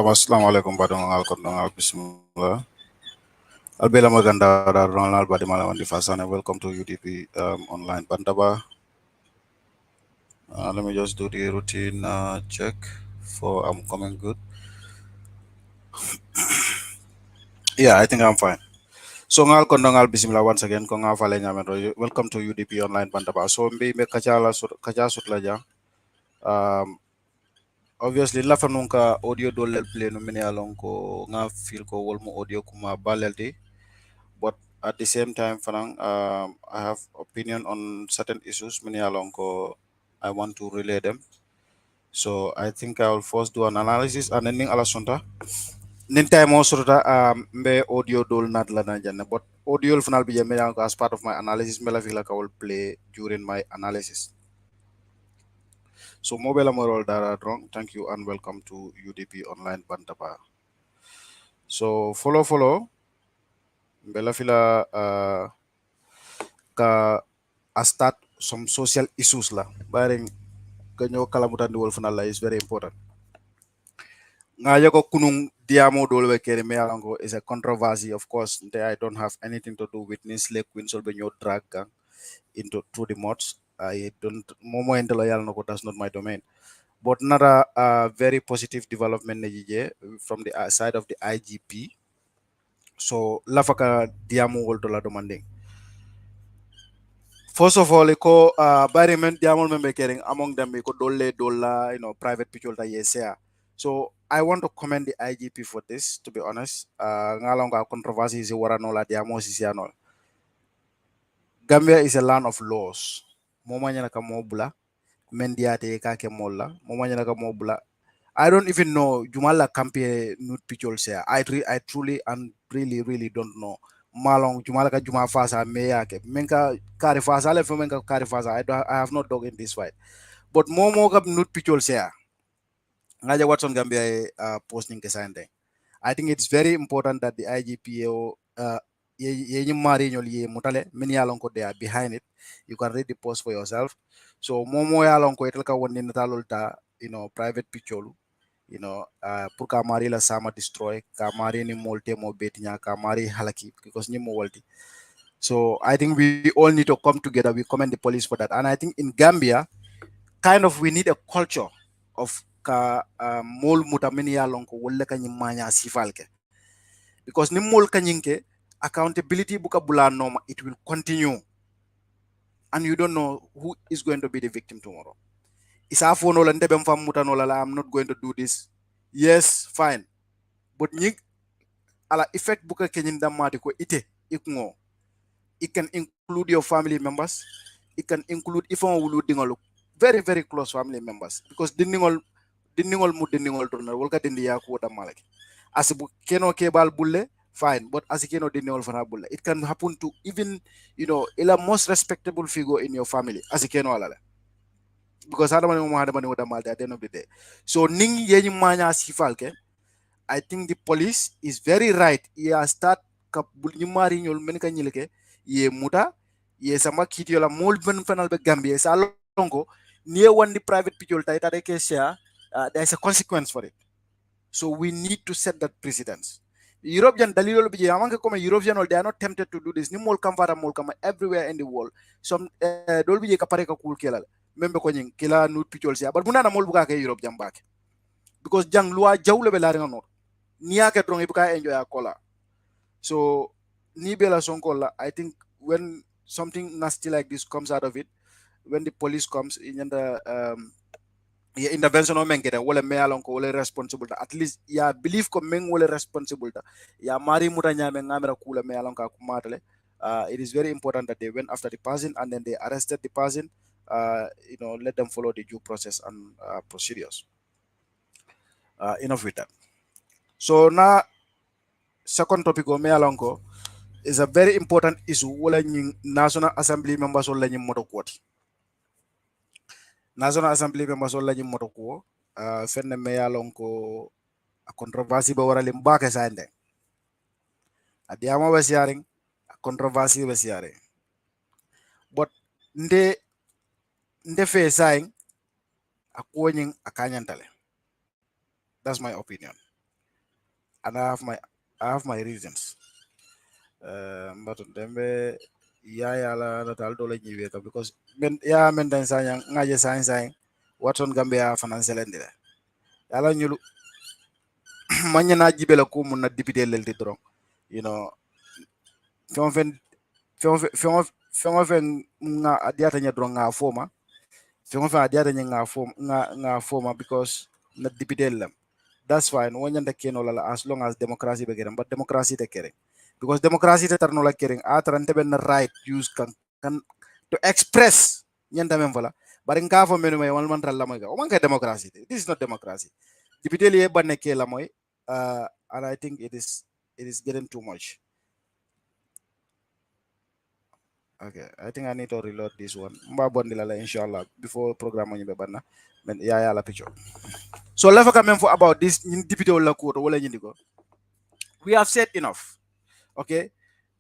Assalamualaikum badongal kodongal bismillah. Albela maganda da Ronald Badimala on the Fasane. Welcome to UDP online Bandaba. Let me just do the routine check for I'm coming good. Yeah, I think I'm fine. So ngal kodongal bismillah once again ko nga fale nyamero. Welcome to UDP online Bandaba. So mbi me Kachaa sutlaja. Um obviously lafa nunka audio dolel play no mini alon ko nga feel ko wolmo audio kuma balelde. But at the same time fanang I have opinion on certain issues many along I want to relay them, so I think I will first do an analysis and then ala sunta nin time also be audio dol not la na janne, but audio final be as part of my analysis me la feel like I will play during my analysis. So mobile moral dara drong, thank you and welcome to UDP online bantaba. So follow bela fila ka a start some social issues la baring ganyo kalamutan di wolf la is very important. Ngaja ko kunung diamo dol we kere me alango is a controversy, of course there I don't have anything to do with Nisle Queen sol benyo drag gang into through the mods. I don't momo entelo yal no that's not my domain. But another very positive development from the side of the IGP. So lafaka diamo wol dola demanding. First of all, ko environment diamond member caring among them ko dole dola, private people that yes. So I want to commend the IGP for this, to be honest. Ngalonga controversy is waranola diamo sisianol. Gambia is a land of laws. Moma nyana ka mobula mendiate ka ke molla mo manyana ka mo bula. I don't even know jumala kampe nut pichol se. I truly and really don't know. Malong jumala ka juma fasa me yake. Menka kari fasa ale fo menka kari fasa. I have no dog in this fight. But momo ka nut pichol se. Ngaja Watson Gambia posting ke sande. I think it's very important that the IGPO ye mari nyol ye mutale min yalon ko they are behind it. You can read the post for yourself. So momo yalon ko itel ka wonni natalol ta private picture pour ka mari la sama destroy ka mari ni molte mo betinya ka mari halaki because ni mo walti. So I think we all need to come together. We commend the police for that. And I think in Gambia, kind of we need a culture of ka mol mutamini ya lonko wolle ka nyimanya sifalke because ni mol kanyinke accountability buka bulanoma it will continue and you don't know who is going to be the victim tomorrow. Isa fono la ndebe mfam mutano la I'm not going to do this. Yes, fine. But nyik ala effect buka kenyin damati ko ite ikngo. It can include your family members. It can include if on wulu dingol very close family members because dindingol mu dindingol to na wolka dindi ya ko da malaki asibu keno ke bal bulle fine but as keno dindingol fana bulle it can happen to even ila most respectable figure in your family as keno alala because hada mani wada malde at the end of the day so ning yenyi manya sifalke I think the police is very right. Yeah, start kap nyumari nyol men ka nyileke ye muta ye sama kiti yola mol ben fanal be Gambia sa longo near one the private people taita de ke share there's a consequence for it. So we need to set that precedence. European dalilo bi amanka come European they are not tempted to do this. Ni mol kam fara mol kam everywhere in the world. Some dol bi ka pare ka cool kelal. Membe ko nyin kila nut picol sia but munana mol buka ke Europe jam back. Because jang loi jawle be la no niya ke drong ibuka enjoy a kola. So ni bela sonkola I think when something nasty like this comes out of it when the police comes in the intervention o menkete wala me alon ko wala responsible at least ya believe ko men wala responsible ya mari muta nyame ngamera kula me alon ka kumatale it is very important that they went after the person and then they arrested the person let them follow the due process and procedures enough with that. So now second topic o me alon ko is a very important issue wala ñing National Assembly members wala ñing moto kwoti. National Assembly members wala ñing moto ko fenne me yalon ko a controversy ba wara lim bake sande adiama ba siaring a controversy ba siare but nde fe saing a ko ñing a kanyantale. That's my opinion and I have my reasons. But dembe ya la natal do la ñiwe ka because men dan sa ngaje sa waton Gambia financial endire yala ñulu manya na jibela ko mun na député lelti dron you know fon fen fon fen nga adiata nya dron nga foma fon fen adiata nya nga foma because na député lam that's fine wonya de keno la as long as democracy be gerem but democracy de kere because democracy te tarno la kering a tarante ben right use kan to express nyanda men vola bari nga fo menu may wal man ral la moy ga o man ka democracy this is not democracy député li banne ke la moy and I think it is getting too much. Okay, I think I need to reload this one. Mba bondi la inshallah before program on banna. Men ya la picture. So lefa come for about this député wala ko wala ñindiko. We have said enough. Okay?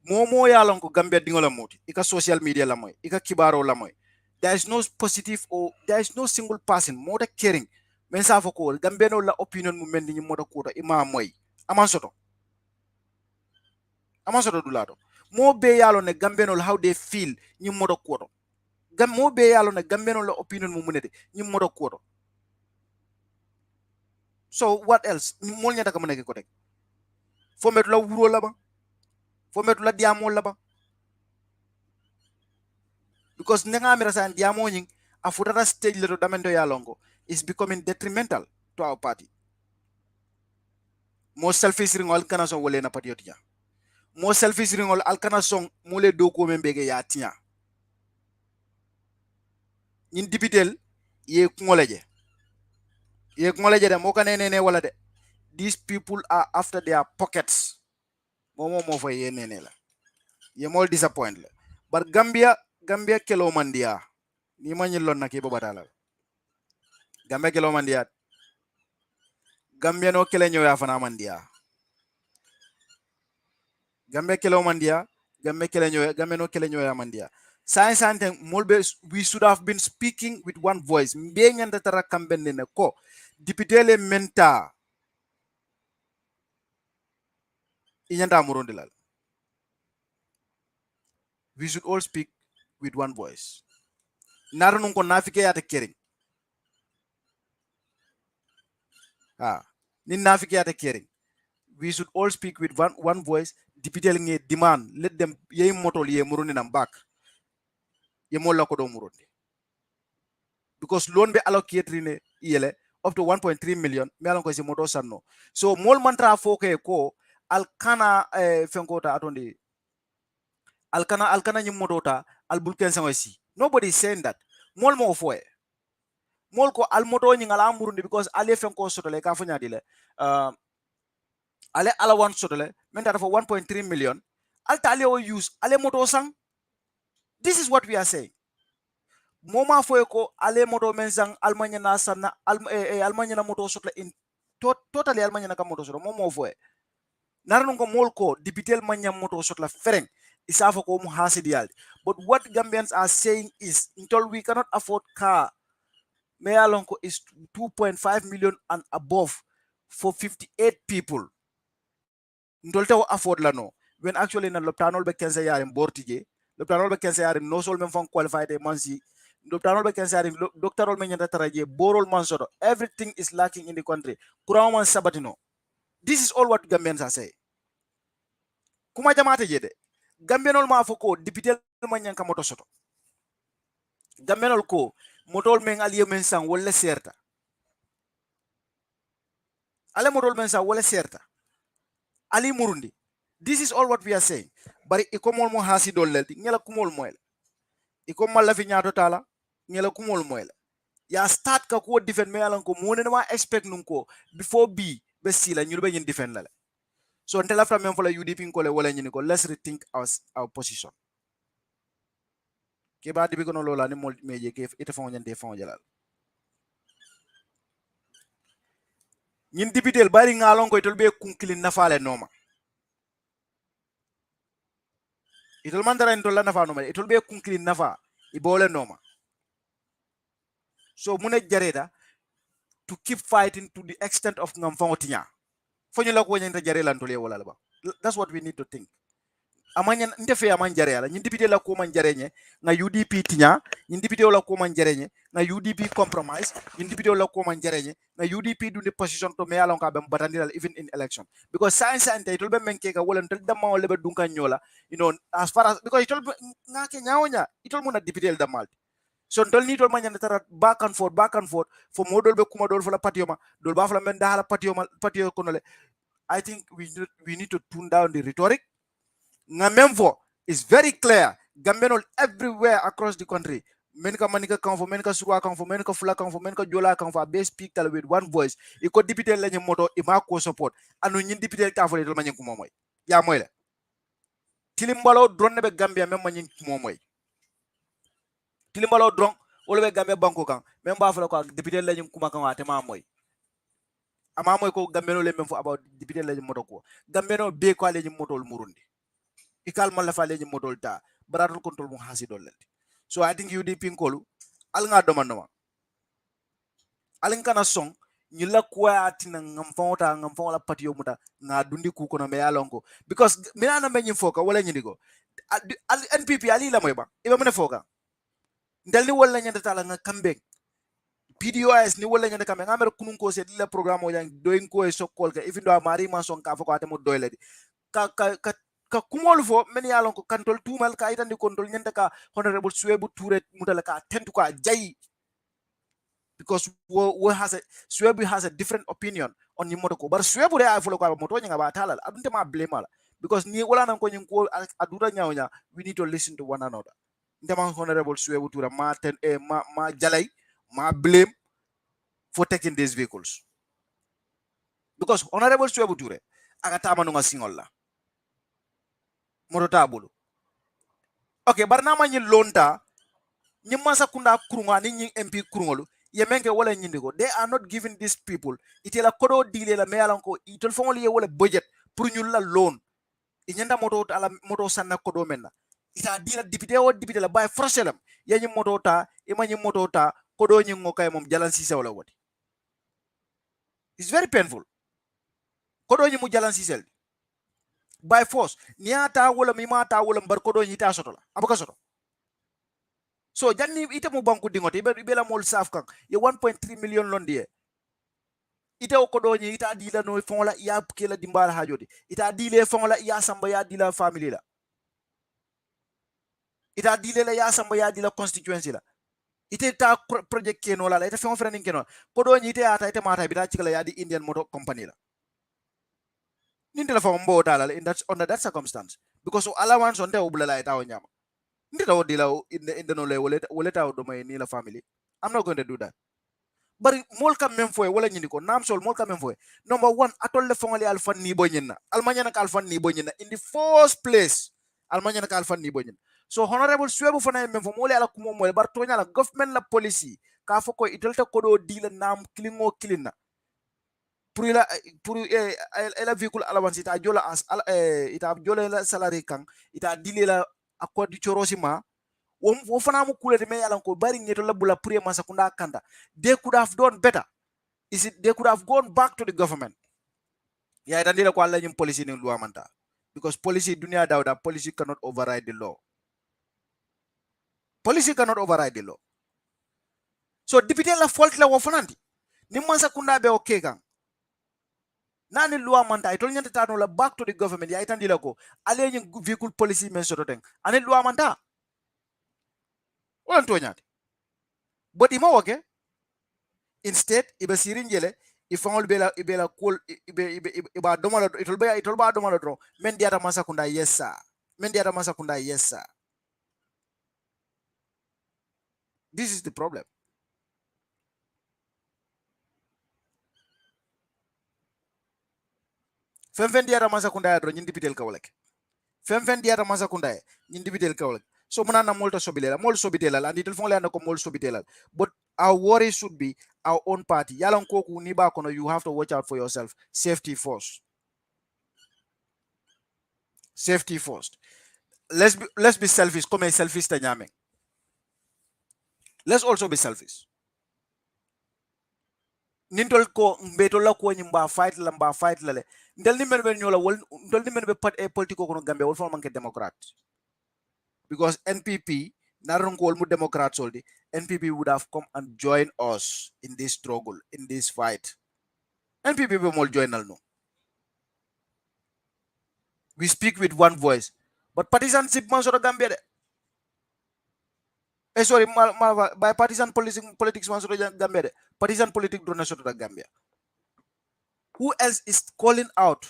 Momo ya lon ko Gambia dingola moti. Ika social media la moy. Ika kibaro la moy. There is no positive or there is no single person more caring. Men sa fo ko Gambia no la opinion mu mendi ni moto ko ima moy. Aman soto. Amasoto dulado mo be yalo ne gambenol how they feel ni modo koto mo be yalo ne gambenol la opinion mu munede ni modo koto so what else mo nyata ka muneke ko tek fo metu la wuro la ba fo metu la diamo la ba because nenga amira san diamo nyin afutata stage le do damendo yalongo is becoming detrimental to our party mo selfish ringol kana so wole na patriotia mo selfish ringol alkana song mole do ko membege ya tinya ñin dibitel ye kungoleje de mo kanene ne wala de. These people are after their pockets. Momo mo fa ye nene la. Ye mol disappoint la. But Gambia kelo mandia. Ni manyilon na kibo batala. Gambia kelo mandia. Gambia no kele nyo ya fana mandia. Gambia kelo mandia. Gambia no kele nyo ya mandia. Science and molbe we should have been speaking with one voice. Mbenga ndatara kambende ne ko. Dipitele menta. Inyanda murundilal. We should all speak with one voice. Naro nunko nafike yata kering. Ah, nin nafike yata kering. We should all speak with one voice. Dipitel nge demand. Let them ye motol ye murundi nam back. Ye molla ko do murundi. Because loan be allocate rine yele up to 1.3 million. Me alon ko si moto sanno. So mol mantra foke ko alkana fenkota atondi. Alkana nyimodota albulken sangwesi. Nobody is saying that. Mol mo foe. Mol ko almoto nyingala murundi because ale fenko sotole ka fanya dile. Ale ala wan sotole menta for 1.3 million. Alta ale o use ale moto sang. This is what we are saying. Moma foe ko ale moto mensang almanya na sana almanya na moto sotole in totally almanya na ka moto sotole momo foe. Naranun ko mol ko dipitel manya moto sotla fereng isafa ko mu hasidial. But what Gambians are saying is until we cannot afford car. Mayalonko is 2.5 million and above for 58 people. Ndolta afford la no. When actually na loptanol be kensa yarim bortije, loptanol be kensa yarim no sol men fon qualified mansi, loptanol be kensa yarim doctorol men yanta taraje, borol mansodo. Everything is lacking in the country. Kuraman sabatino. This is all what Gambians are saying. Kuma jamate jede. Gambianol ma foko dipitel manyan moto soto. Gambianol ko motol men aliye men sang wala serta. Ale motol men sang wala serta. Ali murundi. This is all what we are saying. Bari ikomol mo hasi dolelti ngela kumol moel. Ikom mala fi nyaato tala ngela kumol moel. Ya start ka ko defend me alan ko mo ne ma expect nun ko before B be sila nyulu be nyin defend la. So until after men fola UDP ko le wala nyini ko let's rethink our position. Ke ba dibi ko no lola ni mol meje ke ite fon nyande fon jalal. Nyin dibitel bari ngalon ko itol be kunkilin nafale noma. Itol mandara intola nafa noma itol be kunkilin nafa ibole noma. So mune jareda to keep fighting to the extent of ngamfangotinya. Fonyo la ko nyanta jarela ntole wala ba. That's what we need to think. Amanya ndefe aman jarela nyi député la ko man jarenye nga UDP tinya nyi député la ko man jarenye nga UDP compromise nyi député la ko man jarenye nga UDP do the position to me alon ka be batandilal even in election because science and itol be menke ka wala tel damma wala be dunka nyola as far as because itol nga ke nyawonya itol muna député el damal so tol ni tol manya tara back and forth for modol be kuma dol fala patioma dol ba fala men dahala patio konole. I think we need to tune down the rhetoric. Ngamemvo is very clear. Gambenol everywhere across the country. Menka manika kanfo, menka surwa kanfo, menka fula kanfo, menka jola kanfo, be speak tal with one voice. Iko dipite lenye moto ima ko support. Anu nyin dipite kanfo le manyen kumomoy. Ya moyle. Tilimbalo drone be Gambia mem manyen kumomoy. Tilimbalo drone wala be Gambia banko kan. Mem ba fala ko dipite lenye kuma kan ate mamoy. Amamoy ko Gambeno le mem fo about dipite lenye moto ko. Gambeno be ko lenye moto murundi. Ikal mala fa leji modol ta baratul control mo hasi dolenti. So I think UDP nkolu al nga domandoma alin kana song nyila kwa atina ngamfon la patio muta nga dundi ku kono me yalonko because mina me foka wala nyindiko al NPP ali la moy ba iba mene foka ndal ni wala nyanda tala nga kambe PDOS ni wala nyanda kambe ngamer kunun ko se dila programme o yang doing ko e sokol ka even do mari man son ka foko atemo doyle ka kumol fo men yalon ko kantol tumal ka itandi kontol nyanta ka honorable Suebu Ture mutala ka tentu ka jay because Suebu has a different opinion on ni moto ko bar Suebu re ay fulo ko moto nyanga ba talal adunte ma blame ala because ni wala nan ko nyin ko adura nyawnya we need to listen to one another ndema honorable Suebu Ture ma jalay ma blame for taking these vehicles. Because Honorable Suebu Ture, akatama nunga singola. Moto bulu. Okay, barnama nyi lonta, nyi masa kunda kurunga ni nyi MP kurungolu, yemenke wala nyindigo. They are not giving these people. Itela kodo dile la meyalanko, itol fongoli ye wala budget, pour la loan. Inyenda moto ala moto sanna kodo menna. Ita dila dipite o dipite la bay froselam. Yanyi moto ta, ima nyi moto ta, kodo nyi ngokay mom jalan sise wala wati. It's very painful. Kodo nyi mu jalan sise by force niata wala mimata wala mbar kodo nyi ta soto la abuka soto. So janni ite mu banku dingote ibe la mol saf kan ye 1.3 million londi ite o kodo nyi ita dila no fon la ya kela dimbala hajodi ita dile fon la ya samba ya dila family la ita dile la ya samba ya dila constituency la ite ta project keno la ite fon friending keno kodo nyi ite ata ite mata bita chikala ya di Indian Motor Company la nindela fon mbo tala in that under that circumstance because allowance on te obula la ita o nyama ndita o dila in the no le woleta o do may ni la family. I'm not going to do that. But mol kam mem foy wala nyini ko nam sol mol kam mem foy number 1 atol le fongali alfan ni boyina almanya nak alfan ni boyina in the first place almanya nak alfan ni boyina so honorable swebu fana mem fo mole ala kumo mole bar tonya la government la policy ka fo ko itolta ko do dila nam klingo kilina pour ela véhicule allowance ita jola as ita jola la salary kan ita dilela akodi chorosima wo fana mu kulete me yalan ko bari ngeto la bula pour masa kunda kanda they could have done better. Is it they could have gone back to the government. Ya ita ndila ko alla nyim policy ni luwa manta because policy dunia dawda policy cannot override the law. Policy cannot override the law. So deputy la fault la wo fananti ni masa kunda be okay kan nani luwa manta itol nyanta tano la back to the government ya ita ndila ko alle nyim vehicle policy men soto ten ani luwa manta wala to nyati but ima okay. Instead ibe sirinjele ifangol bela kol iba domalo itol ba domalo dro men diata masa kunda yesa men diata masa kunda yesa. This is the problem. Femfen diata masa kunda dro nyindi pitel kawlek femfen diata masa kunda nyindi pitel kawlek so muna na molto sobilela mol sobitela and itol fongole na ko mol sobitela but our worry should be our own party yalan koku ni ba kono you have to watch out for yourself. Safety first. Safety first. Let's be selfish. Come selfish ta nyame. Let's also be selfish. Nintol ko mbeto la ko nyimba fight la le ndel ni menbe nyola wol ndol ni menbe pat e politiko kono Gambia wol fo manke democrat because NPP naron ko mu democrat soldi NPP would have come and join us in this struggle, in this fight. NPP be mol joinal no. We speak with one voice but partisanship man so Gambia de sorry by partisan politics man so Gambia de partisan politic do na so Gambia. Who else is calling out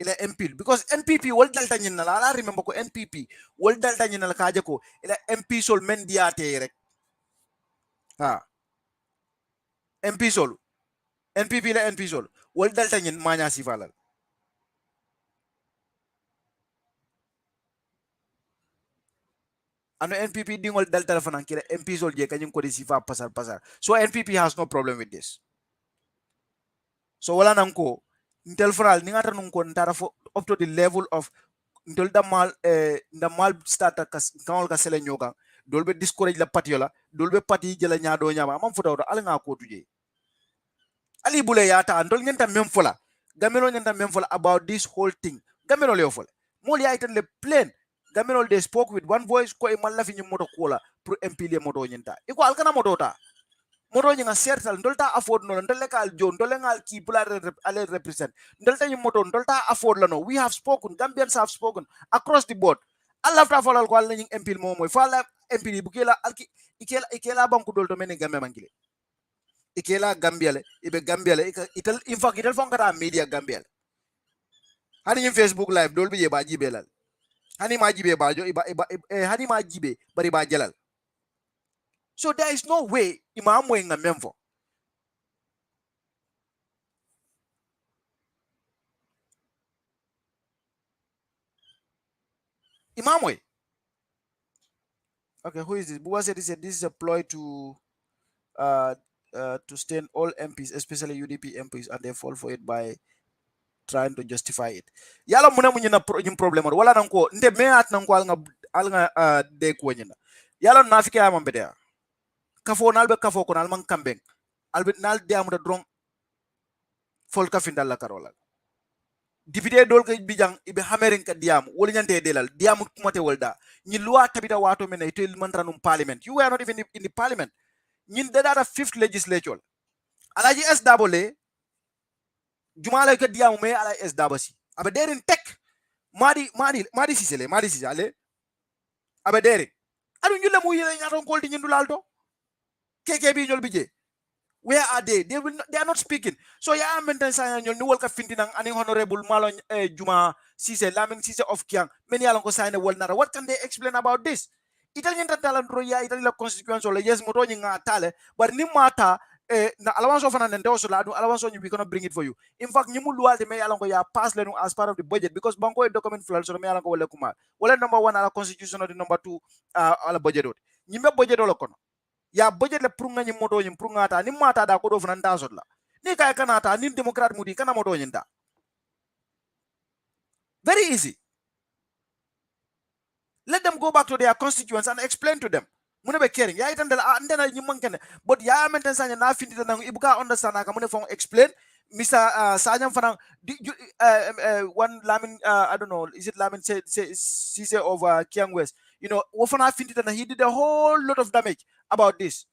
ila MP because NPP wol dalta nyina la remember ko NPP wol dalta nyina la kaje ko ila MP sol men diate rek ha MP sol NPP la NP sol wol dalta nyin manya sifalal ano NPP dingol dalta fanan kila MP sol je kanyum ko di sifa pasar so NPP has no problem with this so wala nanko ntel fral ni ngata nun ko ntara fo up to the level of ntol da mal starta kas kawol ka sele nyoga dolbe discourage la patiola dolbe pati jela nyaado nyama mam futa do ala nga ko tuje ali bule yata ndol ngenta mem fola gamelo ngenta mem fola about this whole thing gamelo le fola mol ya itan le plain gamelo they spoke with one voice ko e malla fi moto kola pour impiler moto nyenta iko alkana moto ta moto nyinga sertal ndolta afford no ndol lekal jo ndol ngal ki pula ale represent ndolta nyum moto ndolta afford la no we have spoken Gambians have spoken across the board Allah ta falal ko alla nying impil mo moy fala impil bu kela alki ikela banku dol to men gambe mangile ikela gambiale ibe gambiale ital in fact ital fonkata media gambiale hani nyim Facebook live dol bi ba jibelal hani ma jibe ba jo hani ma jibe bari ba jalal So there is no way imam mo nga memfo. Imam way. Okay, who is this? Buwa said this is a ploy uh, to stain all MPs, especially UDP MPs, and they fall for it by trying to justify it. Yala muna munya na problem wala nang ko nde me at nang ko alnga de ko nyina. Yala nafike amam bedea. Kafo nalbe kafo ko nalman kambeng. Albit nal diamu da drong fol ka findal la karola. Dipite dol ka bijang ibe hamering ka diamu woli nyante delal diamu kumate wolda. Ni loi tabita wato mena ito manranum parliament. You were not even in the parliament. Nyin da data fifth legislature. Alaji S double jumala ka diamu me ala S double si. Abe derin tek madi sisele abe derin. Adu nyule mu yele nyaton kolti nyindul alto. Keke bi nyol bije. Where are they? They are not speaking. So ya amenten sa nyol ni wolka fintinang aning honorable Malon Juma Sise Lamin Sise of Kiang. Many along ko sign wol nara. What can they explain about this? Italian talan roya Italy constituency or yes moto nga tale but ni mata na allowance of an endo so ladu allowance we gonna bring it for you. In fact nyimu lual de me along ko ya pass lenu as part of the budget because banko document flood so me along ko wala kuma. Wala number 1 ala constitution or the number 2 ala budget. Nyimbe budget wala kono. Ya budget le prunga nyi moto nyi prunga ta ni mata da ko do fnan ta la ni kay kanata ni democrat mudi kana moto nyinda very easy. Let them go back to their constituents and explain to them mune be caring ya itan dala andana nyi mankene but ya menten sanya na findi tan ibuka understand ka mune fon explain Mr. Sanyam Fanang, one Lamin, I don't know, is it Lamin Cisse of Kiang West? You know, Wofana Finti, and he did a whole lot of damage about this.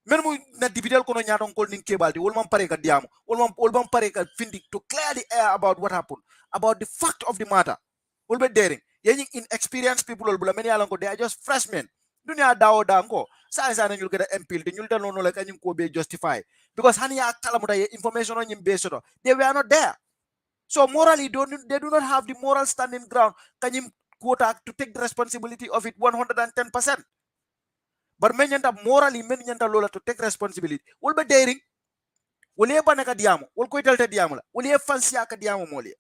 Men mu na dividel kono nyaton kol nin kebaldi wolman pare ka diamu wolman pare ka findi to clear the air about what happened, about the fact of the matter. Wolbe daring yenyi inexperienced people wolbula many along they are just freshmen dunia dawo dango sa na nyul gada empil de nyul tanono la kanyum ko be justify because hani ya kala muta information on nyimbe soto they were not there. So morally they do not have the moral standing ground kanyum quota to take the responsibility of it 110%. But men yanta morally men yanta lola to take responsibility wol be daring wol ye banaka diamo wol ko telta diamo la wol ye fansia ka diamo moli.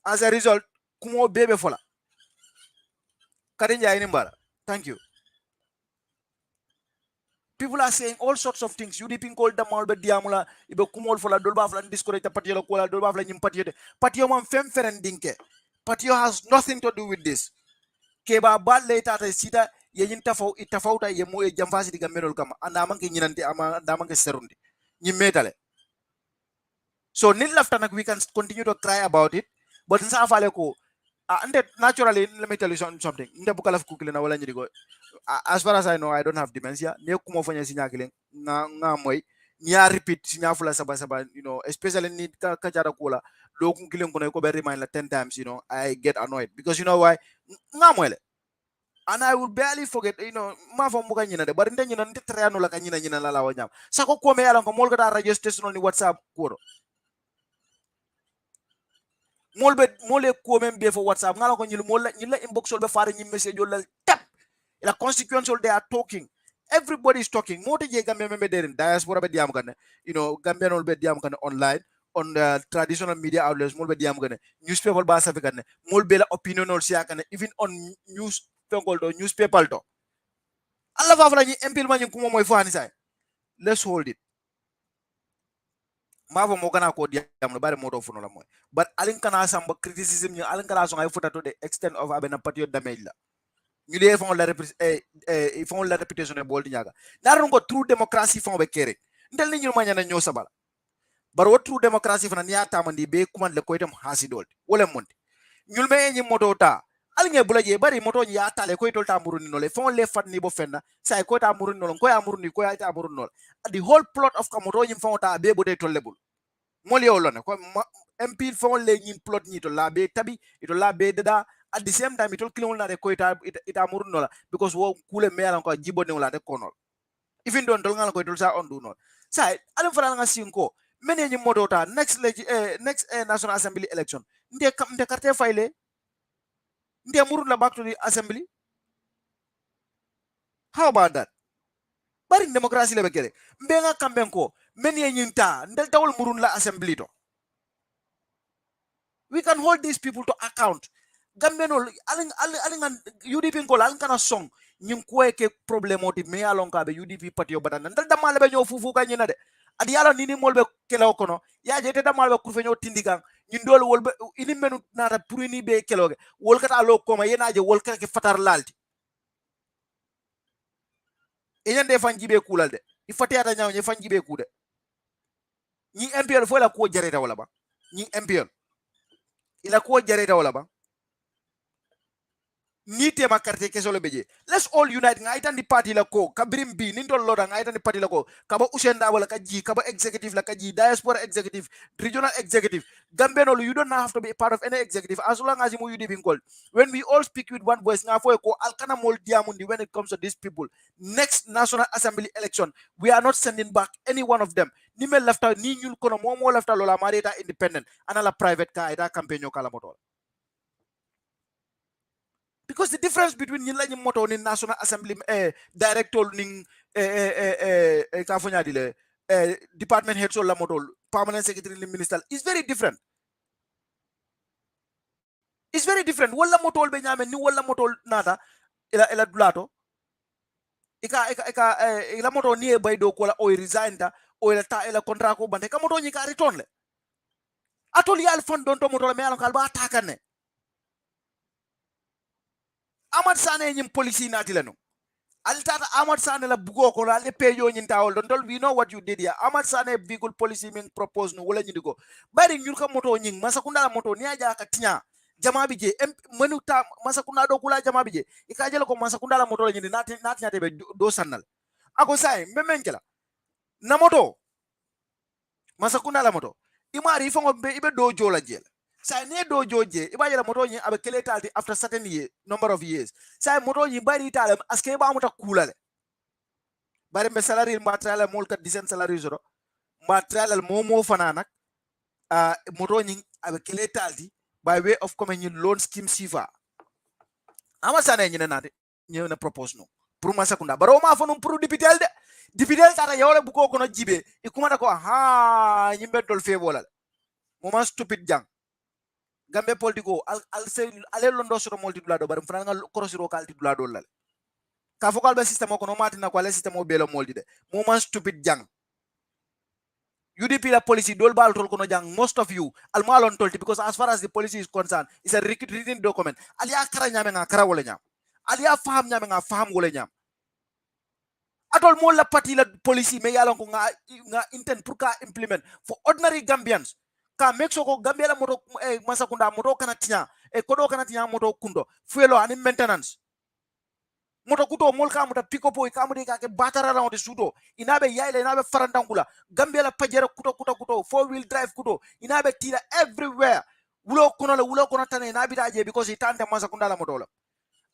As a result kumo bebe fola kadinja ini mbara. Thank you. People are saying all sorts of things. You dipin call them all be diamula ibe kumol fola dolba fla discourage patio kola dolba fla nyim patio patio man fem feren dinke. Patio has nothing to do with this. Keba bal later ta sita ye yin tafauta ye mo e jamfasi diga merol kama anda man ke nyinante ama anda man ke serundi nyimetale. So nil lafta nak we can continue to cry about it but nsa fale ko and naturally let me tell you something nde bukala kukile na wala nyirigo. As far as I know I don't have dementia ne kumo fanya sinya kile nga moy nya repeat sinya fula saba you know especially ni ka jara kula do kun kile ko ko be remind la 10 times you know I get annoyed because you know why nga moy le. And I will barely forget, you know, ma fo muka nyina de bari nde nyina nte treano la ka nyina la lawa nyam. Sako ko me ala ko mol ga radio station ni WhatsApp ko. Mole ko men be for WhatsApp ngala ko nyila inbox be fare nyim message la tap. La constituents they are talking. Everybody is talking. Mote je gambe membe derin diaspora be diam kan. You know, Gambian ol be diam kan online on the traditional media outlets mol be diam kan. Newspaper ba sa kan. Mol be la opinion ol sia kan even on news tongol do newspaper to. Allah fa fala ni empil ma ni kuma moy fani say. Let's hold it. Mavo mo kana ko diam no bare moto funo la moy. But alin kana samba criticism ni alin kana so ay futa to the extent of abena patriot damage la. Ñu lay font la réputation de boldi ñaga naru ngo true democracy font be kere ndel ni ñu ma ñana ñoo sabala bar wo true democracy fana niya tamandi be kuman le koytam hasi dolti wala monti ñul me ñi moto ta al nge bula je bari moto ya tale koy tol ta muruni no le font le fat ni bo fenna say ko ta muruni no ko ya muruni ko ya ta muruni no the whole plot of ka moto ñi font ta be bo de tol lebul moli yo lone ko MP font le ñi plot ñi to la be tabi ito la be dada at the same time itol kilon la de ko ita murun nola because wo kule me ala ko jibo ne wala de konol even don tol ngal ko tol sa on du non sai alam fara nga sinko mene ni modota next national assembly election nde carte, file nde murun la back to the assembly How about that? Bari democracy le bekere. Mbenga kambenko men ye nyinta ndel tawol murun la assembly to. We can hold these people to account. Gambeno aling UDP ko lan kana song nyim ko ke problemo di me alon ka be UDP patio batana ndel damal be ñoo fufu ka ñina de. Adi yala nini molbe kelaw kono ya jete damal be kurfe ñoo tindikan ñin dol wol be ini menu nata pour ni be keloge wol kata lo ko ma yena je wol ka ke fatar lalti. Enyande fanjibe kulal de. Ifati ata ñaw ñe fanjibe ku de. Ñi MPL fo la ko jareta wala ba. Ñi MPL ila ko jareta wala ba. Ni tema carte kesolo beje. Let's all unite nga itan di party la ko kabrim bi ni ndol loda nga itan di party la ko kaba usenda wala kaji kaba executive la kaji diaspora executive regional executive gambeno you don't have to be a part of any executive as long as you be called. When we all speak with one voice nga fo ko alkana mol diamundi when it comes to these people next national assembly election we are not sending back any one of them ni mel lafta ni ñul kono momo lafta lola marita independent ana la private ka ida campaign kala motor. Because the difference between ñi moto ni National Assembly director ning ka fo ñadile department head so la moto permanent secretary ni minister is very different. It's very different. Wala moto be ñame ni wala moto nata ila dulato ila moto ni e bay do ko la o resign ta o ila ta ila contrat ko bante ka moto ñi ka return le atol yal fon don to moto me alon kal ba takane Amad Sane ñim policy nati la no Altata Ahmad Sane la bugo ko la le peyo ñin tawol don tol we know what you did here. Ahmad Sane vehicle policy min propose no wala ñi ko bari ñul ka moto ñing masakunda la moto ni aja ka tinya jama bi je menu ta masakunda do kula jama bi je ika jelo ko masakunda la moto la ñi nati ñate be do sannal ako say memenkela na moto masakunda la moto imari fongo be ibe do jola jela say ne do joje iba jela moto ñi abe kele talti after certain year number of years say moto ñi bari talam aske ba muta kulale bari me salary material mol kat disen salary zoro material momo fananak moto ñi abe kele talti by way of comme ñi loan scheme sifa ama sane ñi nati ñew na propose no pour masakunda baro ma fa no pour député de député tata yawle bu ko no jibe ikumata ko ha ñi beddol febolal mo stupid jang gambe politiko al se ale londo soro molti dulado bari franga korosiro kalti dulado lal ka fokal be system ko no matina ko ale system o belo moldi de mo stupid jang UDP la policy dol bal tol kono jang most of you al malon tolti because as far as the policy is concerned it's a written document ali akara nyame nga kara wala nyam ali faham nyame nga faham wala nyam atol mo la parti la policy me yalon ko nga intent pour ka implement for ordinary Gambians ka make sure ko Gambia la moto masakunda moto kana tinya kodo kana tinya moto kundo fuelo ani maintenance moto kuto mol ka moto pick up ka mudi ka ke batara la moto sudo inabe yaile inabe farandangula Gambia la pajera kuto four wheel drive kuto inabe tira everywhere wulo kono tane inabe daje because itante masakunda la moto la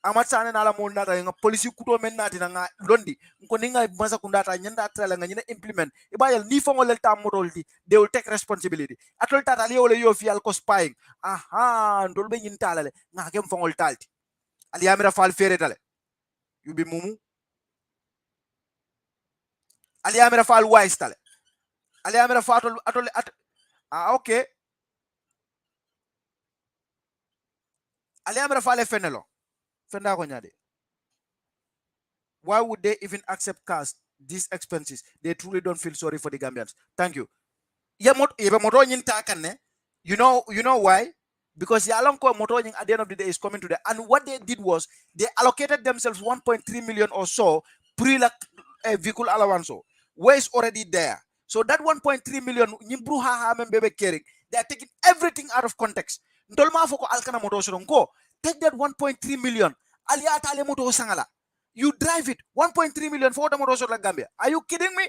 Amat Sane na la mol nata nga police kuto men nati na nga londi ko ninga masakunda ta nyanda trala nga nyina implement ibayal ni fongo lel tam motolti they will take responsibility atol tata li wala yo fi al ko spying aha ndol be nyin talale nga kem fongol talti ali amira fal fere tale yubi mumu ali amira fal wise tale ali amira fatol atol okay ali amira fal fenelo fenda ko nyade why would they even accept cash these expenses? They truly don't feel sorry for the Gambians. Thank you. You know why? Because the Alonco Motoring at the end of the day is coming to the and what they did was they allocated themselves 1.3 million or so pre vehicle allowance. Where is already there. So that 1.3 million they are taking everything out of context. Take that 1.3 million. You drive it. 1.3 million for the motor like Gambia. Are you kidding me?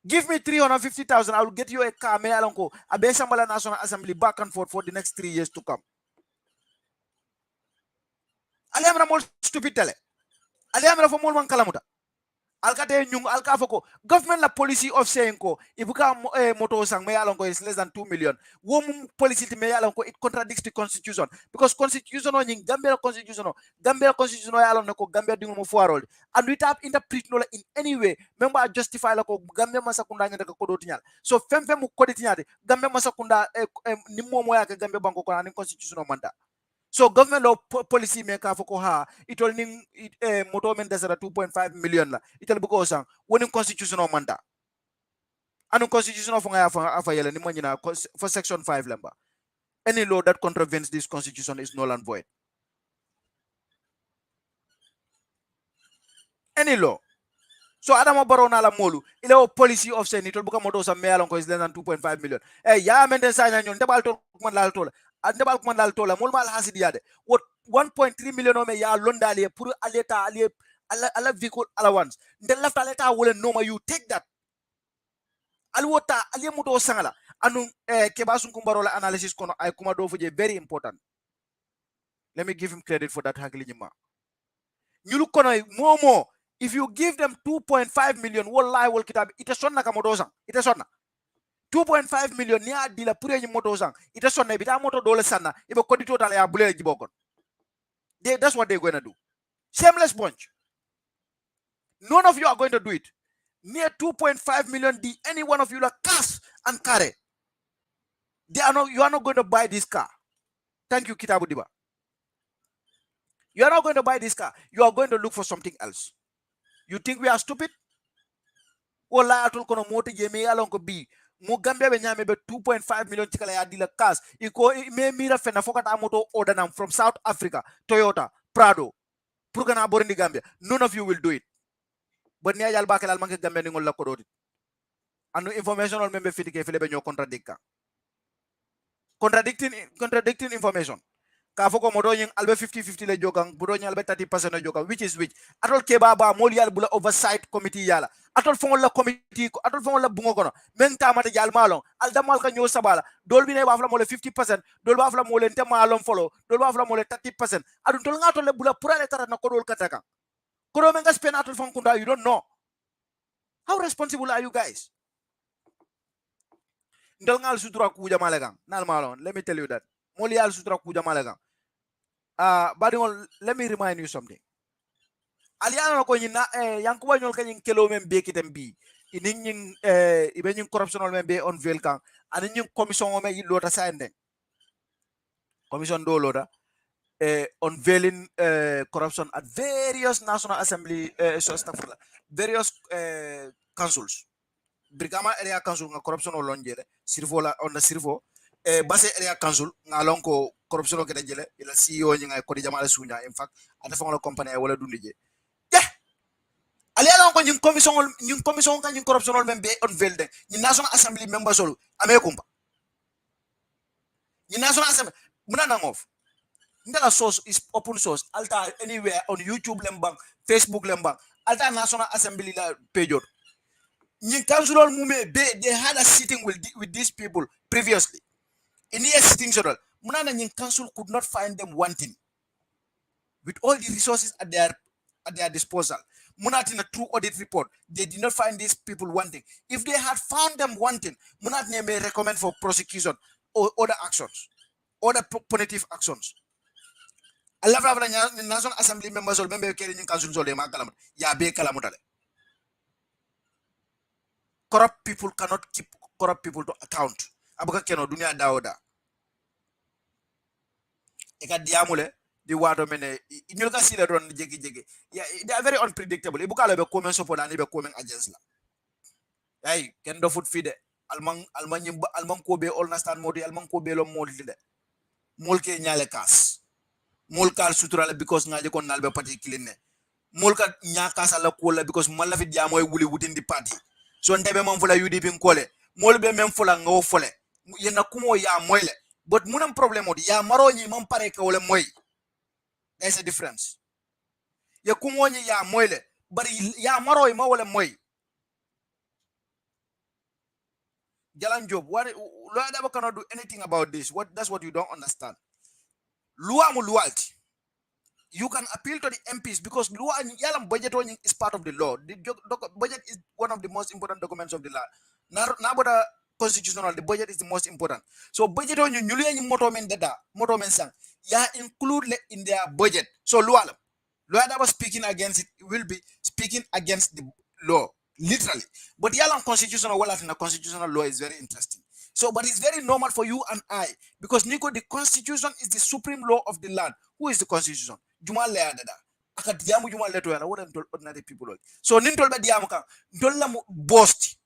Give me 350,000. I will get you a car. Me alonko. Abesambala National Assembly back and forth for the next 3 years to come. Ali amra mol stupid tale. Ali amra fo mol man kalamuta. alkate nyung alka foko government la policy of saying ko ibuka moto sang me yalon ko is less than 2 million wo mum policy ti me yalon ko it contradicts the constitution because constitution o nying gambia constitution o yalon ko gambia dingo mo foirol and we tap interpret no la in any way member justify la ko gambia masakunda nyanda ko do tinyal so fem mu ko do tinyade gambia masakunda ni momo ya gambia banko ko ani constitution o manda. So government law policy maker foko ha itol ning moto men desara 2.5 million la itol buko sang woni constitutional manda anu constitutional fo ngaya fa yele ni manyina for section 5 lamba any law that contravenes this constitution is null and void. Any law. So Adama Barrow na la molu ile o policy of say itol buka moto sa melon ko is less than 2.5 million ya menden sa nyon debal to man lal to andebal ko man dal to la mol mal hasidiyade what 1.3 million o me ya londali pour aleta ala vehicle allowance nde lafta aleta wole noma you take that alwota aliye muto sangala anu keba sun kumbaro la analysis kono ay kuma do fuje very important. Let me give him credit for that hagli nyima nyulu kono momo if you give them 2.5 million wallahi wal kitab ita sonna ka moto sang ita sonna 2.5 million ni adila pour any moto sang ita sonna bita moto dole sanna ibe kodi total ya bulele jibokon that's what they're going to do. Shameless bunch. None of you are going to do it. Near 2.5 million, any one of you like cash and carry. You are not going to buy this car. Thank you, Kitabu Diba. You are not going to buy this car. You are going to look for something else. You think we are stupid? Wala atul kono moto jeme alon ko bi mo gambia be nyame be 2.5 million tikala ya dila cash iko me mira fena fokata moto order from South Africa Toyota Prado pour kana borindi Gambia. None of you will do it. But ni ajal bakel al manke Gambia ni ngol la ko doti anu information ol membe fitike fele be ñoo contradicting information ka foko modo ñing albe 50-50 le jogang budo ñal be 30% le jogang which is which atol ke baba mol yal bula oversight committee yala atol fongol la committee ko atol fongol la bungo kono men tamata jal malon al damal ka ñoo sabala dol bi ne ba fla mo le 50% dol ba fla mo le te malon follow dol ba fla mo le 30% adun tol ngato le bula pura le tara na ko dol kataka ko do men ga spend atol fonkunda you don't know how responsible are you guys. Ndol ngal sutura ku jamale gang nal malon let me tell you that mol yal sutura ku jamale gang but let me remind you something. Aliano ko nyina yankuba nyol kanyin kelo men be kitem bi inin nyin ibe nyin corruption men be on velkan ani nyin commission o me lota sande commission do lota unveiling corruption at various national assembly various councils. Brigama area council nga corruption o lonjele sirfo la on the sirfo base area council nga lonko corruption o kede jele ila CEO nyi nga ko di jamala sunya in fact ata fa la company wala dundije yeah ali alon ko nyin commission kan nyin corruption o membe on velde nyi national assembly members solo ame kumpa nyi national assembly muna na ngof ndala source is open source alta anywhere on YouTube lembang Facebook lembang alta national assembly la page. Nyin council mume they had a sitting with these people previously. In a sitting schedule, Munana Nyin council could not find them wanting. With all the resources at their disposal. Munat in a true audit report, they did not find these people wanting. If they had found them wanting, Munat may recommend for prosecution or other actions, other punitive actions. Allah National Assembly members or member carrying council ya be kalamutale. Corrupt people cannot keep corrupt people to account. Abuka keno dunia daoda. Eka diamule di wato mene inyolka sila don jegi. Yeah, they are very unpredictable. Ibuka lebe komen support and ibe komen agents la. Hey, ken do foot feed alman ko be all nastan modi alman ko be lo modi de. Molke nyale kas. Molka suturala because ngaje kon nalbe party clean. Molka nyaka sala ko la because mala fi diamoy wuli within the party. So ndebe man fula UDP nkole molbe men fula ngo fole yena kumo ya moyle but munam problem odi ya maro nyi man pare ka wala moy there's a difference ya kumo nyi ya moyle but ya maro ma wala moy Jalan Job what Lord cannot do anything about this that's what you don't understand luwa mu luwalti you can appeal to the MPs because law and yalam budget is part of the law. The budget is one of the most important documents of the law. Now, but constitutional, the budget is the most important. So budget on you nyuli moto men data, moto men sang, yeah include in their budget. So law that was speaking against it will be speaking against the law, literally. But yalam constitutional well in the constitutional law is very interesting. So, but it's very normal for you and I because Nico, the constitution is the supreme law of the land. Who is the constitution? Juma lea dada. Aka diamu juma leto yana. What ordinary people. So nintol ba diamu ka. Ntolla boast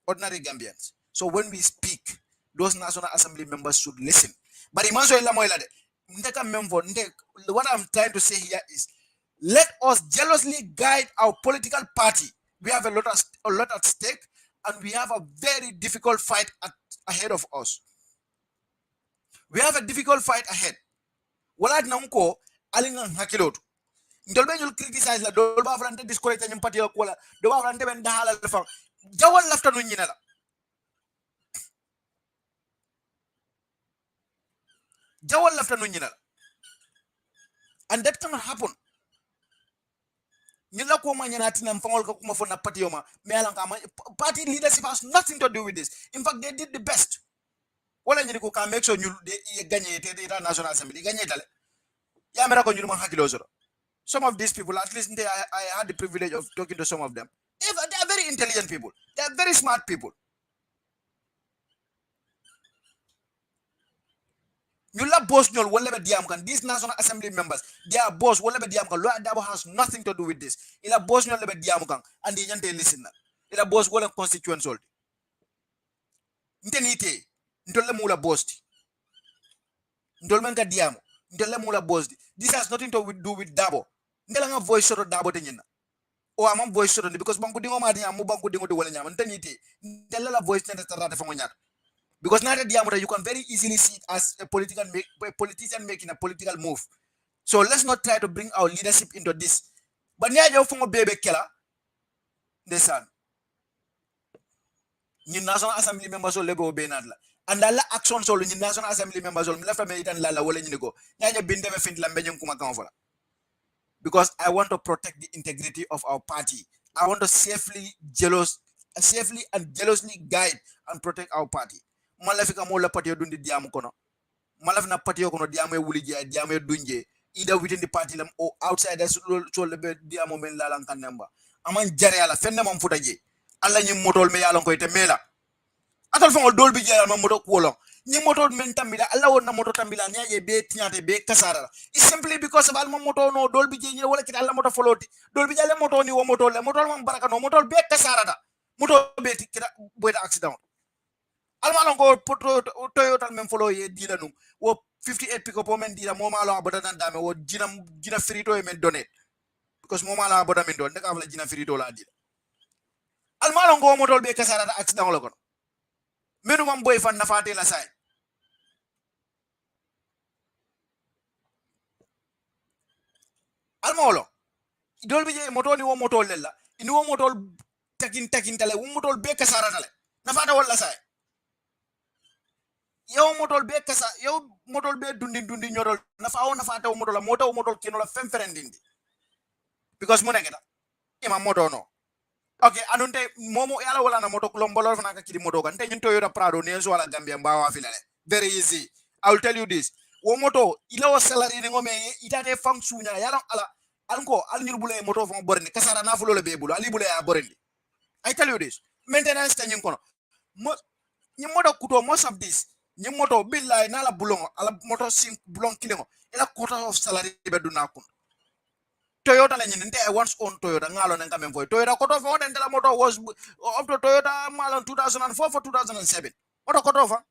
ordinary Gambians. So when we speak, those National Assembly members should listen. But imanso ila mo ila de. Ndeka memvo. What I'm trying to say here is, let us jealously guide our political party. We have a lot at stake, and we have a very difficult fight ahead of us. We have a difficult fight ahead. Wala nanko alinga hakilotu. Ndolbe you'll criticize la dolba frante discourage nyum pati ko la dolba frante ben dahala la fa jawal lafta nu nyina la jawal lafta nu nyina la and that cannot happen. Nyila ko ma nyana tinam fangol ko kuma fona pati yoma me alan kama party leadership has nothing to do with this. In fact, they did the best. Wala nyini ko ka make sure you gagner the National Assembly gagner tale ya mera ko nyuma hakilo zoro. Some of these people, at least I had the privilege of talking to some of them. They are very intelligent people. They are very smart people. Nyula boss nyol whatever diam kan. These National Assembly members, their boss whatever diam kan. Lawyer Dabo has nothing to do with this. Ila boss nyol lebe diam kan, and they jante listen na. Ila boss wala constituent soldi. Nte nite, ntolle mula boss di. Ntolmen ka diamo, ntolle mula boss di. This has nothing to do with Dabo. Ndela nga voice shot Dabo tenyina. O amam voice shot because banku dingo ma diam mu banku dingo de wala nyama. Nte nite, ndela la voice nende tarata fango nyata. Because now that you can very easily see it as a politician making a political move. So let's not try to bring our leadership into this. But now you from baby killer, the son. Ni National Assembly members will lebo benadla. And all actions all ni National Assembly members will left American lala wole ni go. Now you been there fin la menyon kuma kanfola. Because I want to protect the integrity of our party. I want to safely and jealously guide and protect our party. Malafika mola patio dundi diamu kono. Malafina patio kono diamu e wulije diamu e dunje. Either within the party or outside the so lebe diamu men lalang kanemba. Aman jare ala fenne mam futaje. Alla nyim motol me yalan ko ite mela. Atol fongol dol bi jere mam moto kuolo. Nyim motol men tambila alla wonna moto tambila nyaje be tinyate be kasara. It's simply because of alma moto no dol bi jere wala kita alla moto foloti. Dol bi jale moto ni wo moto le moto mam baraka no moto be kasara da. Moto be kita boyda accident. Almalon ko Toyota men follow ye dila num wo 58 pick up men dila moma la boda nan dame wo jina frito men donate because moma la boda men don de ka fala jina frito la dila almalon ko motol be kasara accident la kon menu mam boy fan nafate la say almolo dol bi je moto ni wo motol la ni wo motol takin tale wo motol be kasara tale nafata wala say yow motol be kasa yow motol be dundi ñorol nafa taw motol kino la fem ferendindi because mo negeta ima moto no okay anunte momo yala wala na moto kulombolo fana ka kidi moto kan te ñun Toyota Prado ne so wala Gambia mbawa filale very easy. I will tell you this, wo moto ila wo salary ni ngome itate fang sunya yala ala anko al ñul bule moto fon borni kasara na fulo le be bulu ali bule ya borni. I tell you this, maintenance tanyin kono ñi moto kuto most of this ni moto billahi na la bulong ala moto sing bulong kilingo ila quarter of salary be duna kun Toyota la nyinde I once own Toyota ngalo nanga men voy Toyota koto fo den la moto was up to Toyota malon 2004 for 2007 moto koto fa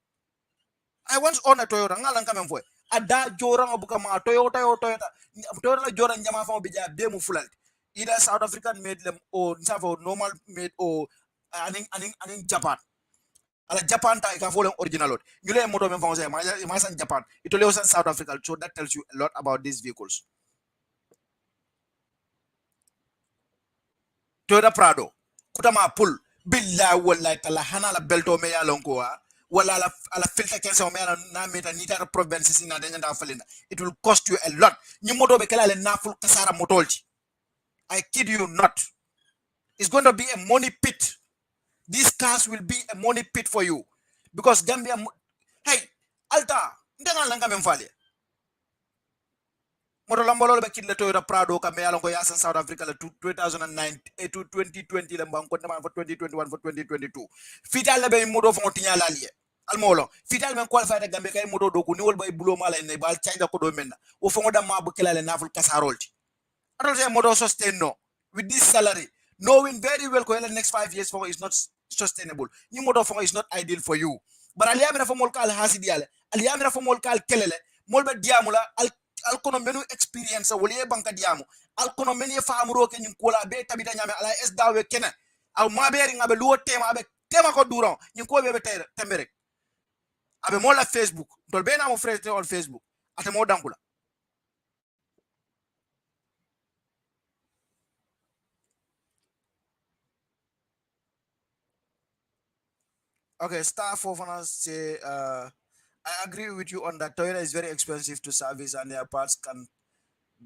I once own a Toyota ngalo nanga men voy ada jora ngabuka ma Toyota la jora nyama fa bija be mu fulal either South African made them or normal made or aning Japan ala Japan ta ka follow original lot ñule moto men français ma san Japan ito leo san South Africa, so that tells you a lot about these vehicles. Toyota Prado kutama pull billahi wallahi tala hana la belto me ya lonko wala ala filter kense o mera na meta ni tara province sina de nyanda falina, it will cost you a lot. Ni moto be kala le naful kasara motolti. I kid you not. It's going to be a money pit. These cars will be a money pit for you because Gambia. Hey, Alta, ndenga langa memfale. Moto lambolo be kidle Toyota Prado ka me alongo yasa South Africa le 2009 to 2020 le mbang ko for 2021 for 2022. Fital le be moto fon tinya lalie. Almolo, fital men qualified de Gambia kay moto do ko ni wol bay bulo mala ne bal change ko do menna. O fongo da ma bu kelale naful kasarolti. I don't say motor sustain no. With this salary, knowing very well the next 5 years for is not sustainable. New motor for is not ideal for you. But aliamina for molkal hasidiale, aliamina for molkal kelele, molbe diamula al kono menu experience wole banka diamu. Al kono menu famuro ke nykola be tabita nyame ala es dawe kena. Au maberi ngabe luo tema abe tema ko duron. Nyko be temberek. Abe mola Facebook. Dolbe na mo frete on Facebook. Ate mo dankula. Okay, Star Fofana say, I agree with you on that. Toyota is very expensive to service and their parts can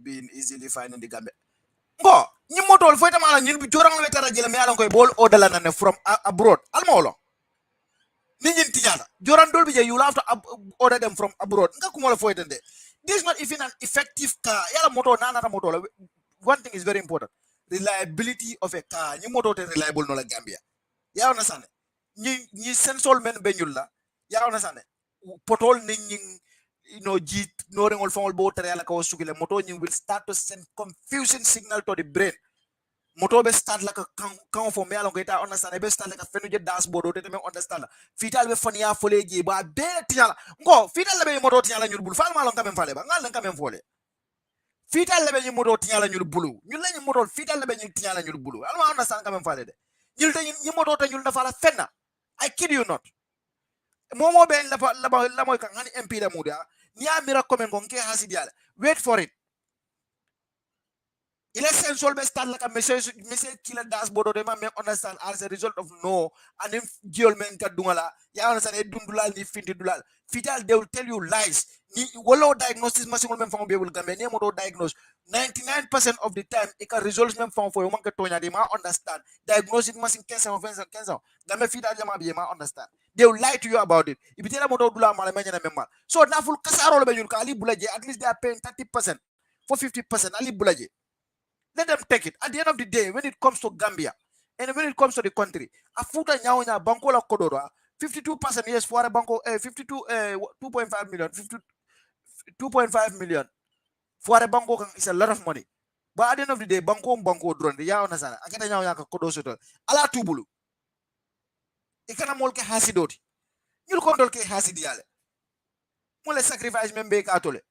be easily found in the Gambia. Go, ni motor foi tamala ni jorang le tara jele me alan koy bol odala na from abroad. Almolo. Ni nyin tijala. Joran dol bi je you have to order them from abroad. Nga kumola foi tende. This is not even an effective car. Yala motor nana motor. One thing is very important. Reliability of a car. Ni motor te reliable no la Gambia. Ya understand? Ni sensol men benyul la ya ona sane potol ni jit no rengol fongol bo tere ala ko sugile moto ni will start to send confusion signal to the brain. Moto be start like a kan fo me ala ko ta ona sane be start like a fenu je dashboard o te me understand fital be fania fole je ba be tiala ngo fital be moto tiala nyul bul fal malon kamem fale ba ngal kamem fole fital be ni moto tiala nyul bulu nyul la ni moto fital be ni tiala nyul bulu alma understand kamem fale de nyul te ni moto te nyul da fala fenna. I kid you not. Momo ben la moy kan hani MP da muda ni amira komen gon ke hasidiala. Wait for it. Il est sensual be start like a message killer dashboard de ma me understand as a result of no and if giol men ka dungala ya understand e dundulal ni finti dulal fital they will tell you lies ni wolo diagnosis machine men fam be will gambe ni mo do diagnose 99% of the time it can resolve men fam for man ka tonya de ma understand diagnosis machine 15 gambe fital jama be ma understand they will lie to you about it if tell mo do dula mala men na so na full kasaro be nyul ka ali bulaje at least they are paying 30% for 50% ali bulaje. Let them take it. At the end of the day, when it comes to Gambia, and when it comes to the country, Afuta Nyaunya Banco la Kodora, 52% yes for a banco, 52, 2.5 million, 2.5 million for a banco is a lot of money. But at the end of the day, banco drone, the Yaonasana, I get a Nyaunya Kodosoto, Ala Tubulu. Ikana molke hasidoti. You'll control ke hasidiale. Mole sacrifice membe katole.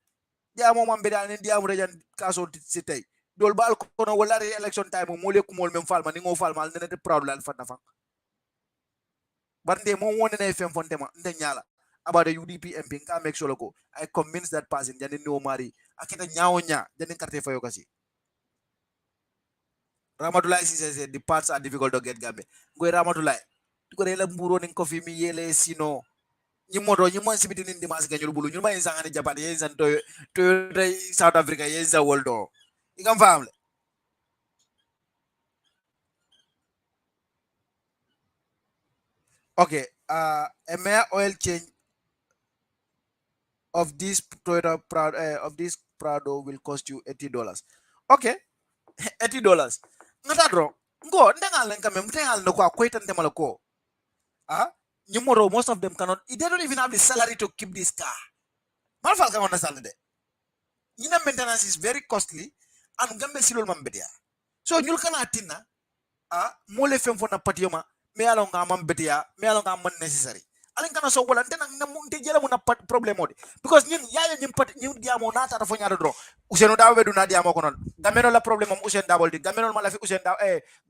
Diamo mambeda and Diamo Rejan Castle City. Dol bal kono wala election time mo le kumol mem falma ni ngo falma ne proud lan fatna fa bande mo wonde na fem fonte ma nde nyala about the UDP MP ka make sure ko I convince that person jani no mari akita nyaawo nya jani carte fayo kasi Ramatulai says the parts are difficult to get Gambe ngoy Ramatulai ko re la mburo ni ko fi mi yele sino ñi moto ñi mo sibiti ni dimas ganyul bulu ñu may sangani japan yen san to South Africa yen za woldo ikam famle. Okay, a mere oil change of this Toyota of this Prado will cost you $80. Okay, $80. Ngata dro. Ngo ndengal lenka mem tengal no kwa kwaitan temala ko. Ah, nyumoro most of them cannot. They don't even have the salary to keep this car. Malfal ka understand de. Ina maintenance is very costly and gambe silol mambedia. So nyul kana tinna mole fem fona patioma me alon ga mambedia me alon ga man necessary. Alin kana so wala tena na munte jela mo na problem mode because ñin yaaya ñim pat ñim diamo na tata fo ñaado dro useno dawo be duna diamo ko non gameno la problem am usen dabol di gameno mala fi usen daw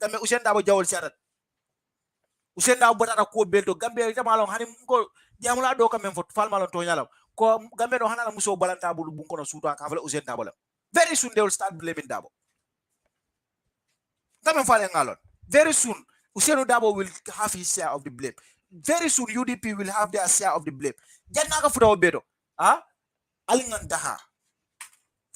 gamme usen dawo jawol ciatat usen daw botata ko belto gambe jama lon hani ko diamo la do kam men fot fal malon to ñalam ko gambe do hanala muso balanta bulu bu ko no suuta ka fala usen dawo very soon they will start blaming dabo gamme fale ngalon very soon Usenu Dabo will have his share of the blame. very soon UDP will have their share of the blame. Janna ka futa obedo. Ah, ali ngantaha.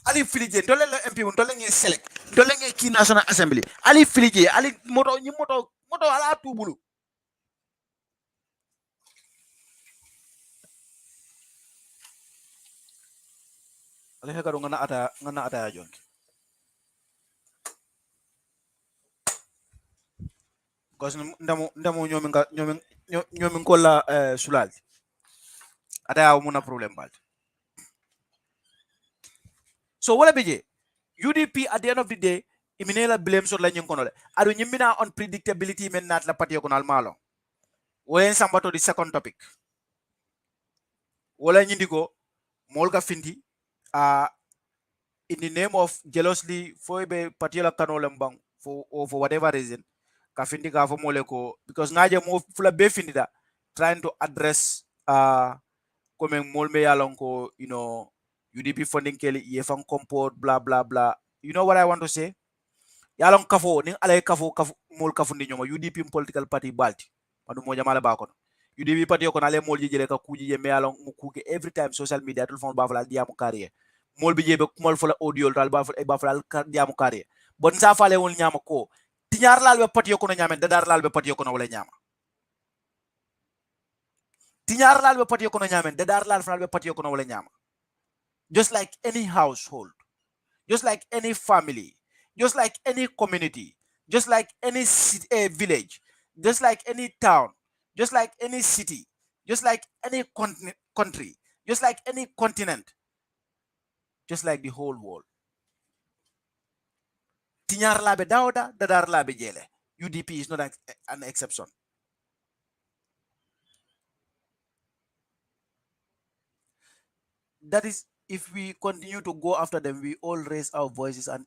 Ali filije dole la MP dole nge select. Dole nge ki National Assembly. Ali filije, ali moto nyi moto ala tubulu. Ali heka ngana ata jonki. Because ndamu nyomi kola sulali. Ata ya muna problem bal. So wala beje UDP at the end of the day iminela blame so la nyin kono le. Adu nyimbina unpredictability men nat la pati ko malo. When sambato the second topic. Wala nyindiko molga findi uh in the name of jealously for be patiola kanolem bang for or for whatever reason ka findi ka fo mole ko because ngaje mo fula be findi da trying to address comme molme yalon ko UDP funding keli yefan comport blah blah blah. You know what I want to say? Yalon kafo ning alay kafo mol kafo ndi nyoma UDP political party balti padu mo jamala ba ko UDP party ko ale mol jele ka kuji je me yalon mu kuke every time social media tul fon ba fala diamu carrière mol bi jebe mol fala audio tal ba fala diamu carrière bon sa fale won nyama ko tiñar lal be party ko no nyame dadar lal be party ko no wala nyama tiñar lal be party ko no nyame dadar lal fala be party ko no wala nyama just like any household, just like any family, just like any community, just like any village, just like any town, just like any city, just like any country, just like any continent, just like the whole world. Tinyar labe dauda, dadar labe jele. UDP is not an exception. That is, if we continue to go after them, we all raise our voices and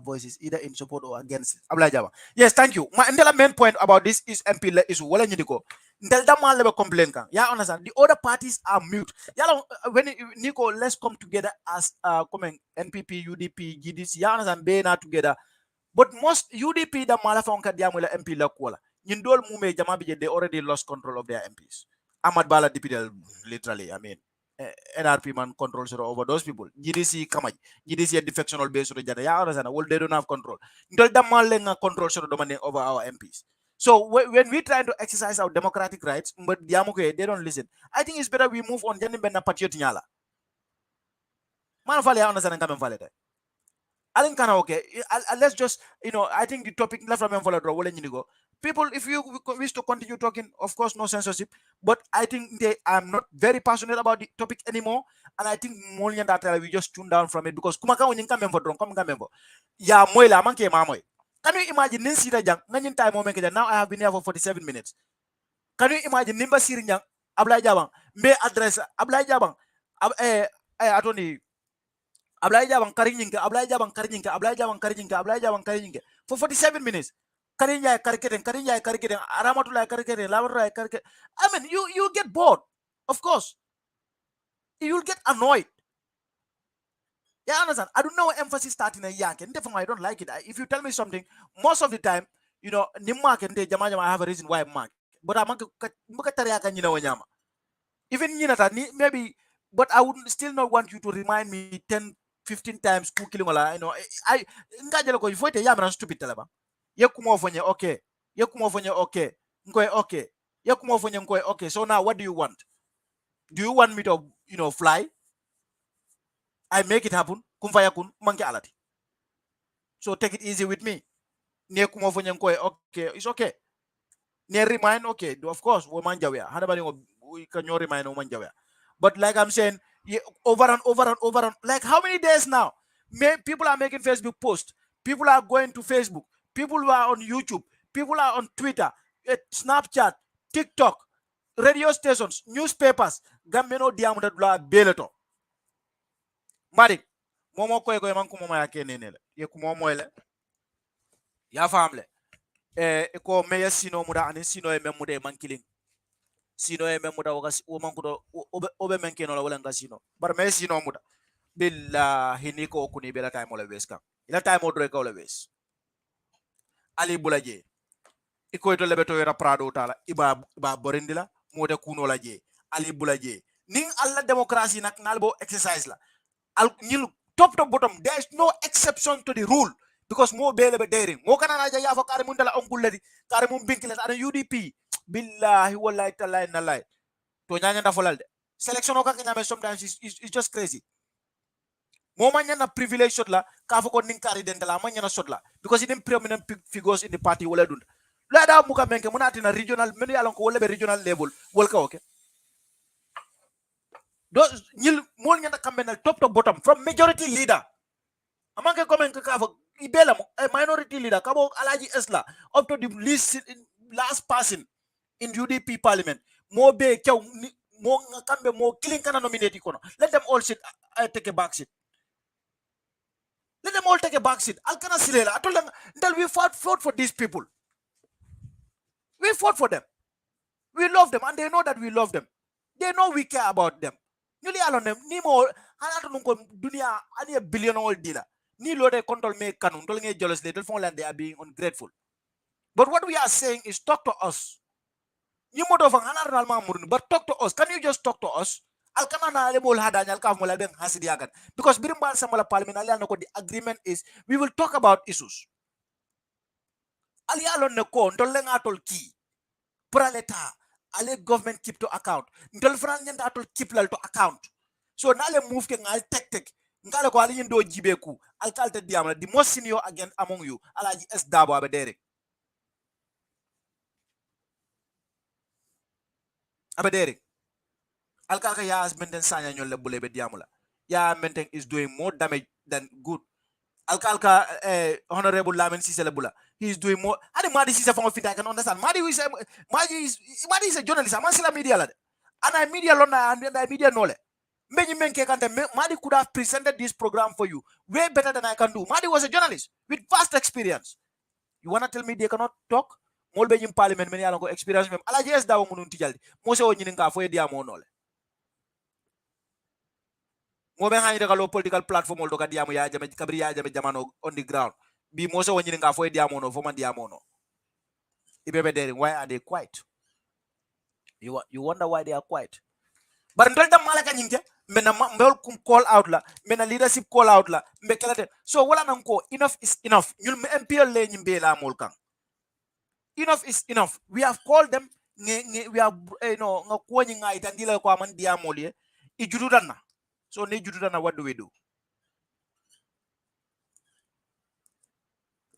voices either in support or against it. Abla Jama. Yes, thank you. My main point about this is MP issue. Wala nyidiko. Ndel dama lebe complain kan. Yeah, understand. The other parties are mute. Yeah, when Nico, let's come together as NPP, UDP, GDC. Yeah, understand. Be na together. But most UDP da mala fonka diamula MP la kuala. Nyindol mume jama bije they already lost control of their MPs. Ahmad Bala DPDL literally. I mean. NRP man controls over those people. GDC kamaj. GDC a defectional base to the jada. Ya understand? Well, they don't have control. Ndol damal lenga control domain over our MPs. So when we try to exercise our democratic rights, but they don't listen. I think it's better we move on. Jani benna patriot nyala. Man fale ya understand kamen fale de. I think kind of okay. Let's just I think the topic left from follow draw. People, if you wish to continue talking, of course, no censorship. But I think I'm not very passionate about the topic anymore, and I think more than that we just tune down from it because kumaka unying kamembo drone, come kamembo. Ya moy la manke mamoy. Can you imagine nin sira jang nanyin time moment now I have been here for 47 minutes. Can you imagine nimba siri jang ablay jabang me address ablay jabang atoni Ablay Jabang Karinyinka, Ablay Jabang Karinyinka, Ablay Jabang Karinyinka, Ablay Jabang Karinyinka for 47 minutes. Karinya Kariketen, Aramatula Kariketen, Lavara Kariketen. I mean, you get bored, of course. You'll get annoyed. Yeah, I understand. I don't know emphasis starting a yank, and definitely I don't like it. If you tell me something, most of the time, Nimak and Jama I have a reason why I'm mark. But I'm Wanyama. Even maybe, but I would still not want you to remind me 10, 15 times cooking I ngajelo ko ifoite yamra stupid talaba yekumo fonye okay yekumo fonye okay ngoy okay yekumo fonye ngoy okay. So now what do you want? Do you want me to fly? I make it happen kumfaya kun manki alati. So take it easy with me. Nekumo fonye ngoy okay, it's okay. Ne remind okay, of course wo manjawya hanabali we can remind wo manjawya. But like I'm saying, over and over and over and like how many days now? People are making Facebook posts. People are going to Facebook. People are on YouTube. People are on Twitter, Snapchat, TikTok, radio stations, newspapers. Gameno diamudadula beleto. Mari, momo ko man kumo ya kenene. Ye kumo moele. Ya famle. Ko meya sino muda ani sino e memude man killing. Sino e memuda woman kudo obe menkeno la wala ngasino. Bar me sino muda. Billahi ni ko kuni bela time wala wes kam ila time odre ko wala wes ali bulaje iko to lebe to era prado tala iba borindila mode kuno la je ali bula je ning alla democracy nak nalbo exercise la al ñil top to bottom there is no exception to the rule because mo bele be daring mo kana na ja fa kare mun dala onkul ledi kare mun binkile ana UDP billahi wallahi taala na lay to nyanya da folal de selection o ka nyame sometimes is just crazy mo man na privilege shot la ka fa ko ning kare den dala man na shot la because it prominent figures in the party wala dun la da muka menke munati na regional men yalon ko wala be regional level wal ka okay do ñil mo nyanda kambe na top to bottom from majority leader amanke komen ka fa ibela mo a minority leader kabo alaji esla up to the least last person in UDP parliament mo be kew mo kambe mo killing kana nominate kono let them all sit take a back seat let them all take a back seat alkana silela atol ndal we fought for these people we fought for them we love them and they know that we love them they know we care about them ñuli alon dem ni mo hanato nun ko dunia ani a billion all dealer ni lo de control me kanun tol nge jealous they phone land they are being ungrateful but what we are saying is talk to us ni mo do fa hanato nal mamurun but talk to us can you just talk to us al kana na le mol hada nyal ka mo la ben hasidi yagan because birim bal samala parliament al no ko the agreement is we will talk about issues al yalon ne ko tol le ngatol ki praleta ale government keep to account ndol fran nyanda atol keep lal to account so na le move ke ngal tek ngale ko ali ndo jibeku al kalte diamla the most senior again among you alaji s dabo abe derek abe derek al kaka ya has maintain sanya nyol le bulebe diamla ya maintain is doing more damage than good alkalka honorable Lamin Sise Bula. He is doing more. And Madi Sise from Fit, I can understand. Madi is a journalist. I'm a media lad. And I media lona and I media nole. Many men can Madi could have presented this program for you way better than I can do. Madi was a journalist with vast experience. You wanna tell me they cannot talk? Molbe in parliament many along experience mem. Ala yes da munun tijaldi. Mose o nyininga fo dia mo nole. Mo ben hani daga lo political platform do ka diamu ya jame kabri ya jame jamano on the ground bi mo so woni nga fo diamu no fo man diamu no ibebe there why are they quiet you wonder why they are quiet but ndol dam malaka nyinte mena mbol kum call out la mena leadership call out la mbe kelate so wala nan ko enough is enough ñul me MPL le ñimbe la mol kan enough is enough we have called them we have no nga ko ñi ngai tan dila ko man diamu le i jududan na so ne jududan na what do we do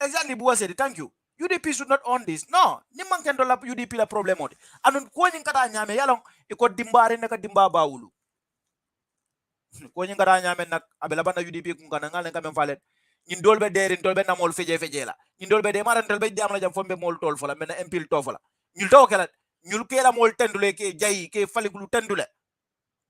exactly Bua said it. Thank you. UDP should not own this. No, ni man can dollar UDP la problem odi. Anun ko nyin kata nyame yalong iko dimbare naka dimba bawulu. Ko nyin kata nyame nak abela banda UDP kun kana ngal ngam falet. Nyin dolbe derin dolbe na mol feje feje la. Nyin dolbe de maran dolbe diam la jam fombe mol tol fola mena empil to fola. Nyul to kala nyul kela mol tendule ke jayi ke faligulu tendule.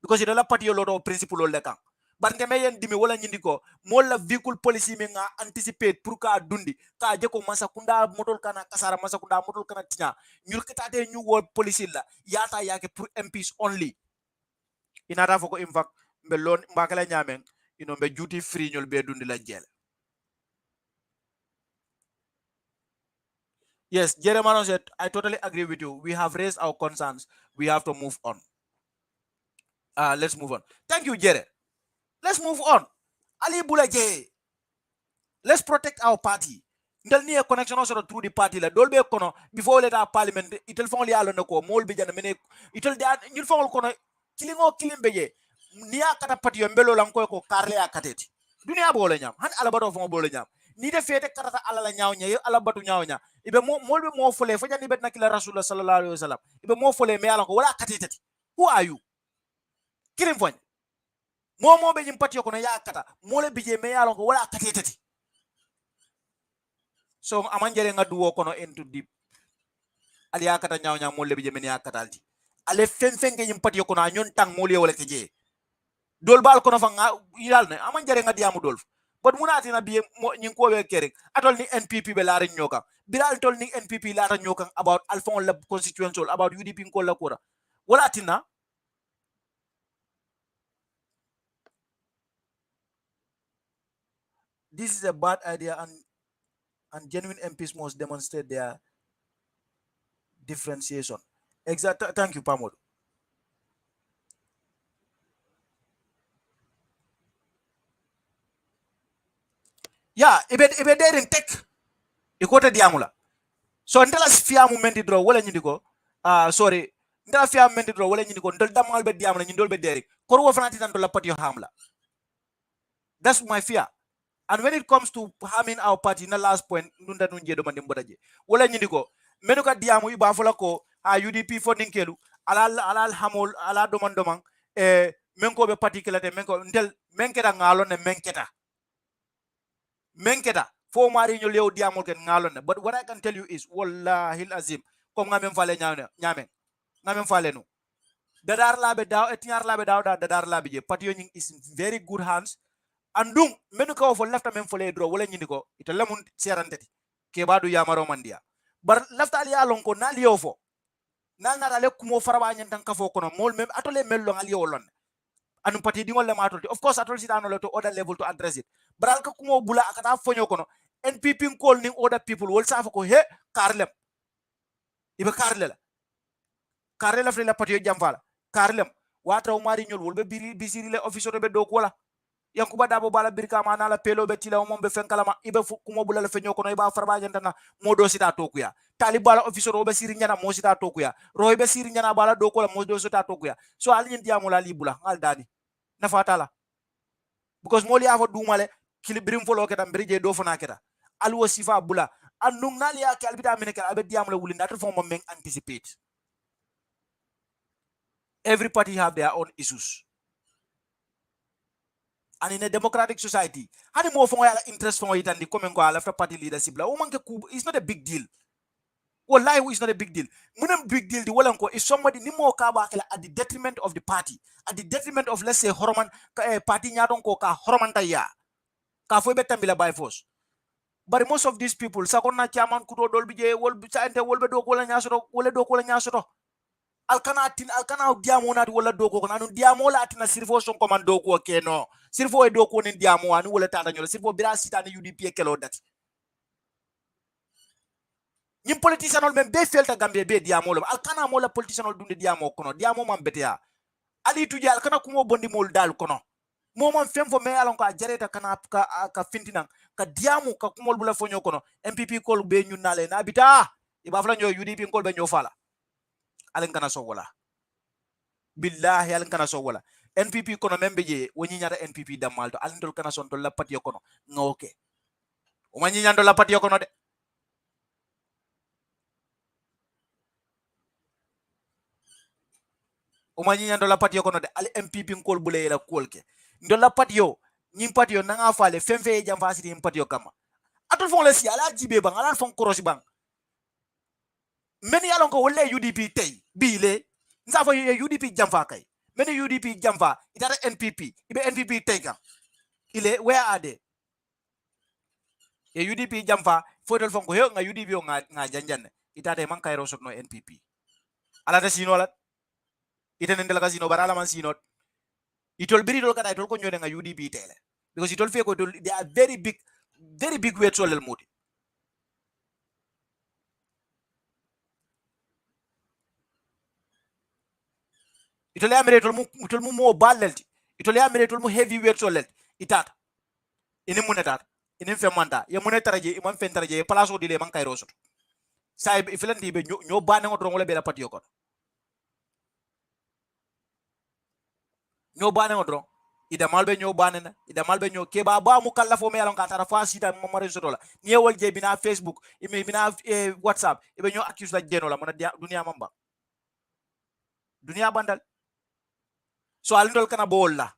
Because ila la pati yo lodo principle le kan. Barke me yen dimi wala nyindi ko mo la vehicle policy mi nga anticipate pour ka dundi ka je ko masakunda modol kana kasara masakunda modol kana tinya nyul kitate ñu wo policy la yata yake pour MPs only inata foko in fact mbe lon mbakala nyamen mbe duty free ñol be dundi la jele yes Jeremiah said I totally agree with you we have raised our concerns we have to move on let's move on thank you Jere let's move on Ali Bulaje let's protect our party ndal ni e connection also through the party la dolbe kono before let our parliament itel fon li alo nako mol be jana mene itel da ñul fon kono kilingo kilimbe je ni akata party yo mbelo lan ko karle akateti dunia bolo nyam han ala bato fon bolo nyam ni de fete karata ala la nyaaw nya ala batu nyaaw nya ibe mol be mo fole fa jani bet nakila rasulullah sallallahu alaihi wasallam ibe mo fole me ala ko wala kateti who are you kilim fon mo be nyim party ko no yakata mole bije me ala ko wala kateti so amanjere nga duwo kono into deep ali yakata nyaaw nyaaw molle bi jemeni yakatalti ale fen fen ke yimpati kono nyon tang molle wala ke je dol bal kono fa nga yal ne amanjere nga diamu dol but munati na biye nyin ko be kere atol ni NPP be laari nyoka biral tol ni NPP laata nyoka about alfon la constituency about UDP ko la kora wala tina this is a bad idea and genuine MPs must demonstrate their differentiation. Exact. Thank you, Pamod. Yeah, ibe derin tek ikota diamula. So ntela fiamu menti dro wala nyindi ko sorry, ntela fiamu menti dro wala nyindi ko ndol damal be diamula nyindol be deri ko wo fanati tan do la patio hamla. That's my fear. And when it comes to harming our party, na last point, nunda nunje do mandi mbodaje. Wala nyindi ko menuka diamu iba fola ko a UDP funding kelu alal hamol ala doman menko be parti kelate menko ndel menketa ngalo ne menketa fo mari ñu lew diamol ken ngalo ne. But what I can tell you is wallahi azim comme ngamen fale nyame ngamen fale no dadar labe daw etiar labe daw dadar labe je patio nying is in very good hands. Andung menu ko fo lafta men fo le dro wala nyindi ko ito lamun seranteti ke badu yamaro mandia bar lafta ali alon ko na liyo fo na na le kumo faraba nyantan ka fo kono mol mem atole mello ngal yo lon anu pati di ngol le matol of course atol sitano le to other level to address it bral ka kumo bula akata fonyo kono NPP call ning other people wol safa ko he karlem ibe karle la fre la pati jamfala karlem watra o mari nyol wol be bisiri le officer be do ko wala yankuba dabo bala birka mana la pelo be tila mo be fenkalama ibe kumo bula la fenyo kono iba farba jantana modo sita tokuya talibala officer o be siri nyana mo sita tokuya roy be siri nyana bala do ko la modo sita tokuya so al nyin diamula libula ngal dani na fatala because moli ava dumale kilibrim folo keta mbirije do fana keta al wasifa bula andum nali ya ke albita mine kala abe diamula wuli ndatu fo mo men anticipate. Every party have their own issues. And in a democratic society, hani mo fo yala interest fo itandi comme ko ala party leadership la o manke ku it's not a big deal. Wallahi it's not a big deal. Munam big deal di wala ko if somebody ni mo ka ba at the detriment of the party, at the detriment of let's say horoman party nyadon ko ka horoman taya ka fo be tambila by force. But most of these people sakonna chairman kuto dol bije wol sa ente wol be do ko la nyasoto wala do ko la nyasoto alkana diamo na wala do ko nanu diamo la atina sirfo son commando ko keno sirfo e do ko ni diamo ani wala tata nyola sirfo bira sitani UDP e kelo dati ñim politician ol men be felta gambe be diamo lo alkana mo la politician ol dunde diamo kono diamo man betea ali tuji alkana kumo bondi mol dal kono momon femfo me alon ko a jareta kana ka fintinan ka diamu ka kumol bula fonyo kono MPP kol be nyunale na bita iba fla nyo UDP kol be nyo fala alen kana so wala billahi alen kana so wala NPP kono membe je woni nyata NPP damal to alen tol kana son to la patio kono ngoke o ma nyando la patio kono de o ma nyando la patio kono de al MPP kol bule la kolke ndo la patio nyim patio nanga fale femfe jam fasiti nyim patio kama atol fon le si ala jibe bang ala fon korosi bang meni alon ko wolle UDP tay bile nsa fo UDP jamfa kay meni UDP jamfa itata NPP ibe NPP tay kam ile where are they e UDP jamfa fotol fon ko he nga UDP o nga janjanne itata man kay rosot no NPP ala ta sino la iten ndel ka sino barala man sino itol biri dol kata itol ko nyone nga UDP tele because itol fe ko they are very big weight solel mudi itole amere tol mu mo balelti itole amere tol mu heavyweight solel itata ini munetat ini femanta ya munetaraje imam fentaraje place o dile man kay rosot say ifelanti be nyo bane ngo wala be la patio ko nyo bane ngo ida malbe nyo bane na ida malbe nyo ke ba mu kala fo me yalon ka tara fa sita mo mare soto la ni wol je bina Facebook ime bina WhatsApp ibe nyo accuse la jeno la mona dunia mamba dunia bandal so alindol kana bolla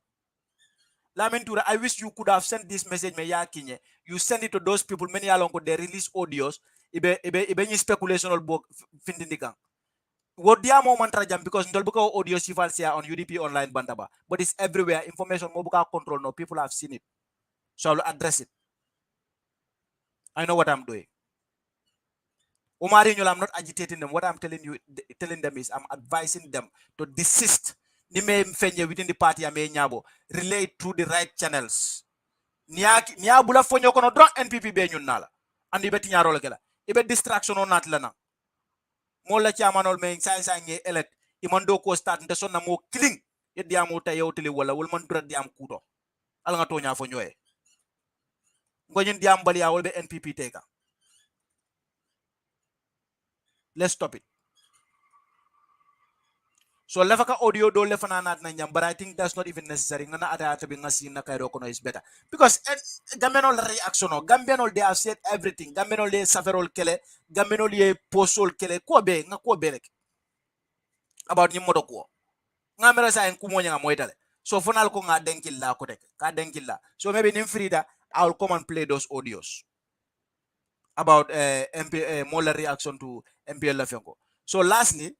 Lamentura, I wish you could have sent this message me ya kinye. You send it to those people many along they release audios ibe ni speculation ol book findindikan. What dia mo mantra jam because ndol buka audio sifal sia on UDP online bandaba but it's everywhere information mo buka control no people have seen it. So I'll address it. I know what I'm doing. Omari I'm not agitating them. What I'm telling them is I'm advising them to desist. Ni me mfenye within the party ame nyabo relate through the right channels. Niya bula fonyo kono drone NPP be nyun nala. Andi beti nyaro lekela. Ibe distraction on nat lana. molla chairmanol men sai nge elect imando ko start nte sonna mo killing ye diamu ta yewtili wala wol man dura diam kuto al nga tonya fo nyoy ngoñin diam bali ya wol be NPP teka. Let's stop it. So lefaka audio do lefana nat na nyam, but I think that's not even necessary. Nana ata be ngasi na kairo kono is better. Because Gambianol reaction no, Gambianol they have said everything. Gambianol they saferol kele, Gambianol ye posol kele, ko be nga ko be rek. About ni modo ko. Nga mera sa en kumo nga moitale. So fonal ko nga denkilla ko tek. Ka denkilla. So maybe in Frida I will come and play those audios about Mola reaction to MPL Lafenko. So lastly,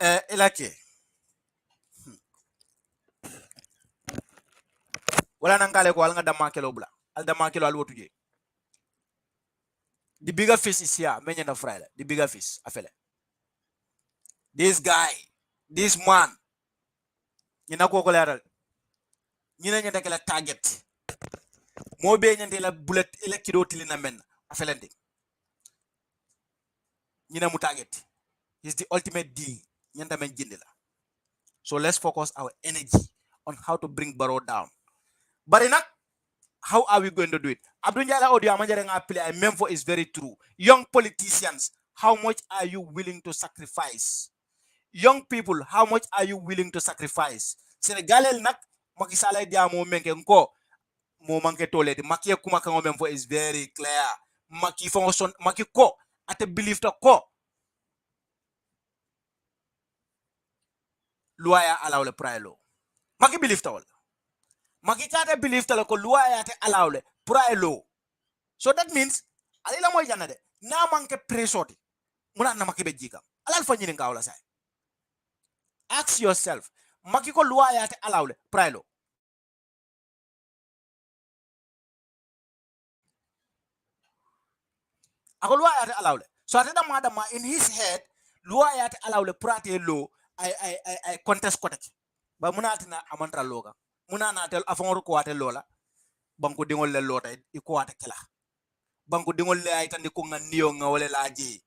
Elake. Wala nangale ko al nga damakelo bla. Al damakelo al wotuje. The bigger fish is here. Many na Friday. The bigger fish. Afele. This guy, this man, nyina ko koleral. Nyina nyata kala target. Mo be nyante la bullet ele kido tilina men. Afelende. Nyina mu target. He's the ultimate deal. Nyanta men jindela. So let's focus our energy on how to bring Barrow down. But enough. How are we going to do it? Abdunjala audio amanjare nga play I memfo is very true. Young politicians, how much are you willing to sacrifice? Young people, how much are you willing to sacrifice? Senegalel nak makisala dia mo menke nko mo manke toledi makie kuma kan memfo is very clear. Maki fonction maki ko ate believe to ko luaya alawle prailo. Maki believe to all. Maki kate believe to ko luaya ate alawle prailo. So that means alila moy janade na manke presoti muna na makibe jika alal fanyini ngawla say. Ask yourself makiko luwa yate alawle prailo ako luwa yate alawle so ate dama in his head luwa yate alawle prate lo I contest kotek ba muna atina amantra loga muna na tel afon ko ate lola banko dingol le lota I ko ate kala banko dingol le ay tandi ko nganiyo ngawale laji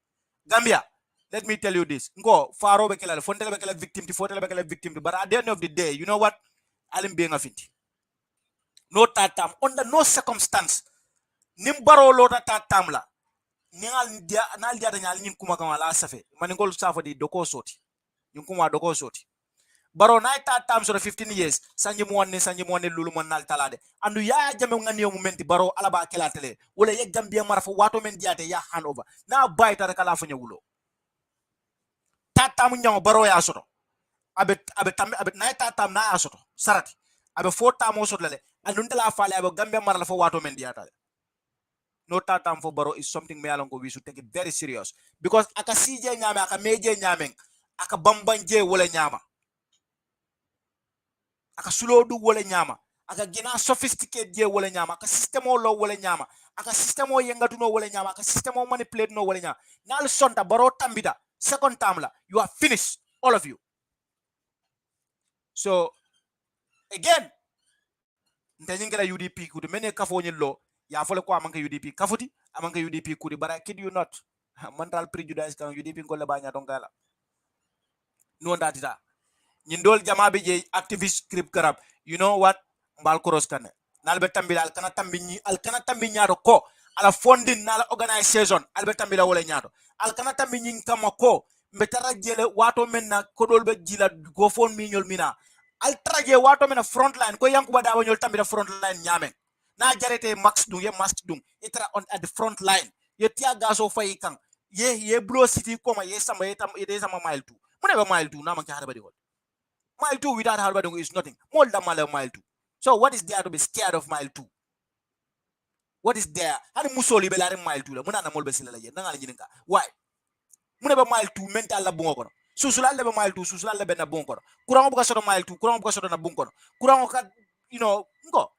Gambia. Let me tell you this. Ngo faro be kala fontele be kala victim ti fotele be kala victim ti, but at the end of the day, you know what? Alim being a finti. No tatam under no circumstance. Nim baro lota tatam la. Ningal dia nal dia nyal nin kuma kama la safe. Maningol safo di doko soti. Nin kuma doko soti. Baro na tatam so 15 years. Sanji mwani lulu nal talade. Andu ya jame ngani yo momenti baro alaba kala tele. Wala ye Gambia marafu wato men diate ya handover. Na baita kala fanya wulo. Tatam nyang baro ya soto abe na tatam na ya soto sarati abe fo tamo soto lale andunde la fale abe Gambia marala fo wato men diata no tatam fo baro is something me alongo we should take it very serious because aka sije nyame aka meje nyame aka bambanje wala nyama aka sulodu wala nyama aka gina sophisticated je wala nyama aka system o lo wala nyama aka system o yengatu no wala nyama aka system o manipulate no wala nyama nal sonta baro tambita second time la you are finished all of you. So again ntanyingela UDP kuti mene kafo lo ya fole ko amanka UDP kafuti amanka UDP kuti but I kid you not mental prejudice kan UDP ko le banya dongala no ndatita nyindol jama be je activist script karab you know what mbal koros kan nalbe tambila al kana tambi nyaado ko ala fondin nala organization albe tambila wala nyaado al kana tambi nyin kama ko mbetara jele wato menna kodol be jila go fon mi nyol mina al traje wato mena frontline ko yankuba dawo nyol tambila frontline nyamen na jarete max dum ye max dum itra on at the front line ye tia gaso fay kan ye blo city koma ye sama ye sama mile 2 mune be mile 2 na man ka harba di mile 2 without harba is nothing more than mile 2. So what is there to be scared of mile 2? What is there? Hani musoli be la mile 2 la muna na molbe sila la ye nanga la jininka why mune be mile 2 mental la bongo kono susula le be mile 2 susula le be na bongo kono kurango buka soto mile 2 kurango buka soto na bongo kono kurango ka you know ngo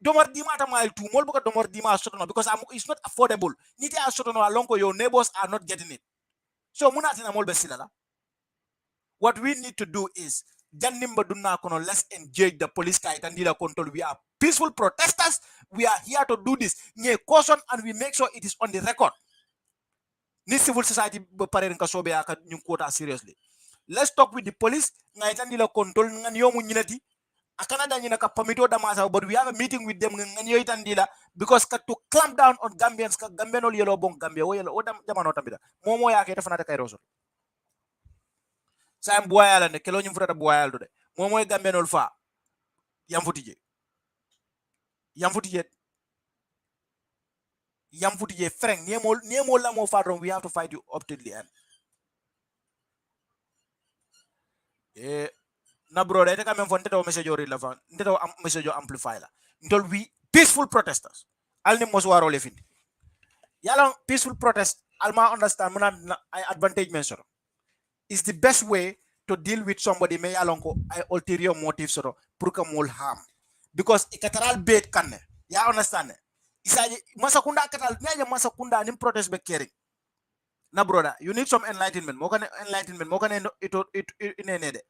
domor dima ta mile 2 mol buka domor dima soto no because it's not affordable niti a soto no alongo your neighbors are not getting it so muna tina molbe sila la. What we need to do is let's engage the police control. We are peaceful protesters. We are here to do this. Nye caution and we make sure it is on the record. ni civil society be pare ka sobe aka ñu quota seriously. Let's talk with the police ngai tan la control ngan yomu ñinati akana da ñina ka pamito da masa, but we have a meeting with them ngan yoy tan dila because ka to clamp down on Gambians ka Gambianol yelo bon Gambia wo yelo o dam jamano tambida momo ya ke defana kay rosol sa am boyala ne kelo ñu furata boyal do de momo Gambianol fa yam futije yam futije yam futije frank niemol la mo fa we have to fight you up till the end. Eh, na bro ite kamen fon teto message ori la fan teto message amplify la ndol we peaceful protesters alni moswaro le findi yala peaceful protest alma understand muna I advantage men soro is the best way to deal with somebody me yalon ko I ulterior motive soro pour que mol harm because ikataral bait kanne ya understand isaje masakunda katal nyaje masakunda nim protest be caring na broda you need some enlightenment mo kan enlightenment mo kan it inene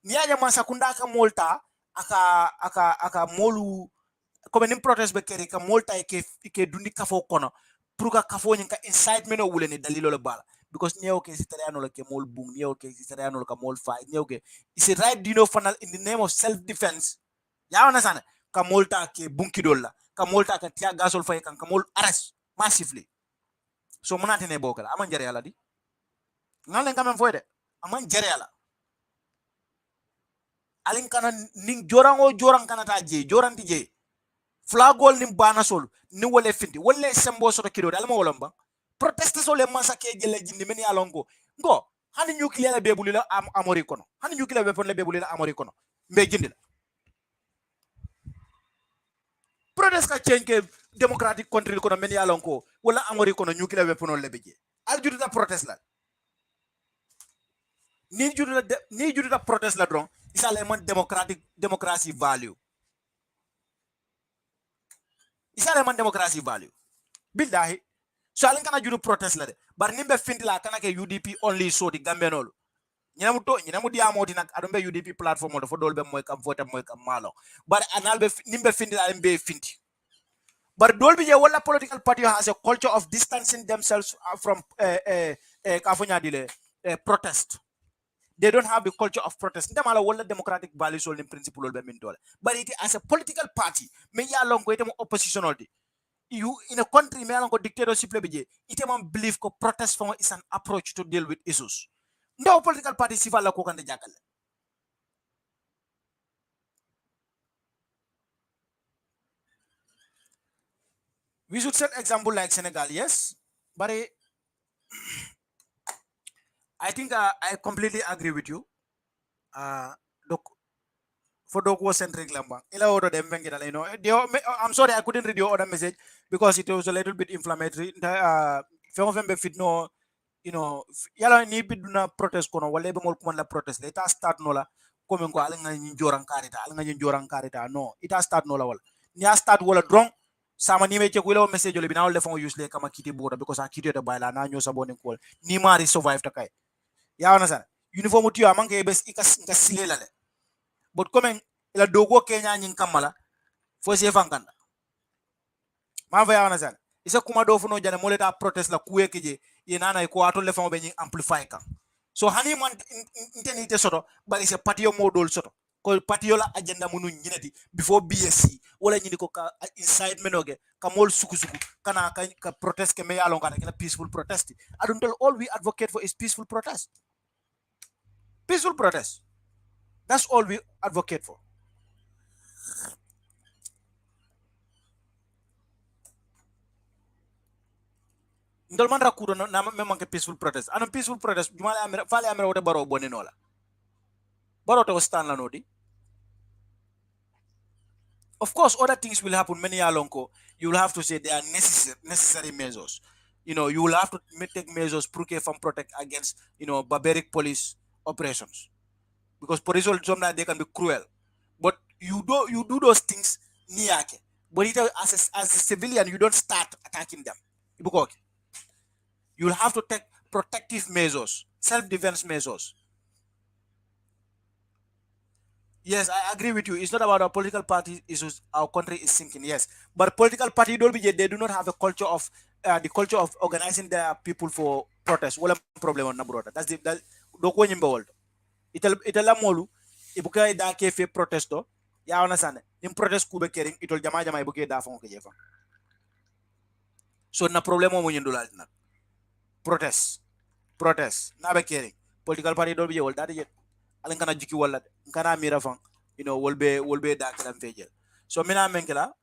niaja masakunda ka molta aka molu comme nim protest be keri ka molta ke dundi kafo kono pour ka kafo nyin ka incitement o wuleni dalilo le bala because niyo ke sitariano le ke mol bung niyo ke sitariano le ka mol fight niyo ke is a right dino fanal in the name of self defense ya wana sana ka molta ke bunki dolla ka molta ka tia gasol fay kan ka mol arrest massively so monate ne bokala aman jare ala di ngalen kamen foyde aman jare ala alin kana ning jorango jorang kana ta je joranti je flagol nim bana sol ni wole findi wole sembo soto kido alma wolamba proteste sole masake jelle jindi men yalongo ngo hani nuclear la bebuli la amori kono hani nuclear weapon la bebuli la amori kono mbe jindi la protest ka change ke democratic country kono men yalongo wala amori kono nuclear weapon la beje al juduta protest la ni juduta protest la dron isa le man democracy value isale man democracy value billahi so alin kana judu protest la de bar nimbe finti la kana ke UDP only so di gambenol nyinamu diamoti nak adon be UDP platform do fo dol be moy kam vote moy kam malo bar anal be nimbe finti la be finti bar dol bi je wala political party has a culture of distancing themselves from kafunya dile protest. They don't have the culture of protest. Ndamala wala democratic values or in principle be min dole. But it as a political party, me ya long ko ite mo oppositional di. You in a country me along dictatorship le bije, ite man believe ko protest form is an approach to deal with issues. No political party sifa la ko kan de jakal. We should set example like Senegal, yes. But I think I completely agree with you. Look, for dog centric lamba ila odo dem vengira you know I'm sorry I couldn't read your other message because it was a little bit inflammatory fengo fembe fit no you know yala ni biduna protest kono wala be mol kuma la protest la ita start no la comme ko ala ngani joran karita no ita start no la wala ni a start wala drong sama ni me check wala message le bina wala fengo use le kama kiti boda because a kiti de bayla na nyo sabone ko ni mari survive ta kay ya wana sana uniform tiyo amanke bes ikas sile la but comme ila dogo kenya nyin kamala fo se fankanda ma fa yana sala isa kuma do funo jane moleta protest la kuye keje ye nana ko ato le famo be nyin amplify kan so hani man intenite soto bari se patio modol soto ko patio la agenda munu nyinati before BSC wala nyini ko ka inside menoge ka mol suku kana ka protest ke me yalon kana kala peaceful protest I don't tell all we advocate for is peaceful protest, that's all we advocate for. Ndol man rakuro na memang ke peaceful protest anon peaceful protest jumala amira fale amira wote baro boni nola baro to stand la nodi. Of course other things will happen many alonko you will have to say they are necessary measures, you know, you will have to take measures from protect against, you know, barbaric police operations because police will sometimes they can be cruel, but you do those things niyake but it, as a civilian you don't start attacking them because you'll have to take protective measures, self-defense measures. Yes, I agree with you. It's not about our political party issues. Our country is sinking. Yes, but political party don't be. They do not have a culture of the culture of organizing their people for protest wala problem on na brota that do ko nyimbe wolto itel la molu ibuka da ke fe protesto ya ona sane nim protest kube kering itol jama jama ibuke da fon ko jefa so na problem mo nyindula na protest protest na be kering political party do be wol da je alin kana jiki wala kana mira fan wolbe da kalam fejel so mina menkela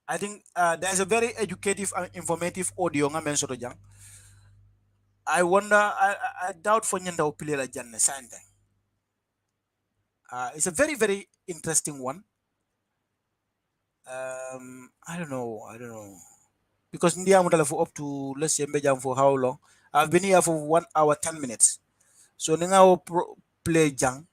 I think there's a very educative and informative audio nga men soto jang. I wonder, I doubt for nyanda opile la janne sande. It's a very, very interesting one. I don't know. Because India mutala for up to, let's say, mbejam for how long? I've been here for 1 hour, 10 minutes. So, ninga play jang.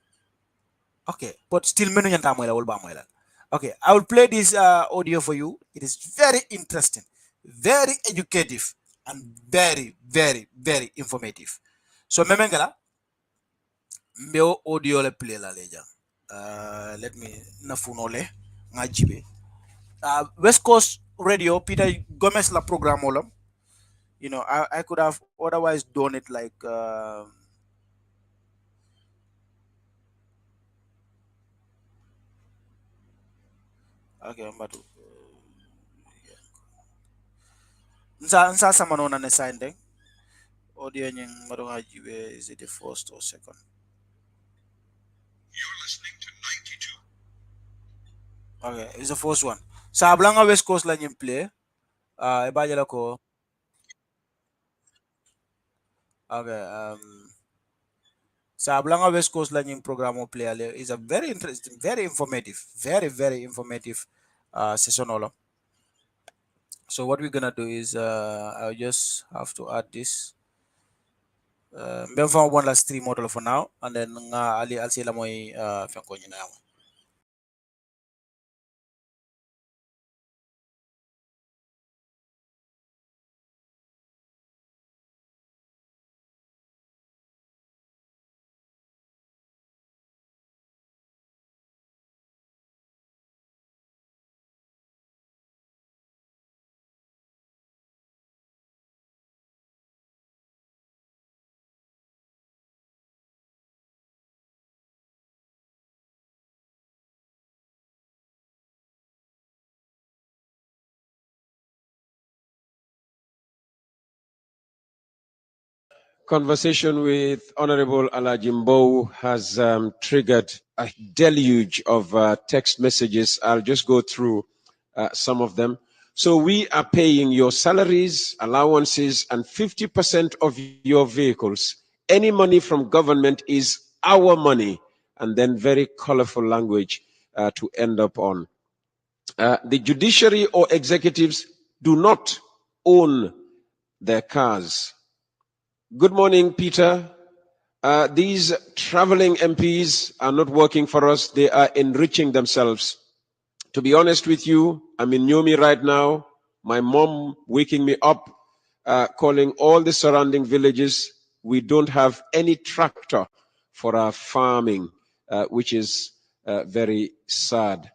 Okay, but still menu nyanta moila wolba moila. Okay, I will play this audio for you. It is very interesting, very educative, and very, very, very informative. So memengala mbeo audio le play la leja. Let me nafunole ngajibe. West Coast Radio Peter Gomez la program olam. You know, I could have otherwise done it like okay, I'm about to nsa sama no na sign thing. Audio nying marunga jibe, is it the first or second? You're listening to 92. Okay, it's the first one. Sa ablanga West Coast la nyim play. Ibaja la ko. Okay, sa ablanga West Coast la nyim program o play ale is a very interesting, very informative, very, very informative session all. So what we're gonna do is I'll just have to add this. Mbem one last three model for now, and then I'll say la moy fenko nyina. Conversation with Honorable Alajimbo has triggered a deluge of text messages. I'll just go through some of them. So we are paying your salaries, allowances, and 50% of your vehicles. Any money from government is our money. And then very colorful language to end up on. The judiciary or executives do not own their cars. Good morning, Peter. These traveling MPs are not working for us. They are enriching themselves. To be honest with you, I'm in Nyomi right now. My mom waking me up, calling all the surrounding villages. We don't have any tractor for our farming, which is very sad.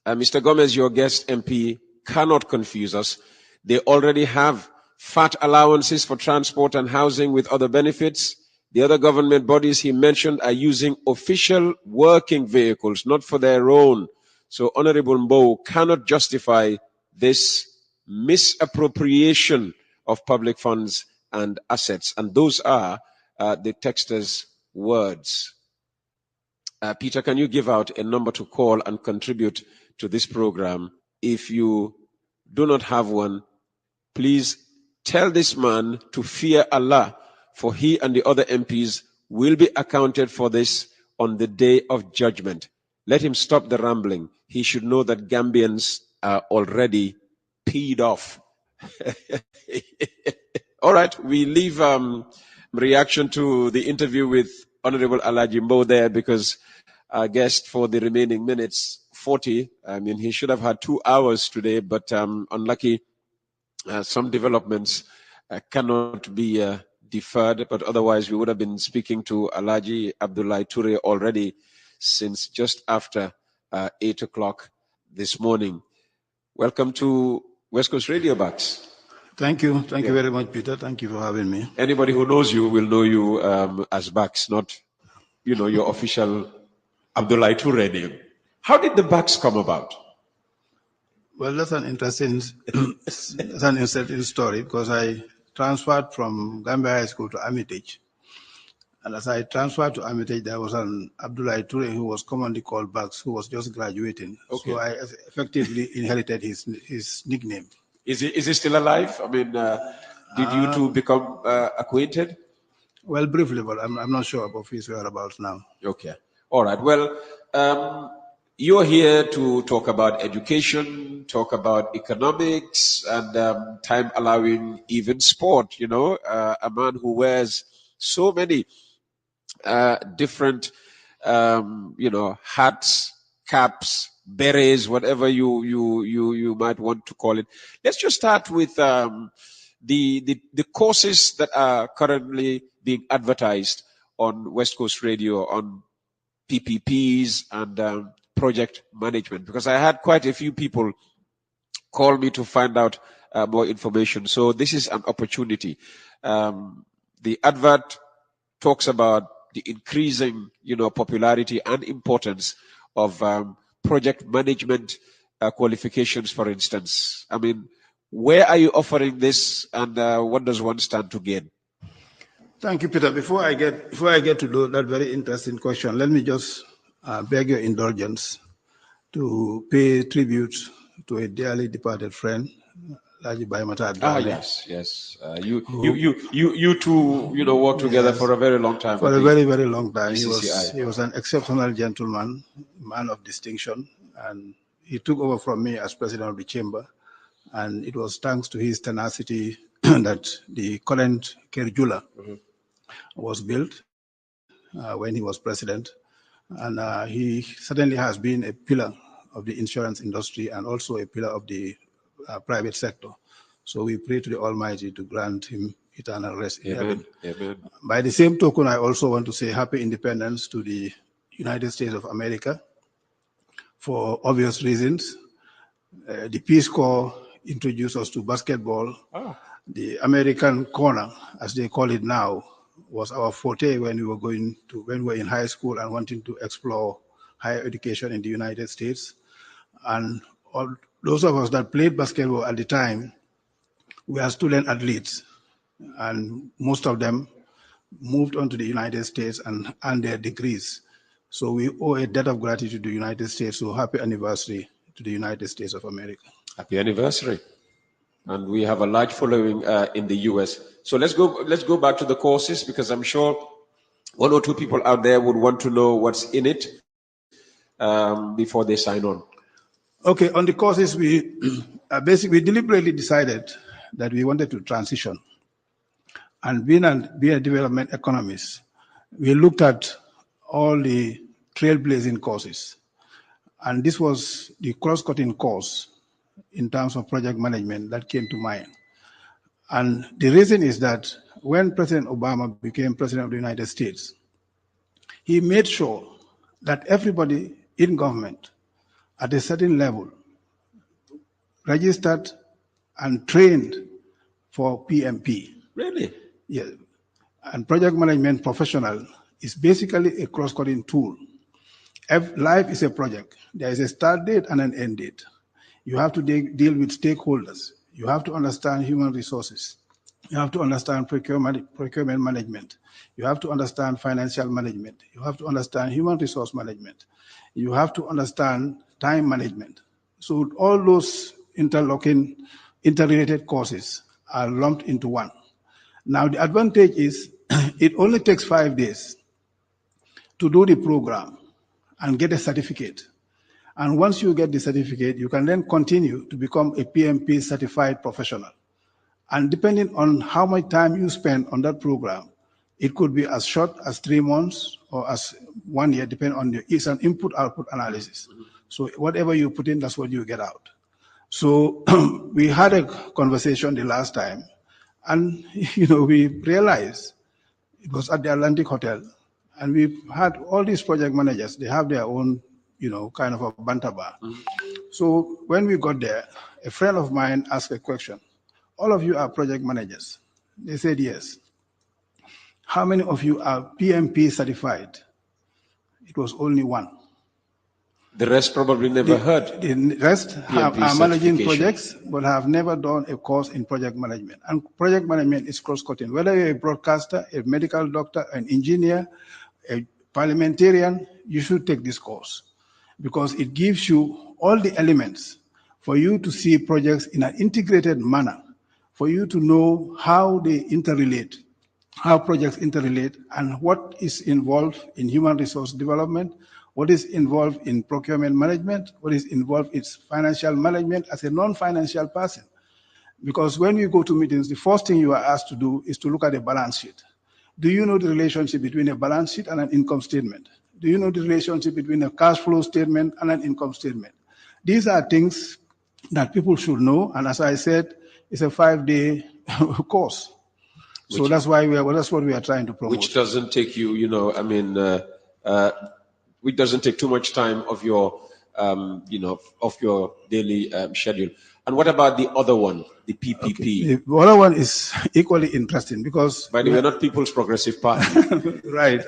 Mr. Gomez, your guest MP, cannot confuse us. They already have fat allowances for transport and housing with other benefits. The other government bodies he mentioned are using official working vehicles, not for their own. So Honorable Mbow cannot justify this misappropriation of public funds and assets. And those are the texter's words. Peter, can you give out a number to call and contribute to this program? If you do not have one, please tell this man to fear Allah, for he and the other MPs will be accounted for this on the day of judgment. Let him stop the rambling. He should know that Gambians are already peed off. All right, we leave reaction to the interview with Honorable Alajimbo there because our guest for the remaining minutes, 40, I mean, he should have had 2 hours today, but unlucky, some developments cannot be deferred, but otherwise we would have been speaking to Alaji Abdullah Ture already since just after 8 o'clock this morning. Welcome to West Coast Radio, Bucks. Thank you. Thank you Yeah. very much, Peter. Thank you for having me. Anybody who knows you will know you as Bax, not, your official Abdullah Toure name. How did the Bax come about? Well, that's an interesting, that's an interesting story because I transferred from Gambia High School to Armitage. And as I transferred to Armitage, there was an Abdullah Toure who was commonly called Bugs, who was just graduating. Okay. So I effectively inherited his nickname. Is he still alive? I mean, did you two become acquainted? Well, briefly, but I'm not sure about his whereabouts now. Okay. All right. Well, you're here to talk about education, talk about economics, and time allowing, even sport. A man who wears so many different, hats, caps, berets, whatever you might want to call it. Let's just start with the courses that are currently being advertised on West Coast Radio on PPPs and project management, because I had quite a few people call me to find out more information. So this is an opportunity. The advert talks about the increasing, popularity and importance of project management qualifications, for instance. I mean, where are you offering this, and what does one stand to gain? Thank you, Peter. Before I get to that very interesting question, let me just beg your indulgence to pay tribute to a dearly departed friend, Laji Baimata Drame. Yes. You two, worked together for a very long time. For a very, very long time. BCCI. He was an exceptional gentleman, man of distinction, and he took over from me as president of the chamber. And it was thanks to his tenacity that the current Kerjula was built when he was president. And he certainly has been a pillar of the insurance industry and also a pillar of the private sector. So we pray to the Almighty to grant him eternal rest in heaven. Amen. By the same token, I also want to say happy independence to the United States of America for obvious reasons. The Peace Corps introduced us to basketball. The American corner, as they call it now, was our forte when we were in high school and wanting to explore higher education in the United States. And all those of us that played basketball at the time, we are student athletes, and most of them moved on to the United States and earned their degrees. So we owe a debt of gratitude to the United States. So happy anniversary to the United States of America. Happy anniversary. And we have a large following in the US. So let's go back to the courses, because I'm sure one or two people out there would want to know what's in it before they sign on. Okay, on the courses, we basically deliberately decided that we wanted to transition. And being a development economist, we looked at all the trailblazing courses. And this was the cross-cutting course in terms of project management that came to mind. And the reason is that when President Obama became president of the United States, he made sure that everybody in government at a certain level registered and trained for PMP. Really? Yeah. And project management professional is basically a cross-cutting tool. Life is a project. There is a start date and an end date. You have to deal with stakeholders. You have to understand human resources. You have to understand procurement management. You have to understand financial management. You have to understand human resource management. You have to understand time management. So all those interrelated courses are lumped into one. Now the advantage is it only takes 5 days to do the program and get a certificate. And once you get the certificate, you can then continue to become a PMP certified professional. And depending on how much time you spend on that program, it could be as short as 3 months or as 1 year, depending on it's an input-output analysis. So whatever you put in, that's what you get out. So we had a conversation the last time, and we realized it was at the Atlantic Hotel, and we had all these project managers. They have their own, kind of a banter bar. So when we got there, a friend of mine asked a question: All of you are project managers. They said yes. How many of you are PMP certified? It was only one. The rest probably never heard The rest PMP are managing certification. projects, but have never done a course in project management. And project management is cross-cutting. Whether you're a broadcaster, a medical doctor, an engineer, a parliamentarian, you should take this course because it gives you all the elements for you to see projects in an integrated manner, for you to know how they interrelate, how projects interrelate, and what is involved in human resource development, what is involved in procurement management, what is involved in financial management as a non-financial person. Because when you go to meetings, the first thing you are asked to do is to look at a balance sheet. Do you know the relationship between a balance sheet and an income statement? Do you know the relationship between a cash flow statement and an income statement? These are things that people should know, and as I said, it's a 5-day course. So that's why that's what we are trying to promote. Which doesn't take you, which doesn't take too much time of your, of your daily schedule. And what about the other one, the PPP? Okay. The other one is equally interesting because By the way, not People's Progressive Party. right.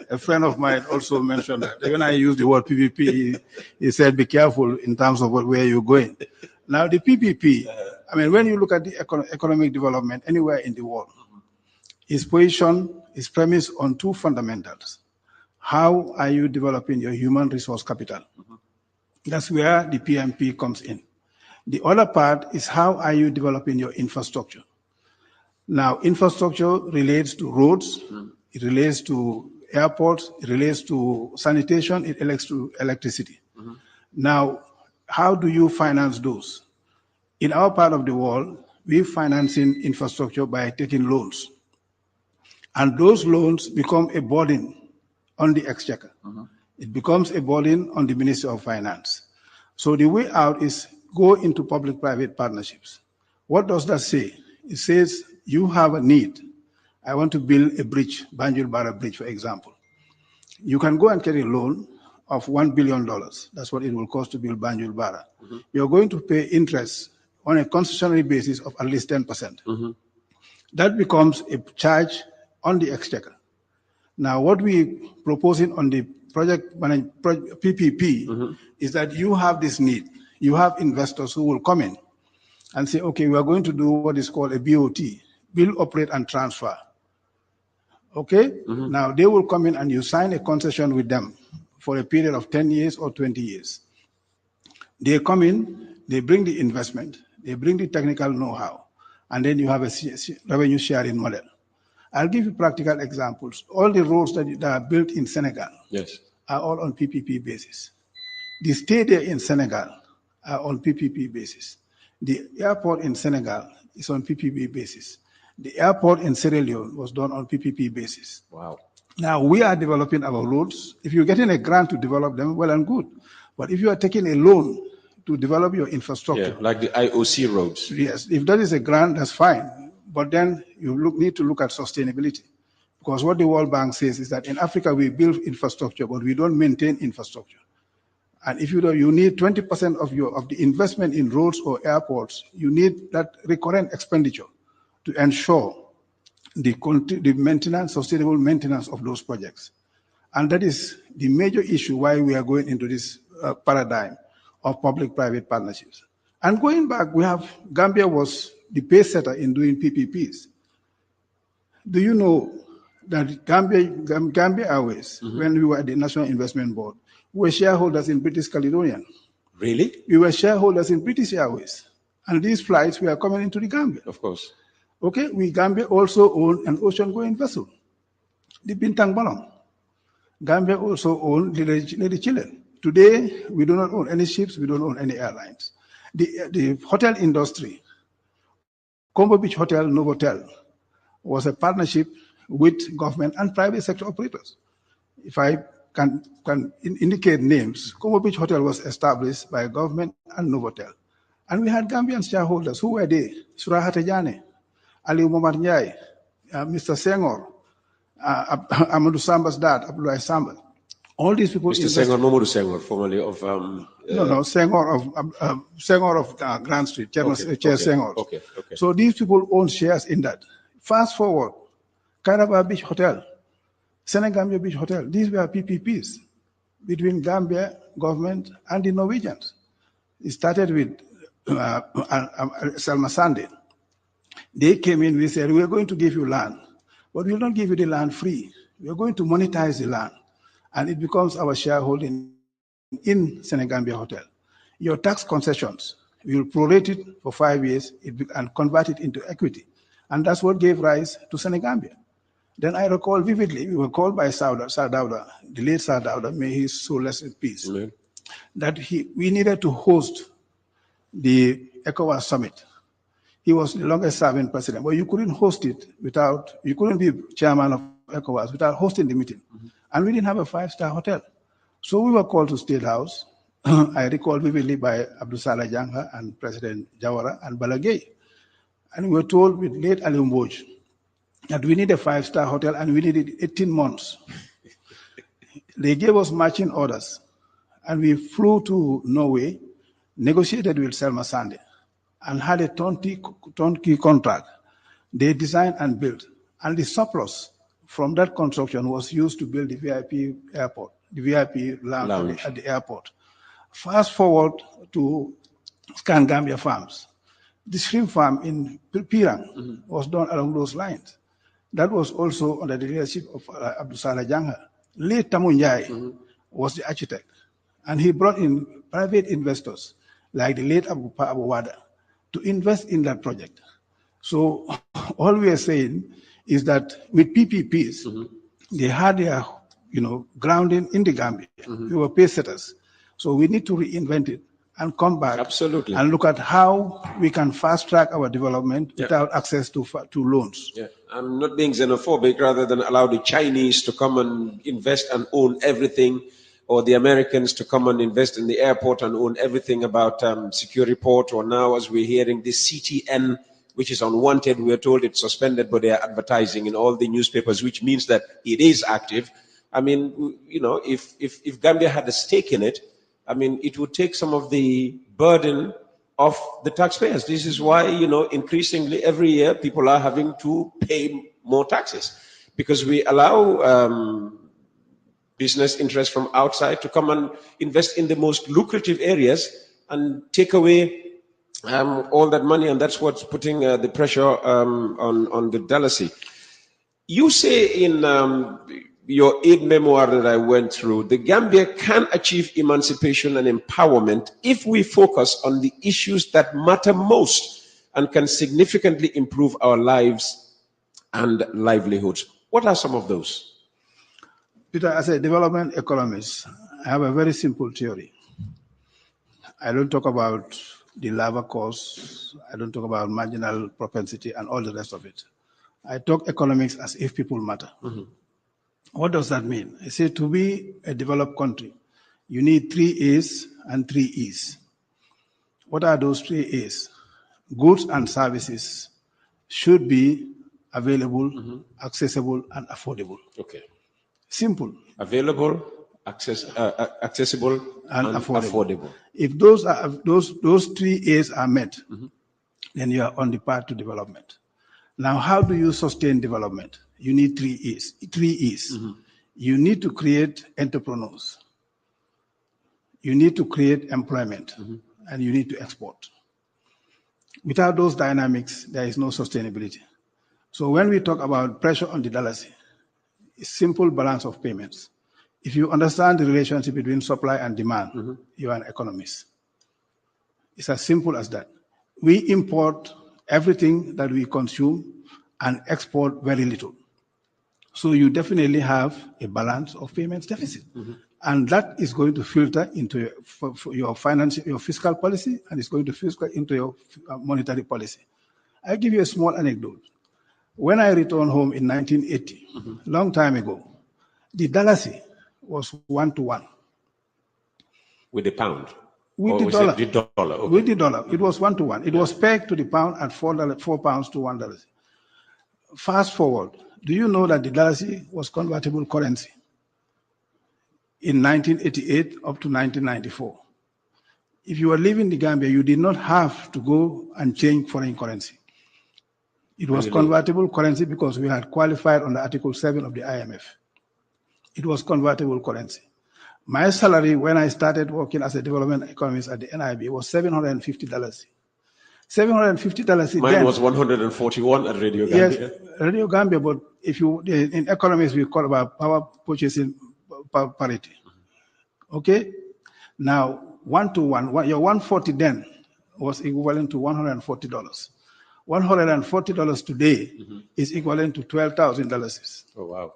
A friend of mine also mentioned that. When I used the word PPP, he said, be careful in terms of where you're going. Now, the PPP, I mean, when you look at the economic development anywhere in the world, its position is premised on two fundamentals. How are you developing your human resource capital? That's where the PMP comes in. The other part is how are you developing your infrastructure? Now, infrastructure relates to roads, it relates to airports, it relates to sanitation, it relates to electricity. Now, how do you finance those? In our part of the world, we're financing infrastructure by taking loans. And those loans become a burden on the exchequer. It becomes a burden on the Ministry of Finance. So the way out is go into public-private partnerships. What does that say? It says you have a need. I want to build a bridge, Banjul Bara Bridge, for example. You can go and get a loan of $1 billion. That's what it will cost to build Banjul Bara. You're going to pay interest on a concessionary basis of at least 10%. That becomes a charge on the exchequer. Now, what we proposing on the PPP is that you have this need. You have investors who will come in and say, okay, we are going to do what is called a BOT, build, operate, and transfer. Okay? Now, they will come in and you sign a concession with them for a period of 10 years or 20 years. They come in, they bring the investment, they bring the technical know-how, and then you have a revenue sharing model. I'll give you practical examples. All the roads that are built in Senegal are all on PPP basis. The stadium in Senegal are on PPP basis. The airport in Senegal is on PPP basis. The airport in Sierra Leone was done on PPP basis. Wow. Now we are developing our roads. If you're getting a grant to develop them, well and good. But if you are taking a loan to develop your infrastructure, like the IOC roads. Yes, if that is a grant, that's fine. But then you need to look at sustainability. Because what the World Bank says is that in Africa, we build infrastructure, but we don't maintain infrastructure. And if you need 20% of the investment in roads or airports, you need that recurrent expenditure to ensure the maintenance, sustainable maintenance of those projects. And that is the major issue why we are going into this paradigm of public-private partnerships. And going back, Gambia was the pace setter in doing PPPs. Do you know that Gambia Airways, when we were at the National Investment Board, we were shareholders in British Caledonian. Really? We were shareholders in British Airways. And these flights were coming into the Gambia. Of course. Okay, Gambia also own an ocean-going vessel, the Bintang Balong. Gambia also owns Lady Chile. Today, we do not own any ships, we don't own any airlines. The hotel industry, Combo Beach Hotel, Novotel, was a partnership with government and private sector operators. If I can indicate names, Combo Beach Hotel was established by government and Novotel. And we had Gambian shareholders. Who were they? Surah Hatejane, Ali Momar Njai, Mr. Senghor, Amadou Samba's dad, Abdoulaye Samba. All these people Mr. Senghor, Mamadou Senghor, formerly of no, Senghor of Grand Street, Chair Senghor. Okay. So these people own shares in that. Fast forward, Caraba Beach Hotel, Senegambia Beach Hotel, these were PPPs between Gambia government and the Norwegians. It started with Selma Sande. They came in, we said, we're going to give you land, but we'll not give you the land free. We're going to monetize the land, and it becomes our shareholding in Senegambia Hotel. Your tax concessions, we will prorate it for 5 years and convert it into equity. And that's what gave rise to Senegambia. Then I recall vividly, we were called by Sardauda, the late Sardauda, may his soul rest in peace, that we needed to host the ECOWAS summit. He was the longest serving president, but you couldn't host it you couldn't be chairman of ECOWAS without hosting the meeting. And we didn't have a 5-star hotel. So we were called to State House. I recall vividly by Abdul Salah Jangha and President Jawara and Balagay. And we were told with late Ali Mboj that we need a 5-star hotel and we needed 18 months. They gave us marching orders and we flew to Norway, negotiated with Selma Sande and had a turnkey contract. They designed and built, and the surplus from that construction was used to build the VIP airport, the VIP lounge at the airport. Fast forward to Scangambia Farms. The shrimp farm in Pirang was done along those lines. That was also under the leadership of Abdul Salah Jangha. Late Tamunjai was the architect, and he brought in private investors like the late Abu Wada to invest in that project. So all we are saying is that with PPPs, they had their grounding in the Gambia. We were pace setters. So we need to reinvent it and come back and look at how we can fast track our development without access to loans. Yeah, I'm not being xenophobic, rather than allow the Chinese to come and invest and own everything, or the Americans to come and invest in the airport and own everything about security port, or now as we're hearing this CTN, which is unwanted. We're told it's suspended, but they're advertising in all the newspapers, which means that it is active. I mean, if Gambia had a stake in it, I mean, it would take some of the burden of the taxpayers. This is why, increasingly every year people are having to pay more taxes, because we allow business interests from outside to come and invest in the most lucrative areas and take away all that money, and that's what's putting the pressure on the Dalasi. You say in your aid memoir that I went through, the Gambia can achieve emancipation and empowerment if we focus on the issues that matter most and can significantly improve our lives and livelihoods. What are some of those? Peter, as a development economist, I have a very simple theory. I don't talk about the labor costs, I don't talk about marginal propensity and all the rest of it. I talk economics as if people matter. What does that mean? I say to be a developed country, you need 3 A's and 3 E's. What are those 3 A's? Goods and services should be available, accessible, and affordable. Okay. Simple. Available, accessible, and affordable. If those 3 A's are met, then you are on the path to development. Now, how do you sustain development? You need 3 E's. 3 E's. You need to create entrepreneurs. You need to create employment, and you need to export. Without those dynamics, there is no sustainability. So when we talk about pressure on the Dalasi, it's simple balance of payments. If you understand the relationship between supply and demand, you are an economist. It's as simple as that. We import everything that we consume and export very little. So you definitely have a balance of payments deficit. And that is going to filter into your fiscal policy, and it's going to filter into your monetary policy. I'll give you a small anecdote. When I returned home in 1980, long time ago, the Dalasi was 1-to-1. With the pound? With the dollar. The dollar? Okay. With the dollar. It was 1-to-1. It was pegged to the pound at $4 to $1. Fast forward. Do you know that the Dalasi was convertible currency? in 1988 up to 1994. If you were living in Gambia, you did not have to go and change foreign currency. It was convertible currency because we had qualified under Article 7 of the IMF. It was convertible currency. My salary when I started working as a development economist at the NIB was $750. $750 Mine then was 141 at Radio Gambia. Yes, Radio Gambia, but if you, in economics, we call about power purchasing parity. Okay? Now, 1 to 1, your 140 then was equivalent to $140. $140 today is equivalent to $12,000. Oh, wow.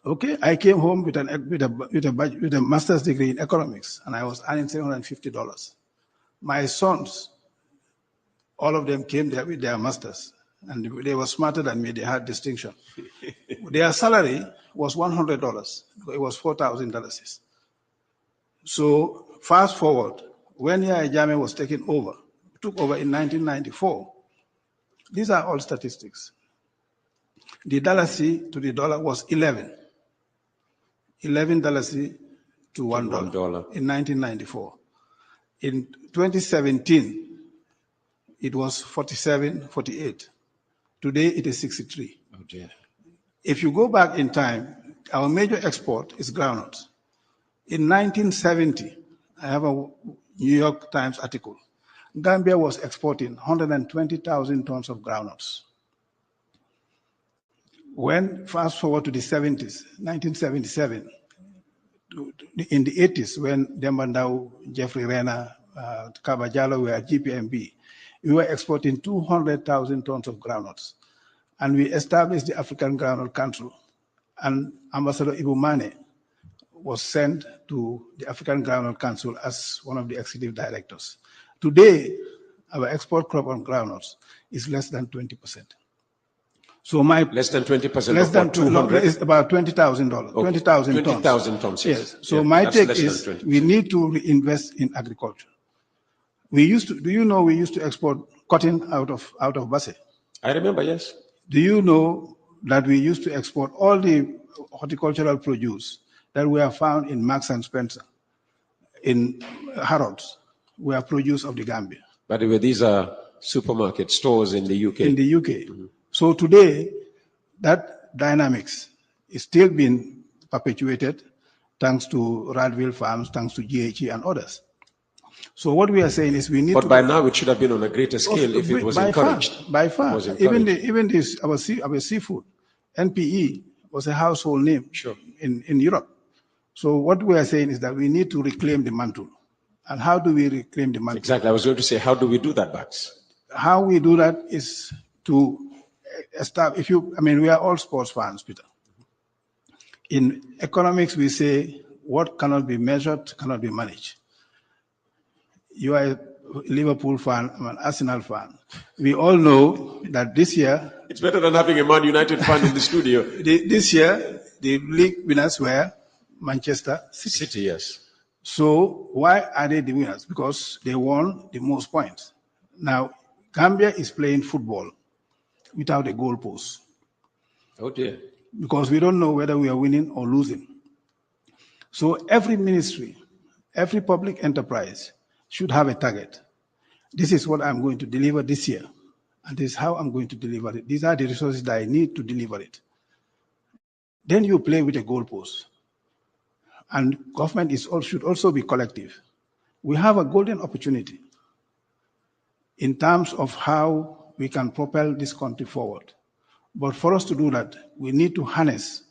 Okay, I came home with a master's degree in economics, and I was earning $750. My sons, all of them came there with their masters, and they were smarter than me. They had distinction. Their salary was $100. It was $4,000. So fast forward, when Yahya Jammeh was took over in 1994. These are all statistics. The dalasi to the dollar was 11. $11 to $1 in 1994. In 2017, it was 47, 48. Today it is 63. Oh dear. If you go back in time, our major export is groundnuts. In 1970, I have a New York Times article. Gambia was exporting 120,000 tons of groundnuts. When fast forward to the 70s, 1977, in the 80s, when Dembandau, Jeffrey Renner, Kabajalo were at GPMB, we were exporting 200,000 tons of groundnuts. And we established the African Groundnut Council. And Ambassador Ibu Mane was sent to the African Groundnut Council as one of the executive directors. Today, our export crop on groundnuts is less than 20%. So my less than 20%. Less than 200 is about $20,000. Okay. 20,000 tons. 20,000 tons. Yes. So my take is we need to reinvest in agriculture. We used to. Do you know we used to export cotton out of Basse? I remember. Yes. Do you know that we used to export all the horticultural produce that were found in Marks and Spencer, in Harrods, were produce of the Gambia? By the way, these are supermarket stores in the UK. In the UK. Mm-hmm. So today, that dynamics is still being perpetuated thanks to Radville Farms, thanks to GHE and others. So what we are saying is we need But by now it should have been on a greater scale if it was encouraged. By far. Even this, our seafood, NPE was a household name in Europe. So what we are saying is that we need to reclaim the mantle. And how do we reclaim the mantle? Exactly. I was going to say, how do we do that, Bax? How we do that is to establish, we are all sports fans, Peter. In economics, we say what cannot be measured cannot be managed. You are a Liverpool fan, I'm an Arsenal fan. We all know that this year... It's better than having a Man United fan in the studio. This year, the league winners were Manchester City. City, yes. So why are they the winners? Because they won the most points. Now, Gambia is playing football without a goalpost. Oh dear. Because we don't know whether we are winning or losing. So every ministry, every public enterprise should have a target. This is what I'm going to deliver this year. And this is how I'm going to deliver it. These are the resources that I need to deliver it. Then you play with a goalpost. And government should also be collective. We have a golden opportunity in terms of how we can propel this country forward. But for us to do that, we need to harness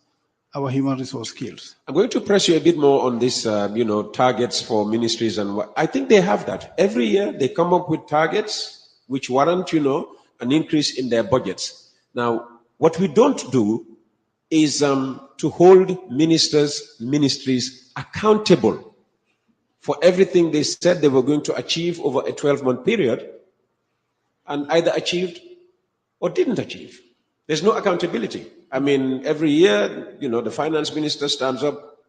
our human resource skills. I'm going to press you a bit more on this, targets for ministries and what. I think they have that. Every year they come up with targets which warrant, an increase in their budgets. Now, what we don't do is to hold ministries accountable for everything they said they were going to achieve over a 12-month period and either achieved or didn't achieve. There's no accountability. Every year, the finance minister stands up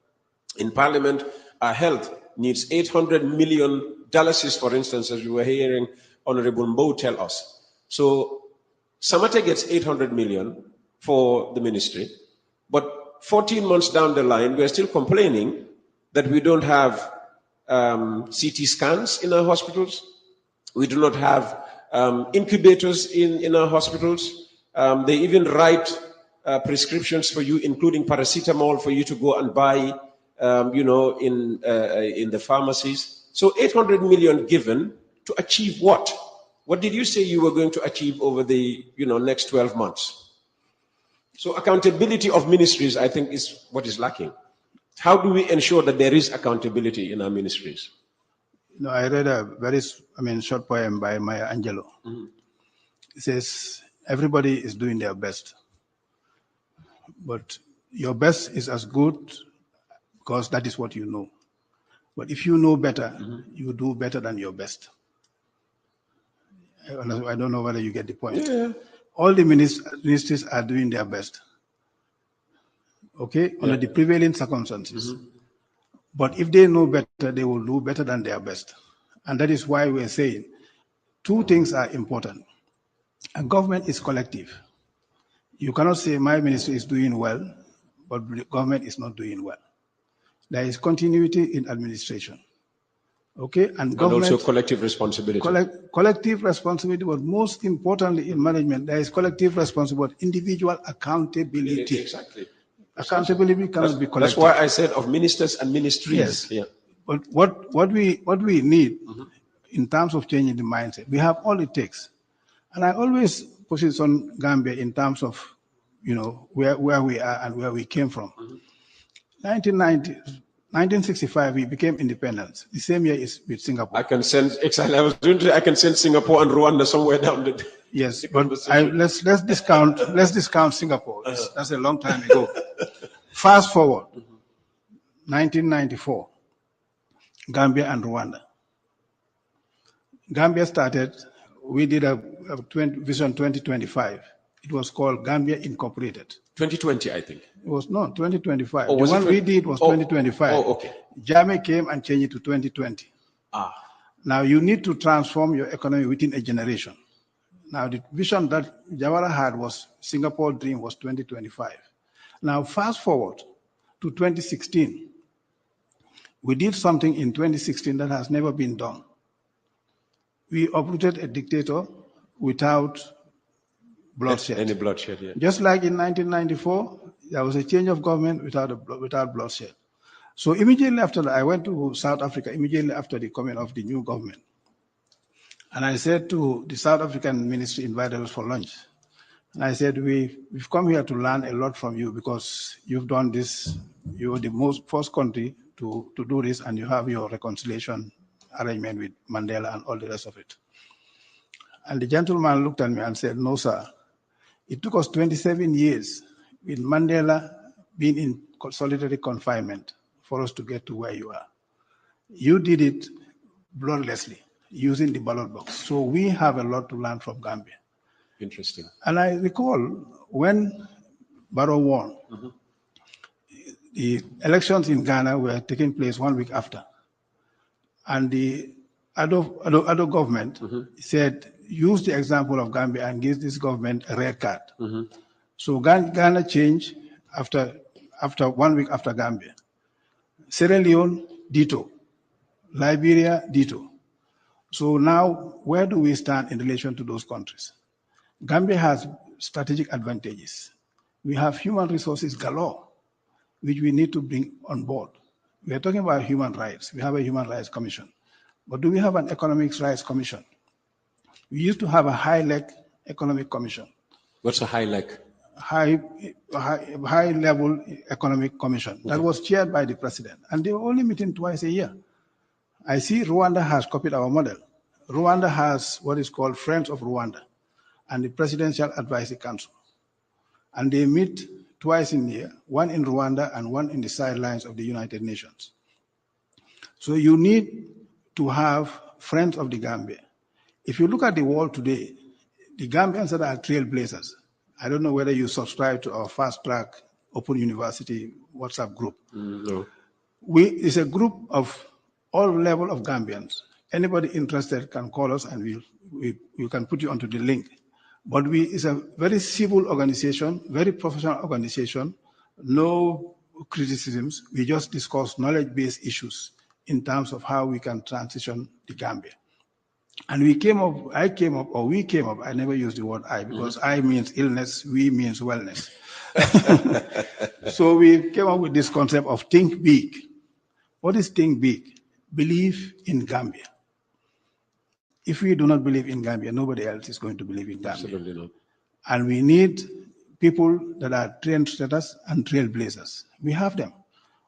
in parliament. Our health needs $800 million, for instance, as we were hearing Honorable Mbow tell us. So Samate gets $800 million for the ministry, but 14 months down the line, we're still complaining that we don't have CT scans in our hospitals. We do not have incubators in our hospitals. They even write prescriptions for you, including paracetamol, for you to go and buy, in the pharmacies. So 800 million given to achieve what? What did you say you were going to achieve over the next 12 months? So accountability of ministries, I think, is what is lacking. How do we ensure that there is accountability in our ministries? I read a very, short poem by Maya Angelou. It says, everybody is doing their best, but your best is as good because that is what you know. But if you know better, you do better than your best. I don't know whether you get the point. Yeah. All the ministries are doing their best, okay, under the prevailing circumstances. But if they know better, they will do better than their best. And that is why we're saying two things are important. A government is collective. You cannot say my ministry is doing well, but the government is not doing well. There is continuity in administration. Okay, and government also collective responsibility. Collective responsibility, but most importantly in management, there is collective responsibility, individual accountability. Exactly. Accountability cannot be collective. That's why I said of ministers and ministries. Yes. Yeah. But what we need in terms of changing the mindset, we have all it takes. And I always position Gambia in terms of, where we are and where we came from. 1965, we became independent. The same year is with Singapore. I can send I can send Singapore and Rwanda somewhere down the. Yes, but let's discount Singapore. That's a long time ago. Fast forward, 1994, Gambia and Rwanda. Gambia started. We did a Vision 2025. It was called Gambia Incorporated. 2020, I think. It was 2025. Oh, the one we did was 2025. Oh, okay. Jame came and changed it to 2020. Now you need to transform your economy within a generation. Now the vision that Jawara had was Singapore dream was 2025. Now fast forward to 2016. We did something in 2016 that has never been done. We uprooted a dictator without bloodshed. Any bloodshed, yeah. Just like in 1994, there was a change of government without bloodshed. So immediately after that, I went to South Africa, immediately after the coming of the new government. And I said to the South African ministry, invited us for lunch. And I said, we've come here to learn a lot from you because you've done this. You're the first country to do this, and you have your reconciliation arrangement with Mandela and all the rest of it. And the gentleman looked at me and said, no, sir. It took us 27 years with Mandela being in solitary confinement for us to get to where you are. You did it bloodlessly, using the ballot box. So we have a lot to learn from Gambia. Interesting. And I recall when Barrow won, the elections in Ghana were taking place 1 week after. And the other government said, use the example of Gambia and give this government a red card. So Ghana changed after 1 week after Gambia. Sierra Leone, ditto. Liberia, ditto. So now, where do we stand in relation to those countries? Gambia has strategic advantages. We have human resources galore, which we need to bring on board. We are talking about human rights. We have a human rights commission. But do we have an economic rights commission? We used to have a high-level economic commission. What's a high-level? High-level economic commission that was chaired by the president. And they were only meeting twice a year. I see Rwanda has copied our model. Rwanda has what is called Friends of Rwanda and the Presidential Advisory Council. And they meet twice in a year, one in Rwanda and one in the sidelines of the United Nations. So you need to have Friends of the Gambia. If you look at the world today, the Gambians that are trailblazers, I don't know whether you subscribe to our Fast Track Open University WhatsApp group. No. It's a group of all level of Gambians. Anybody interested can call us and we can put you onto the link. But it's a very civil organization, very professional organization, no criticisms. We just discussed knowledge-based issues in terms of how we can transition the Gambia. And we came up, I never use the word I because I means illness, we means wellness. So we came up with this concept of think big. What is think big? Believe in Gambia. If we do not believe in Gambia, nobody else is going to believe in Gambia. Absolutely not. And we need people that are trendsetters and trailblazers. We have them,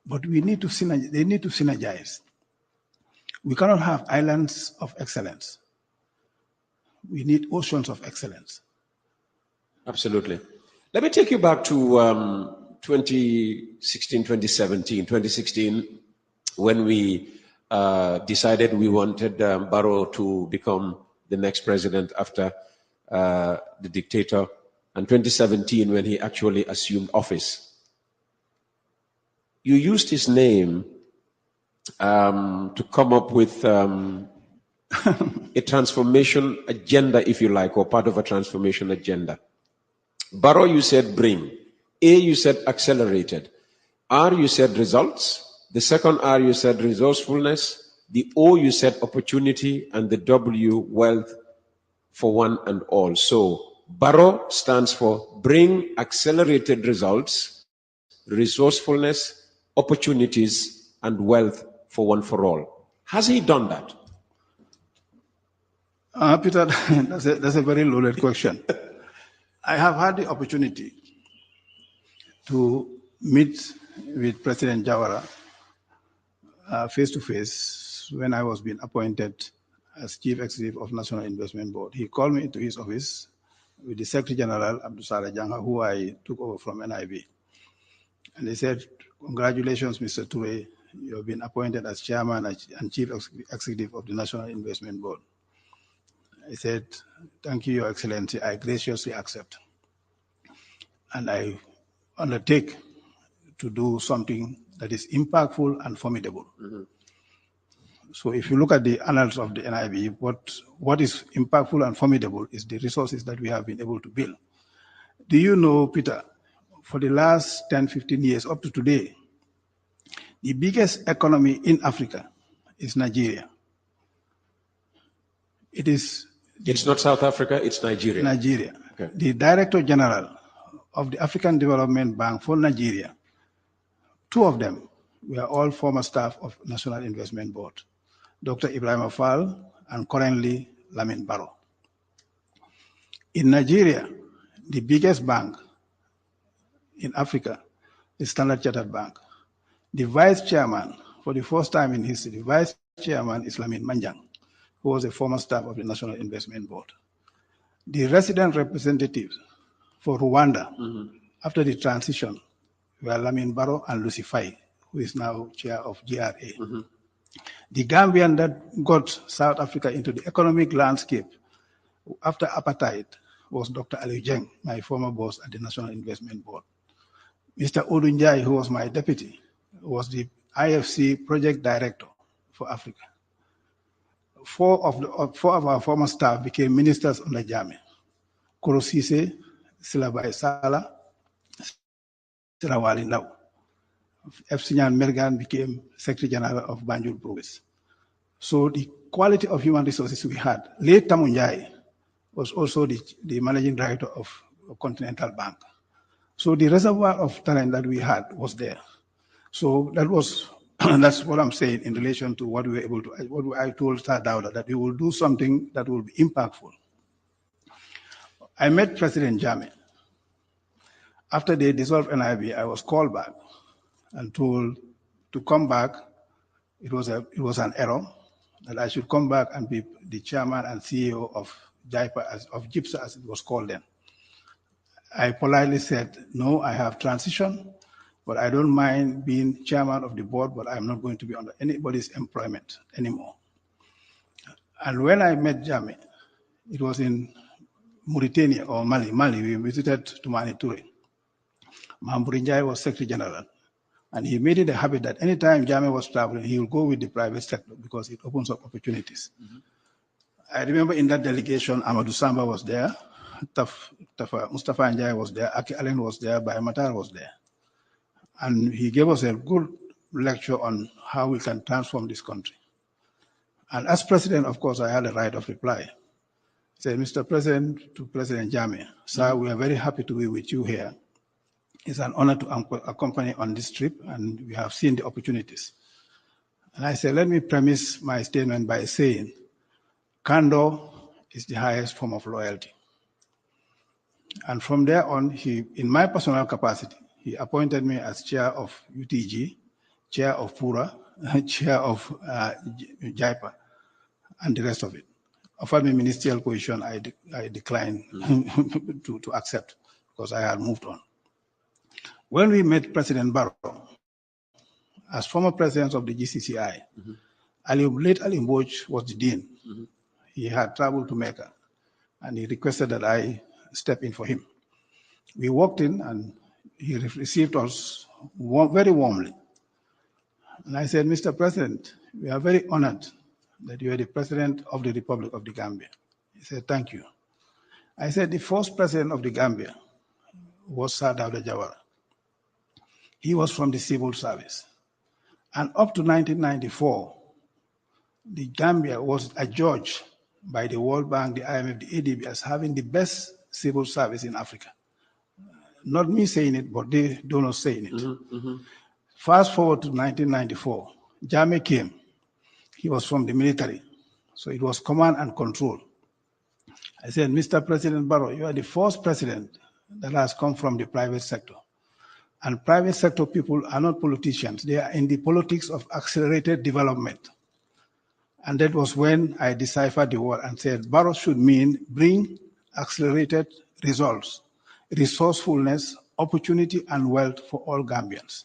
but we need to they need to synergize. We cannot have islands of excellence. We need oceans of excellence. Absolutely. Let me take you back to 2016, 2017. 2016, when we decided we wanted Barrow to become the next president after the dictator, and 2017 when he actually assumed office. You used his name to come up with a transformation agenda, if you like, or part of a transformation agenda. Barrow, you said bring. A, you said accelerated. R, you said results. The second R, you said resourcefulness. The O, you said opportunity. And the W, wealth for one and all. So Barrow stands for bring accelerated results, resourcefulness, opportunities, and wealth for one for all. Has he done that? Peter, that's a very loaded question. I have had the opportunity to meet with President Jawara face to face when I was being appointed as Chief Executive of National Investment Board. He called me into his office with the Secretary General, Abdusala Janga, who I took over from NIB. And they said, congratulations, Mr. Toure, you have been appointed as Chairman and Chief Executive of the National Investment Board. I said, thank you, Your Excellency, I graciously accept. And I undertake to do something that is impactful and formidable. So if you look at the annals of the NIB, what is impactful and formidable is the resources that we have been able to build. Do you know, Peter, for the last 10, 15 years up to today, the biggest economy in Africa is Nigeria. It's not South Africa, it's Nigeria. Nigeria. Okay. The Director General of the African Development Bank for Nigeria, two of them were all former staff of National Investment Board, Dr. Ibrahim Afal and currently Lamin Barrow. In Nigeria, the biggest bank in Africa is Standard Chartered Bank. The vice chairman, for the first time in history, the vice chairman is Lamin Manjang, who was a former staff of the National Investment Board. The resident representatives for Rwanda after the transition were Lamin Barrow and Lucy Faye, who is now chair of GRA. The Gambian that got South Africa into the economic landscape after apartheid was Dr. Ali Jeng, my former boss at the National Investment Board. Mr. Odunjai, who was my deputy, was the IFC project director for Africa. Four of our former staff became ministers under Jammeh. Korosise, Silabai Sala, Sirawali Ndaw. F. Sinyan Mergan became Secretary General of Banjul Province. So the quality of human resources we had. Late Tamunjai was also the managing director of Continental Bank. So the reservoir of talent that we had was there. So that was, that's what I'm saying in relation to what we were able to, what I told Sir Dawda, that we will do something that will be impactful. I met President Jammeh. After they dissolved NIB, I was called back and told to come back. It was an error, that I should come back and be the chairman and CEO of GIPSA, as it was called then. I politely said, no, I have transitioned, but I don't mind being chairman of the board, but I'm not going to be under anybody's employment anymore. And when I met Jammeh, it was in Mauritania or Mali. We visited Toumani Touré. Mamburinjai was Secretary General. And he made it a habit that anytime Jammeh was traveling, he would go with the private sector because it opens up opportunities. I remember in that delegation, Amadou Samba was there, Mustafa Njai was there, Aki Allen was there, Bayamatar was there. And he gave us a good lecture on how we can transform this country. And as president, of course, I had a right of reply. I said, Mr. President, to President Jammeh, sir, we are very happy to be with you here. It's an honor to accompany on this trip, and we have seen the opportunities. And I said, let me premise my statement by saying, candor is the highest form of loyalty. And from there on, in my personal capacity, he appointed me as chair of UTG, chair of Pura, chair of JIPA, and the rest of it. Offered me ministerial position, I declined to accept because I had moved on. When we met President Barrow, as former president of the GCCI, late Ali Mboj was the dean. He had traveled to Mecca, and he requested that I step in for him. We walked in, and he received us very warmly. And I said, Mr. President, we are very honored that you are the President of the Republic of the Gambia. He said, thank you. I said, the first president of the Gambia was Sir Dawda Jawara. He was from the civil service. And up to 1994, the Gambia was adjudged by the World Bank, the IMF, the ADB as having the best civil service in Africa. Not me saying it, but they donors saying it. Fast forward to 1994, Jammeh came. He was from the military. So it was command and control. I said, Mr. President Barrow, you are the first president that has come from the private sector. And private sector people are not politicians. They are in the politics of accelerated development. And that was when I deciphered the word and said, Barrow should mean bring accelerated results, resourcefulness, opportunity, and wealth for all Gambians.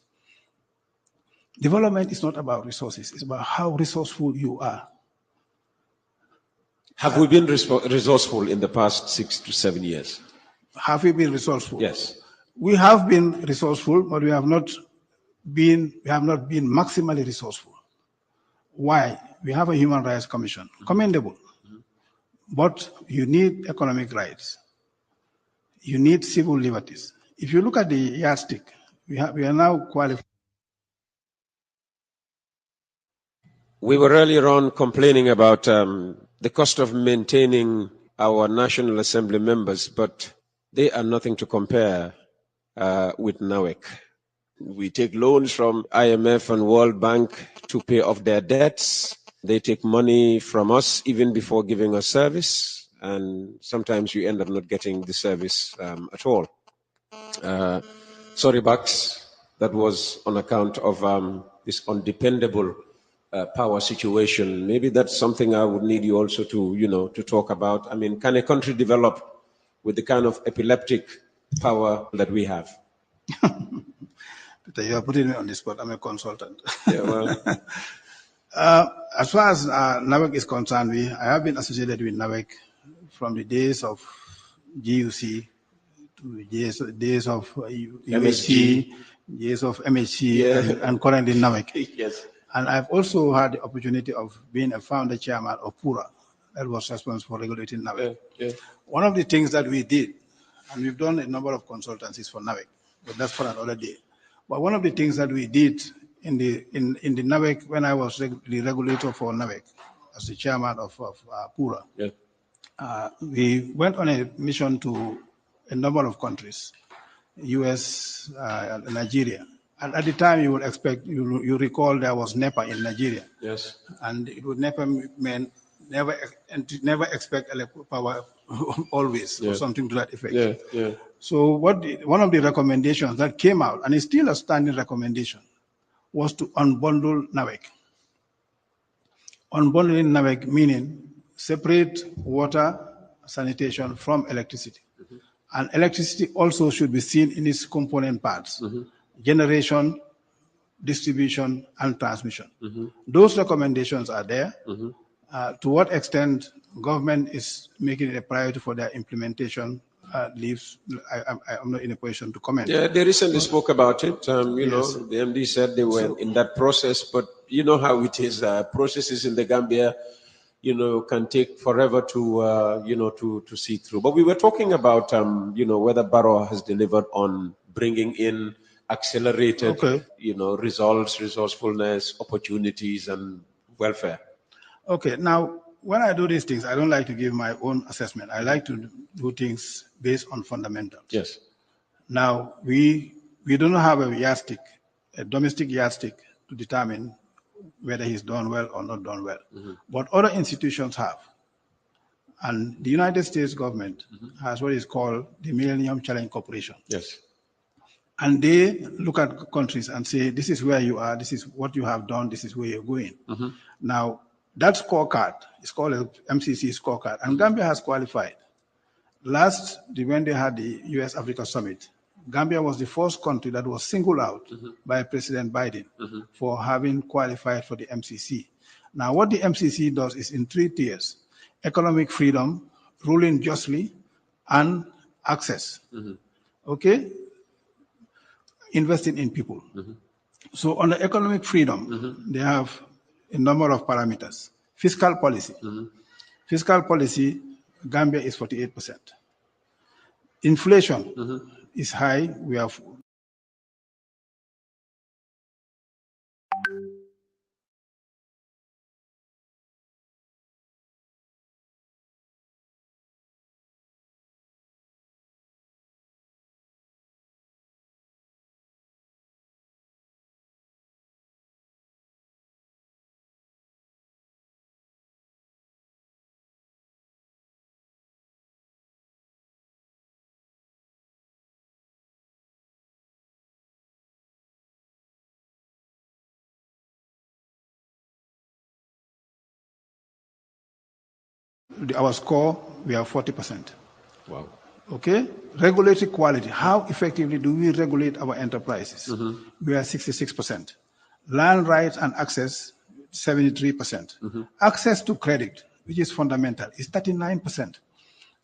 Development is not about resources. It's about how resourceful you are. Have we been resourceful in the past 6 to 7 years? Have we been resourceful? Yes. We have been resourceful, but we have not been maximally resourceful. Why? We have a Human Rights Commission, commendable. But you need economic rights. You need civil liberties. If you look at the yardstick, we are now qualified. We were earlier on complaining about the cost of maintaining our National Assembly members, but they are nothing to compare with NAWEC. We take loans from IMF and World Bank to pay off their debts. They take money from us even before giving us service, and sometimes you end up not getting the service at all. Sorry, Bucks, that was on account of this undependable power situation. Maybe that's something I would need you also to, to talk about. I mean, can a country develop with the kind of epileptic power that we have? You are putting me on the spot. I'm a consultant. Yeah, well. As far as NAWEC is concerned, I have been associated with NAWEC from the days of GUC to the days of USC, days of MHC, and currently NAWEC. Yes. And I've also had the opportunity of being a founder chairman of PURA, that was responsible for regulating NAWEC. Yeah. One of the things that we did, and we've done a number of consultancies for NAWEC, but that's for another day. But one of the things that we did in the NAWEC, when I was the regulator for NAWEC, as the chairman of PURA, we went on a mission to a number of countries, US, Nigeria. And at the time, you would expect, you recall there was NEPA in Nigeria. Yes. And it would NEPA mean never expect electric power always, or something to that effect. Yeah. So one of the recommendations that came out, and it's still a standing recommendation, was to unbundle NAWEC. Unbundling NAWEC meaning separate water, sanitation from electricity. And electricity also should be seen in its component parts, generation, distribution, and transmission. Those recommendations are there. To what extent government is making it a priority for their implementation leaves, I'm not in a position to comment. Yeah, they recently spoke about it. You know, the MD said they were in that process, but you know how it is. Processes in the Gambia, can take forever to, to see through. But we were talking about, whether Barrow has delivered on bringing in accelerated, Okay. results, resourcefulness, opportunities, and welfare. Okay, now when I do these things, I don't like to give my own assessment. I like to do things based on fundamentals. Yes. Now, we do not have a yardstick, a domestic yardstick to determine whether he's done well or not done well. But other institutions have. And the United States government has what is called the Millennium Challenge Corporation. Yes. And they look at countries and say, this is where you are, this is what you have done, this is where you're going. Now, that scorecard is called a MCC scorecard, and Gambia has qualified. When they had the US-Africa Summit, Gambia was the first country that was singled out by President Biden for having qualified for the MCC. Now, what the MCC does is in 3 tiers: economic freedom, ruling justly, and access. Okay? Investing in people. So on the economic freedom, they have a number of parameters. Fiscal policy. Fiscal policy, Gambia is 48%. Inflation is high. We have our score, we are 40%. Wow. Okay? Regulatory quality. How effectively do we regulate our enterprises? We are 66%. Land rights and access, 73%. Access to credit, which is fundamental, is 39%.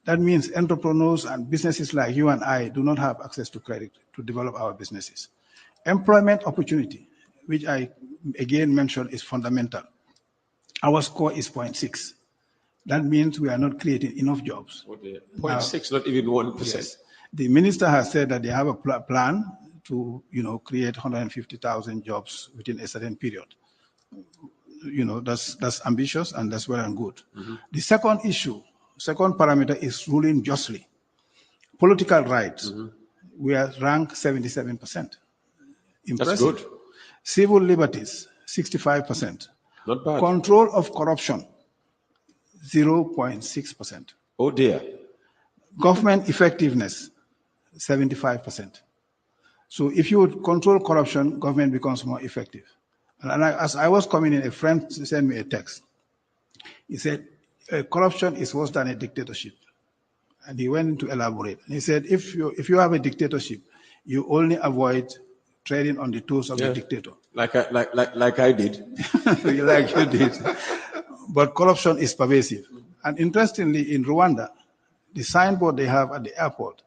That means entrepreneurs and businesses like you and I do not have access to credit to develop our businesses. Employment opportunity, which I again mentioned, is fundamental. Our score is 0.6. That means we are not creating enough jobs. 0.6, not even 1%. Yes. The minister has said that they have a plan to, create 150,000 jobs within a certain period. That's ambitious and that's well and good. The second parameter is ruling justly. Political rights, we are ranked 77%. Impressive. That's good. Civil liberties, 65%. Not bad. Control of corruption, 0.6%. Oh dear. Government effectiveness, 75%. So if you would control corruption, government becomes more effective. And as I was coming in, a friend sent me a text. He said, corruption is worse than a dictatorship. And he went to elaborate. He said, if you have a dictatorship, you only avoid treading on the toes of the dictator. Like I did. Like you did. But corruption is pervasive. And interestingly, in Rwanda, the signboard they have at the airport,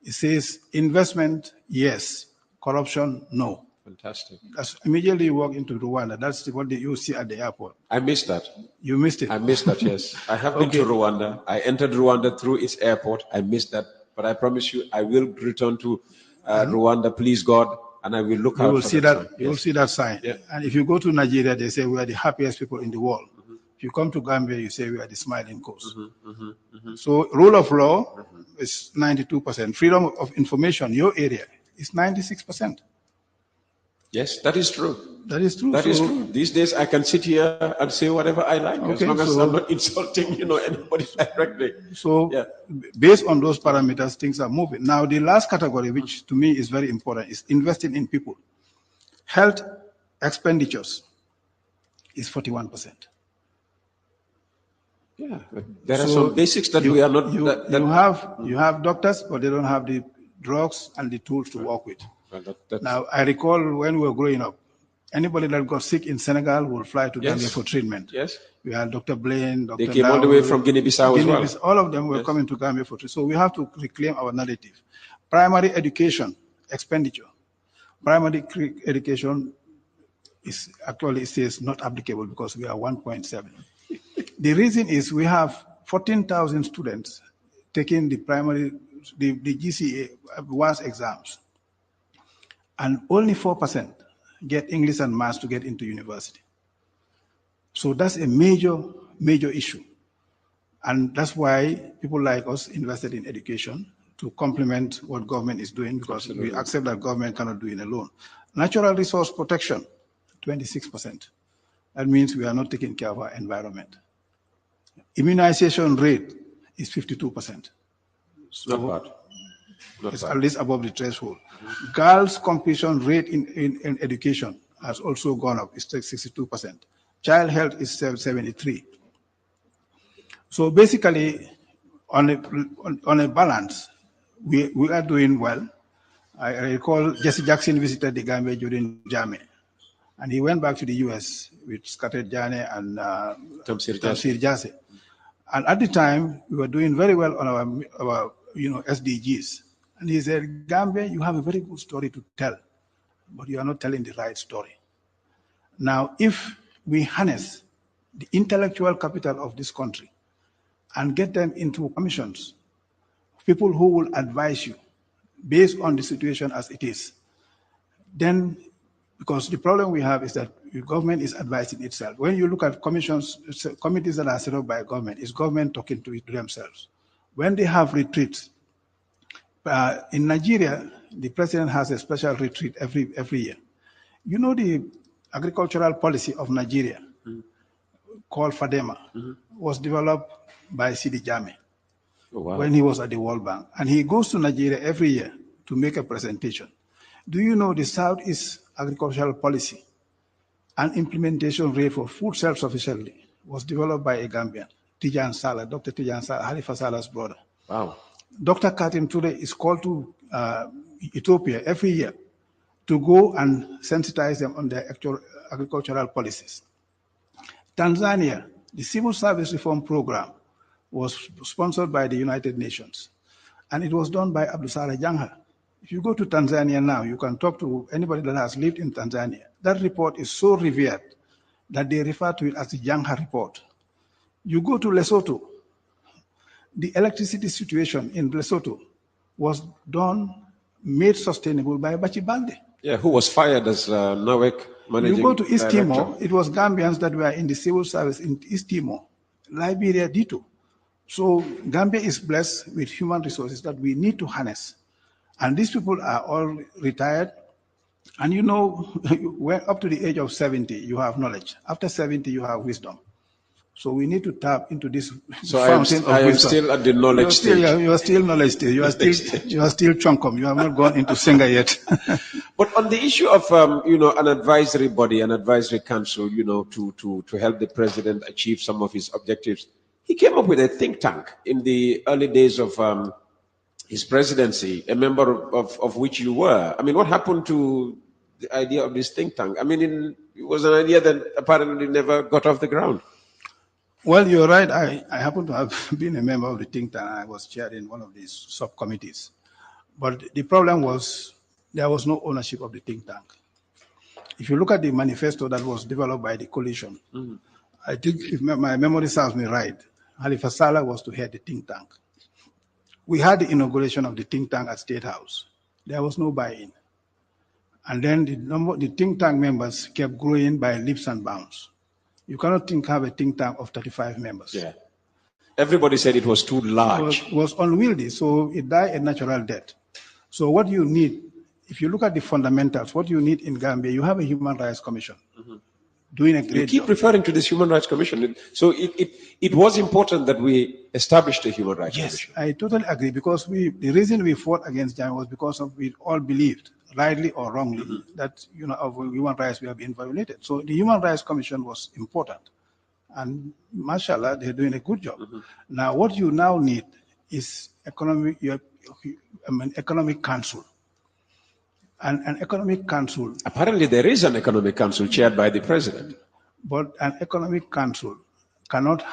it says investment, yes. Corruption, no. Fantastic. That's immediately you walk into Rwanda. That's what you see at the airport. I missed that. You missed it. I missed that, yes. I have been to Rwanda. I entered Rwanda through its airport. I missed that. But I promise you, I will return to Rwanda, please God, and I will look out for that sign. You will see that sign. Yeah. And if you go to Nigeria, they say we are the happiest people in the world. If you come to Gambia, you say we are the smiling coast. So rule of law is 92%. Freedom of information, your area, is 96%. Yes, that is true. That is true. That is true. These days I can sit here and say whatever I like, as long as I'm not insulting, anybody directly. So based on those parameters, things are moving. Now, the last category, which to me is very important, is investing in people. Health expenditures is 41%. Yeah, there are some basics that we are not. You have doctors, but they don't have the drugs and the tools to work with. Now, I recall when we were growing up, anybody that got sick in Senegal will fly to Gambia for treatment. Yes. We had Dr. Blaine, Dr. They came all the way from Guinea-Bissau as well. All of them were coming to Gambia for treatment. So we have to reclaim our narrative. Primary education expenditure. Primary education is actually, it says not applicable because we are 1.7. The reason is we have 14,000 students taking the GCA WAS exams. and only 4% get English and maths to get into university. So that's a major, major issue. And that's why people like us invested in education to complement what government is doing, because we accept that government cannot do it alone. Natural resource protection, 26%. That means we are not taking care of our environment. Immunization rate is 52%. So Not bad. it's at least above the threshold. Girls' completion rate in education has also gone up. It's 62%. Child health is 73. So basically, on a balance, we are doing well. I recall Jesse Jackson visited the Gambia during Jame, and he went back to the US with Scattered Jane and Tamsir Jase. And at the time, we were doing very well on our SDGs. And he said, Gambia, you have a very good story to tell, but you are not telling the right story. Now, if we harness the intellectual capital of this country and get them into commissions, people who will advise you based on the situation as it is, then, because the problem we have is that the government is advising itself. When you look at commissions, committees that are set up by government, it's government talking to themselves. When they have retreats, in Nigeria, the president has a special retreat every year. You know, the agricultural policy of Nigeria, called FADEMA, was developed by Sidi Jame when he was at the World Bank. And he goes to Nigeria every year to make a presentation. Do you know the Southeast agricultural policy and implementation rate for food self-sufficiency was developed by a Gambian, Tijan Salah, Dr. Tijan Salah, Halifa Salah's brother. Wow. Dr. Katim today is called to Ethiopia every year to go and sensitize them on their actual agricultural policies. Tanzania, the Civil Service Reform Program was sponsored by the United Nations, and it was done by Abdusala Jangha. If you go to Tanzania now, you can talk to anybody that has lived in Tanzania. That report is so revered that they refer to it as the Jangha report. You go to Lesotho, the electricity situation in Lesotho was made sustainable by Bachi Balde. Yeah, who was fired as NAWEC managing You go to East director. Timor, it was Gambians that were in the civil service in East Timor. Liberia, ditto. So Gambia is blessed with human resources that we need to harness. And these people are all retired. And you know, when up to the age of 70, you have knowledge. After 70, you have wisdom. So we need to tap into this fountain of wisdom. I am still at the knowledge stage. You are still knowledge stage. You are still chunkum. You have not gone into singer yet. But on the issue of an advisory body, an advisory council, to help the president achieve some of his objectives, he came up with a think tank in the early days of his presidency, a member of which you were. I mean, what happened to the idea of this think tank? I mean, it was an idea that apparently never got off the ground. Well, you're right. I happen to have been a member of the think tank. I was chairing one of these subcommittees. But the problem was there was no ownership of the think tank. If you look at the manifesto that was developed by the coalition, I think if my memory serves me right, Halifa Saleh was to head the think tank. We had the inauguration of the think tank at State House. There was no buy-in. And then the think tank members kept growing by leaps and bounds. You cannot have a think tank of 35 members. Yeah. Everybody said it was too large. It was unwieldy, so it died a natural death. So what you need, if you look at the fundamentals, what you need in Gambia, you have a Human Rights Commission doing a great job. You keep referring to this Human Rights Commission. So it was important that we established a Human Rights Commission. Yes, I totally agree, because the reason we fought against Jam was because we all believed, rightly or wrongly, that of human rights we have been violated. So the Human Rights Commission was important. And mashallah, they're doing a good job. Now, what you now need is economic council. And an economic council. Apparently, there is an economic council chaired by the president. But an economic council cannot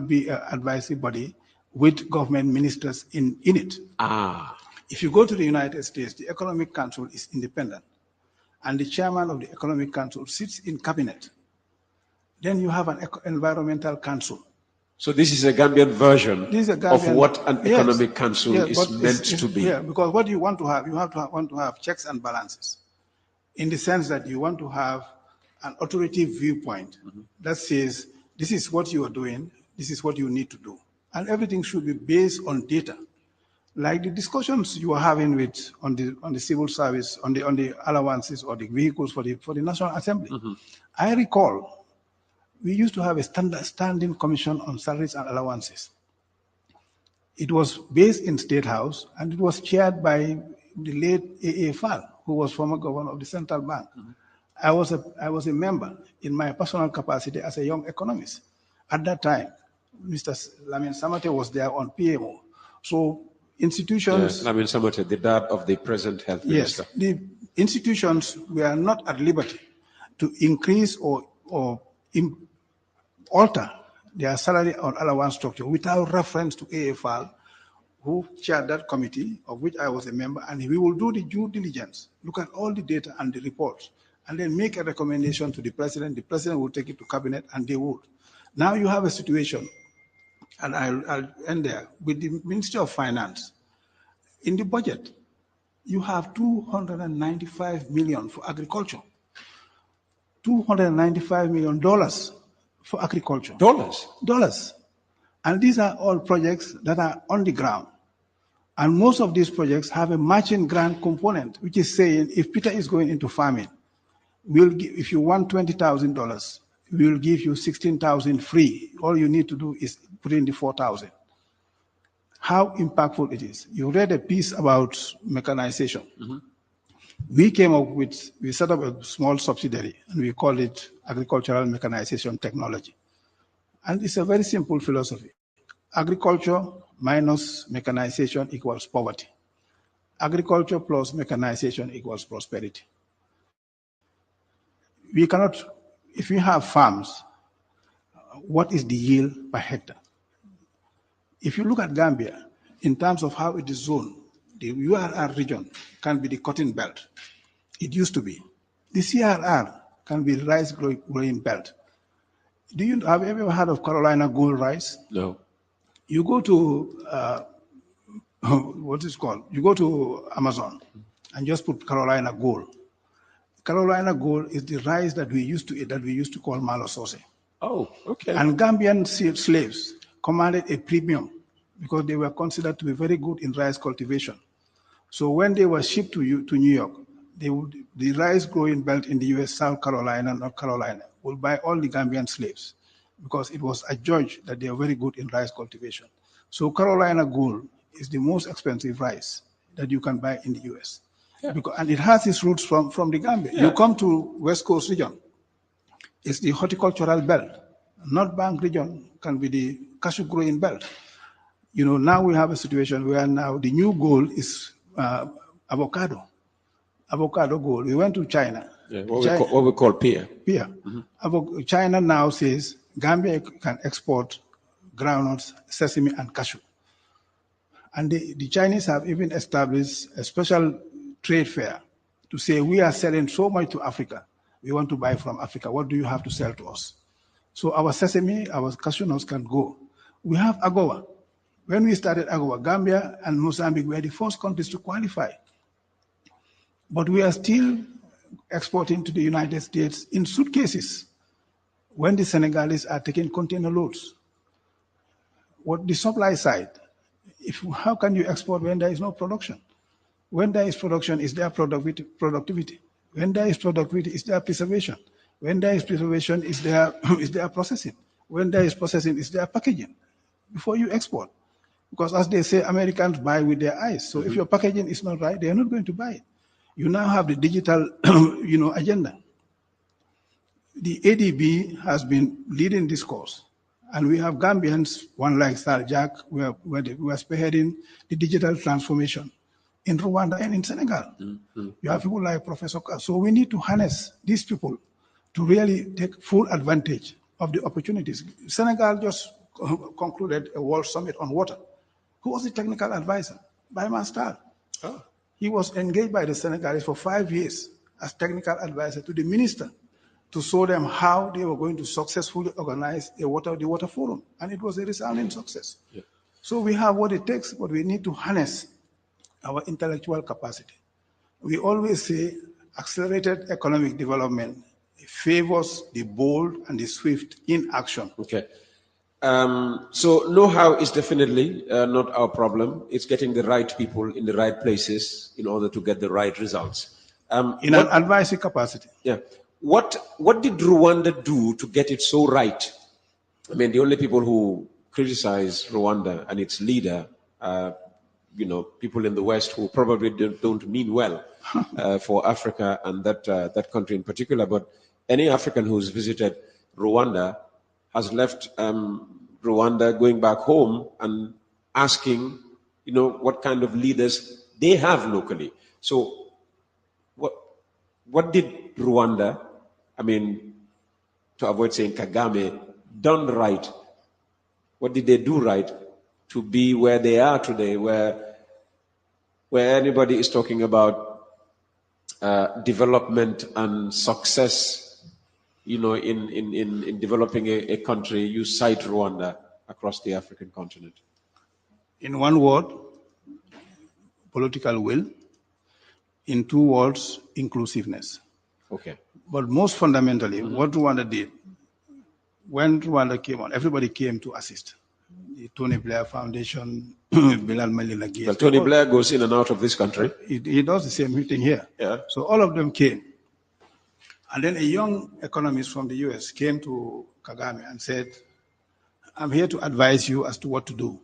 be an advisory body with government ministers in it. If you go to the United States, the economic council is independent. And the chairman of the economic council sits in cabinet. Then you have an environmental council. So this is a Gambian version This is a of Gambian, what an yes, economic council yes, is but meant to be. Yeah, because what you want to have, want to have checks and balances, in the sense that you want to have an authoritative viewpoint that says this is what you are doing, this is what you need to do, and everything should be based on data. Like the discussions you are having with on the civil service, on the allowances or the vehicles for the National Assembly. I recall we used to have a standing commission on salaries and allowances. It was based in State House and it was chaired by the late A.A. Fall, who was former governor of the central bank. I was a member in my personal capacity as a young economist. At that time, Mr. Lamin Samate was there on PMO. So institutions, Lamin Samate, the dad of the present health yes, minister. the institutions were not at liberty to increase or alter their salary or allowance structure without reference to AFL, who chaired that committee, of which I was a member, and we will do the due diligence, look at all the data and the reports, and then make a recommendation to the president. The president will take it to cabinet, and they would. Now you have a situation, and I'll end there, with the Ministry of Finance. In the budget, you have 295 million for agriculture. $295 million for agriculture. Dollars. And these are all projects that are on the ground. And most of these projects have a matching grant component, which is saying if Peter is going into farming, we'll give, if you want $20,000, we'll give you 16,000 free. All you need to do is put in the 4,000. How impactful it is. You read a piece about mechanization. We came up with, we set up a small subsidiary and we call it Agricultural Mechanization Technology. And it's a very simple philosophy. Agriculture minus mechanization equals poverty. Agriculture plus mechanization equals prosperity. We cannot, if we have farms, what is the yield per hectare? If you look at Gambia, in terms of how it is zoned, the URR region can be the cotton belt. It used to be. The CRR can be rice growing belt. Have you ever heard of Carolina gold rice? No. You go to, what is it called? You go to Amazon and just put Carolina gold. Carolina gold is the rice that we used to eat, that we used to call malo sauce. Oh, okay. And Gambian slaves commanded a premium because they were considered to be very good in rice cultivation. So when they were shipped to New York, the rice growing belt in the US, South Carolina, North Carolina, would buy all the Gambian slaves because it was adjudged that they are very good in rice cultivation. So Carolina gold is the most expensive rice that you can buy in the US. Yeah. And it has its roots from the Gambia. Yeah. You come to West Coast region, it's the horticultural belt. North Bank region can be the cashew growing belt. You know, now we have a situation where now the new goal is avocado gold. We went to China. Yeah, what we call pear. Pear. China now says Gambia can export groundnuts, sesame, and cashew. And the Chinese have even established a special trade fair to say, we are selling so much to Africa. We want to buy from Africa. What do you have to sell to us? So our sesame, our cashew nuts can go. We have AGOA. When we started AGOA, Gambia and Mozambique were the first countries to qualify. But we are still exporting to the United States in suitcases when the Senegalese are taking container loads. What the supply side, how can you export when there is no production? When there is production, is there productivity? When there is productivity, is there preservation? When there is preservation, is there processing? When there is processing, is there packaging before you export? Because as they say, Americans buy with their eyes. So if your packaging is not right, they are not going to buy it. You now have the digital agenda. The ADB has been leading this course. And we have Gambians, one like Sir Jack, who are spearheading the digital transformation in Rwanda and in Senegal. You have people like Professor Kachaa. So we need to harness these people to really take full advantage of the opportunities. Senegal just concluded a World Summit on water. Who was the technical advisor? By Master. Oh. He was engaged by the Senegalese for 5 years as technical advisor to the minister to show them how they were going to successfully organize the water forum. And it was a resounding success. Yeah. So we have what it takes, but we need to harness our intellectual capacity. We always say accelerated economic development favors the bold and the swift in action. Okay. So know-how is definitely not our problem. It's getting the right people in the right places in order to get the right results. In an advisory capacity. Yeah. What did Rwanda do to get it so right? I mean, the only people who criticize Rwanda and its leader are, people in the West who probably don't mean well for Africa and that country in particular. But any African who's visited Rwanda has left Rwanda going back home and asking, what kind of leaders they have locally. So what did Rwanda, I mean, to avoid saying Kagame, done right? What did they do right to be where they are today, where anybody is talking about development and success, in developing a country, you cite Rwanda across the African continent? In one word, political will. In two words, inclusiveness. Okay. But most fundamentally, what Rwanda did, when Rwanda came on, everybody came to assist. The Tony Blair Foundation, Bilal Malila Gates. Well, Tony Blair goes in and out of this country. He does the same thing here. Yeah. So all of them came. And then a young economist from the US came to Kagame and said, I'm here to advise you as to what to do.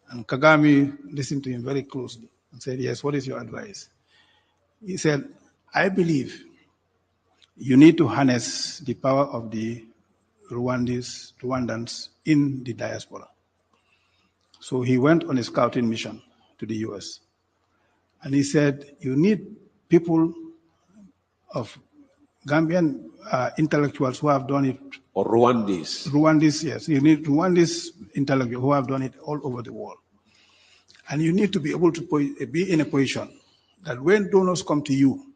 And Kagame listened to him very closely and said, yes, what is your advice? He said, I believe you need to harness the power of the Rwandans in the diaspora. So he went on a scouting mission to the US. And he said, you need people of Gambian intellectuals who have done it. Or Rwandese. Rwandese, yes. You need Rwandese intellectuals who have done it all over the world. And you need to be able to be in a position that when donors come to you,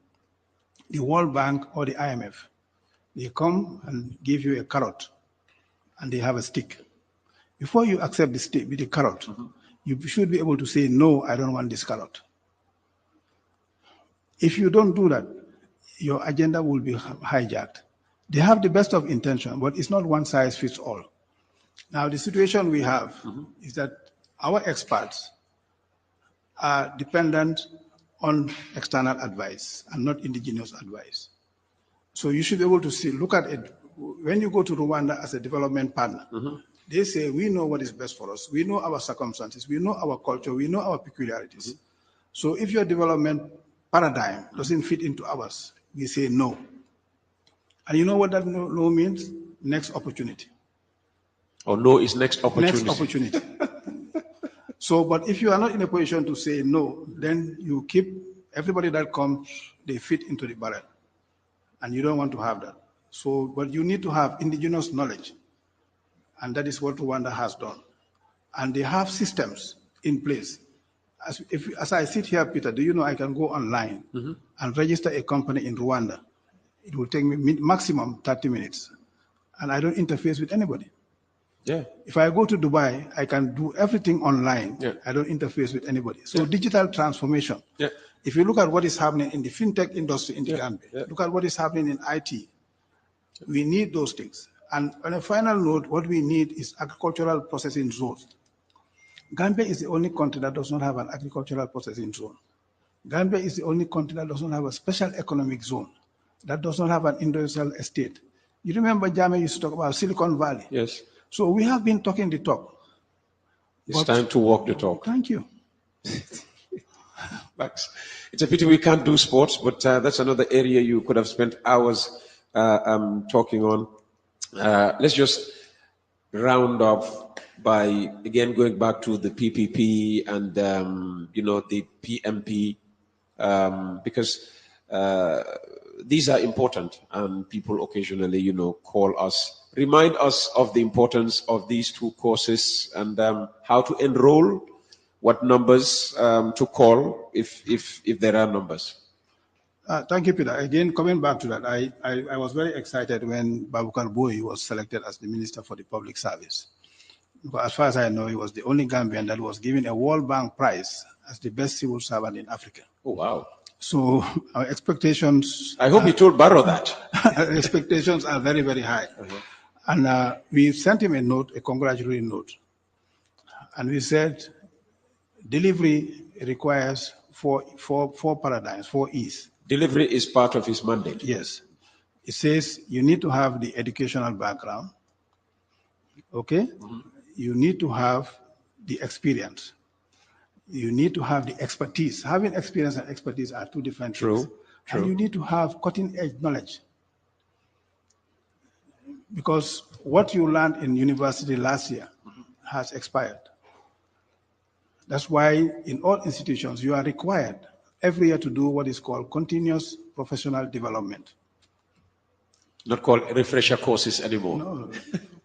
the World Bank or the IMF, they come and give you a carrot and they have a stick. Before you accept the stick with the carrot, you should be able to say, no, I don't want this carrot. If you don't do that, your agenda will be hijacked. They have the best of intention, but it's not one size fits all. Now, the situation we have is that our experts are dependent on external advice and not indigenous advice. So you should be able to look at it. When you go to Rwanda as a development partner, they say, we know what is best for us. We know our circumstances. We know our culture. We know our peculiarities. So if your development paradigm doesn't fit into ours, we say no. And you know what that no means? Next opportunity. Or no is next opportunity. Next opportunity. So, but if you are not in a position to say no, then you keep everybody that comes, they fit into the barrel. And you don't want to have that. So, but you need to have indigenous knowledge. And that is what Rwanda has done. And they have systems in place. As I sit here, Peter, do you know I can go online and register a company in Rwanda? It will take me maximum 30 minutes. And I don't interface with anybody. Yeah. If I go to Dubai, I can do everything online. Yeah. I don't interface with anybody. So digital transformation. Yeah. If you look at what is happening in the fintech industry in the Gambia, look at what is happening in IT. We need those things. And on a final note, what we need is agricultural processing zones. Gambia is the only country that does not have an agricultural processing zone. Gambia is the only country that does not have a special economic zone, that does not have an industrial estate. You remember Jame used to talk about Silicon Valley? Yes. So we have been talking the talk. It's time to walk the talk. Thank you. Max, it's a pity we can't do sports, but that's another area you could have spent hours talking on. Let's just round off by, again, going back to the PPP and, the PMP, because these are important and people occasionally, call us, remind us of the importance of these two courses and how to enroll, what numbers to call if there are numbers. Thank you, Peter. Again, coming back to that, I was very excited when Babukar Boi was selected as the Minister for the Public Service. But as far as I know, he was the only Gambian that was given a World Bank prize as the best civil servant in Africa. Oh, wow. So our expectations... I hope he told Barrow that. expectations are very, very high. And we sent him a note, a congratulatory note. And we said, delivery requires four paradigms, 4 E's. Delivery is part of his mandate. Yes. It says you need to have the educational background, okay? You need to have the experience. You need to have the expertise. Having experience and expertise are two different things. True. And you need to have cutting-edge knowledge. Because what you learned in university last year has expired. That's why in all institutions, you are required every year to do what is called continuous professional development. Not called refresher courses anymore. No,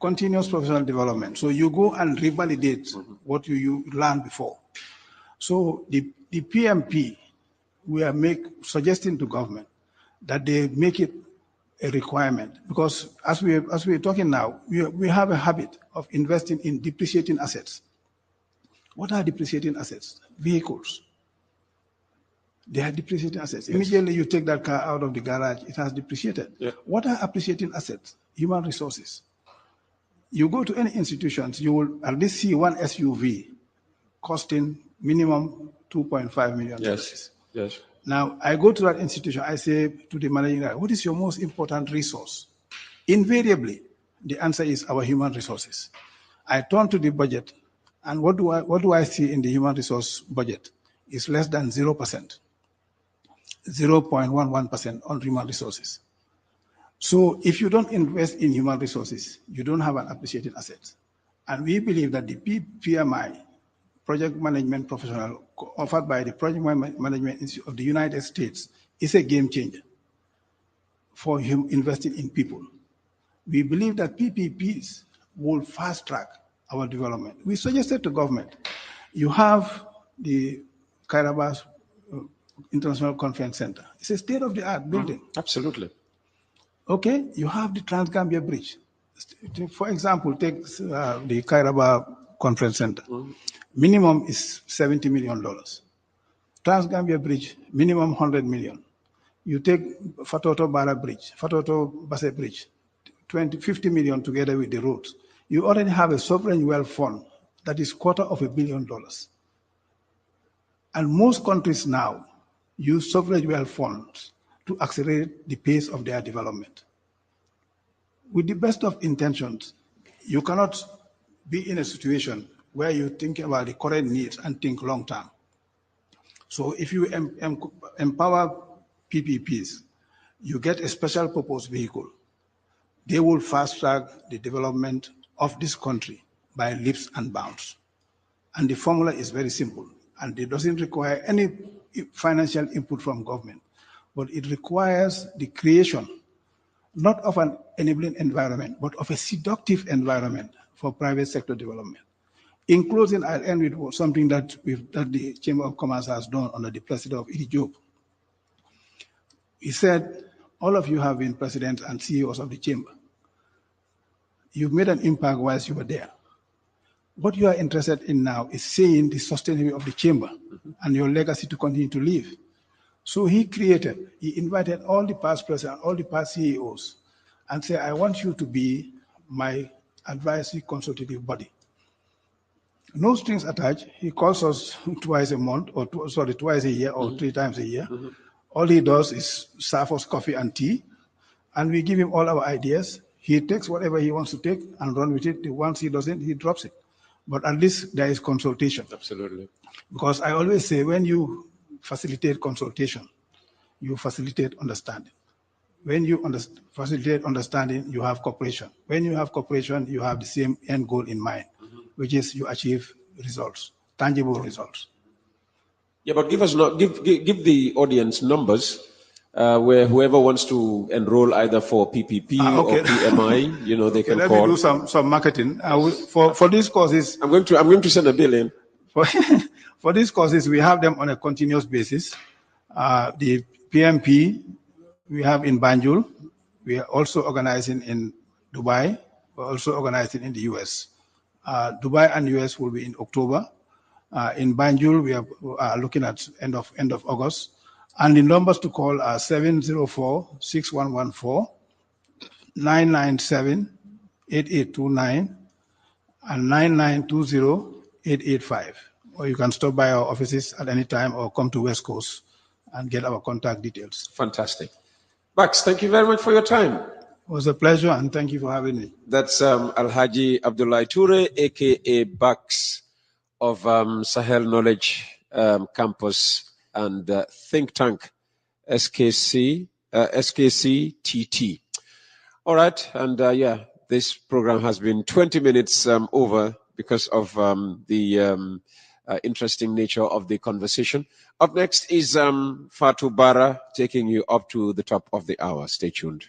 continuous professional development. So you go and revalidate what you learned before. So the PMP, we are suggesting to government that they make it a requirement, because as we're talking now, we have a habit of investing in depreciating assets. What are depreciating assets? Vehicles. They are depreciating assets. Yes. Immediately you take that car out of the garage, it has depreciated. Yeah. What are appreciating assets? Human resources. You go to any institutions, you will at least see one SUV costing minimum $2.5 million. Yes. Yes. Now, I go to that institution, I say to the managing director, what is your most important resource? Invariably, the answer is our human resources. I turn to the budget, and what do I see in the human resource budget? It's less than 0%, 0.11% on human resources. So if you don't invest in human resources, you don't have an appreciated asset. And we believe that the PMI, Project Management Professional, offered by the Project Management Institute of the United States, is a game changer for investing in people. We believe that PPPs will fast track our development. We suggested to government, you have the Kairaba International Conference Center. It's a state-of-the-art building. Absolutely. Okay, you have the Trans-Gambia Bridge. For example, take the Kairaba Conference Center. Minimum is $70 million. Trans-Gambia Bridge, minimum $100 million. You take Fatoto Bara Bridge, Fatoto Basse Bridge, $50 million together with the roads. You already have a sovereign wealth fund that is $250 million. And most countries now use sovereign wealth funds to accelerate the pace of their development. With the best of intentions, you cannot be in a situation where you think about the current needs and think long term. So if you empower PPPs, you get a special purpose vehicle. They will fast track the development of this country by leaps and bounds. And the formula is very simple, and it doesn't require any financial input from government, but it requires the creation, not of an enabling environment, but of a seductive environment for private sector development. In closing, I'll end with something that the Chamber of Commerce has done under the president of Idi Diop. He said, all of you have been presidents and CEOs of the Chamber. You've made an impact whilst you were there. What you are interested in now is seeing the sustainability of the Chamber and your legacy to continue to live. So he invited all the past presidents, all the past CEOs, and said, I want you to be my advisory consultative body. No strings attached. He calls us twice a month, or twice a year, or 3 times a year. All he does is serve us coffee and tea, and we give him all our ideas. He takes whatever he wants to take and run with it. Once he doesn't, he drops it. But at least there is consultation. Absolutely. Because I always say, when you facilitate consultation, you facilitate understanding. When you facilitate understanding, you have cooperation. When you have cooperation, you have the same end goal in mind, which is you achieve results, tangible results. Yeah, but give the audience numbers where whoever wants to enroll either for PPP or PMI, they can let call. Let me do some marketing. For these courses, I'm going to send a bill in. For these courses, we have them on a continuous basis. The PMP we have in Banjul. We are also organizing in Dubai. We're also organizing in the US. Dubai and US will be in October. In Banjul, we are looking at end of August. And the numbers to call are 704-6114, 997-8829, and 9920-885. Or you can stop by our offices at any time or come to West Coast and get our contact details. Fantastic. Bax, thank you very much for your time. It was a pleasure, and thank you for having me. That's Alhaji Abdullah Toure, aka Bax of Sahel Knowledge Campus and Think Tank, SKCTT. All right, and this program has been 20 minutes over because of the interesting nature of the conversation. Up next is Fatou Bara taking you up to the top of the hour. Stay tuned.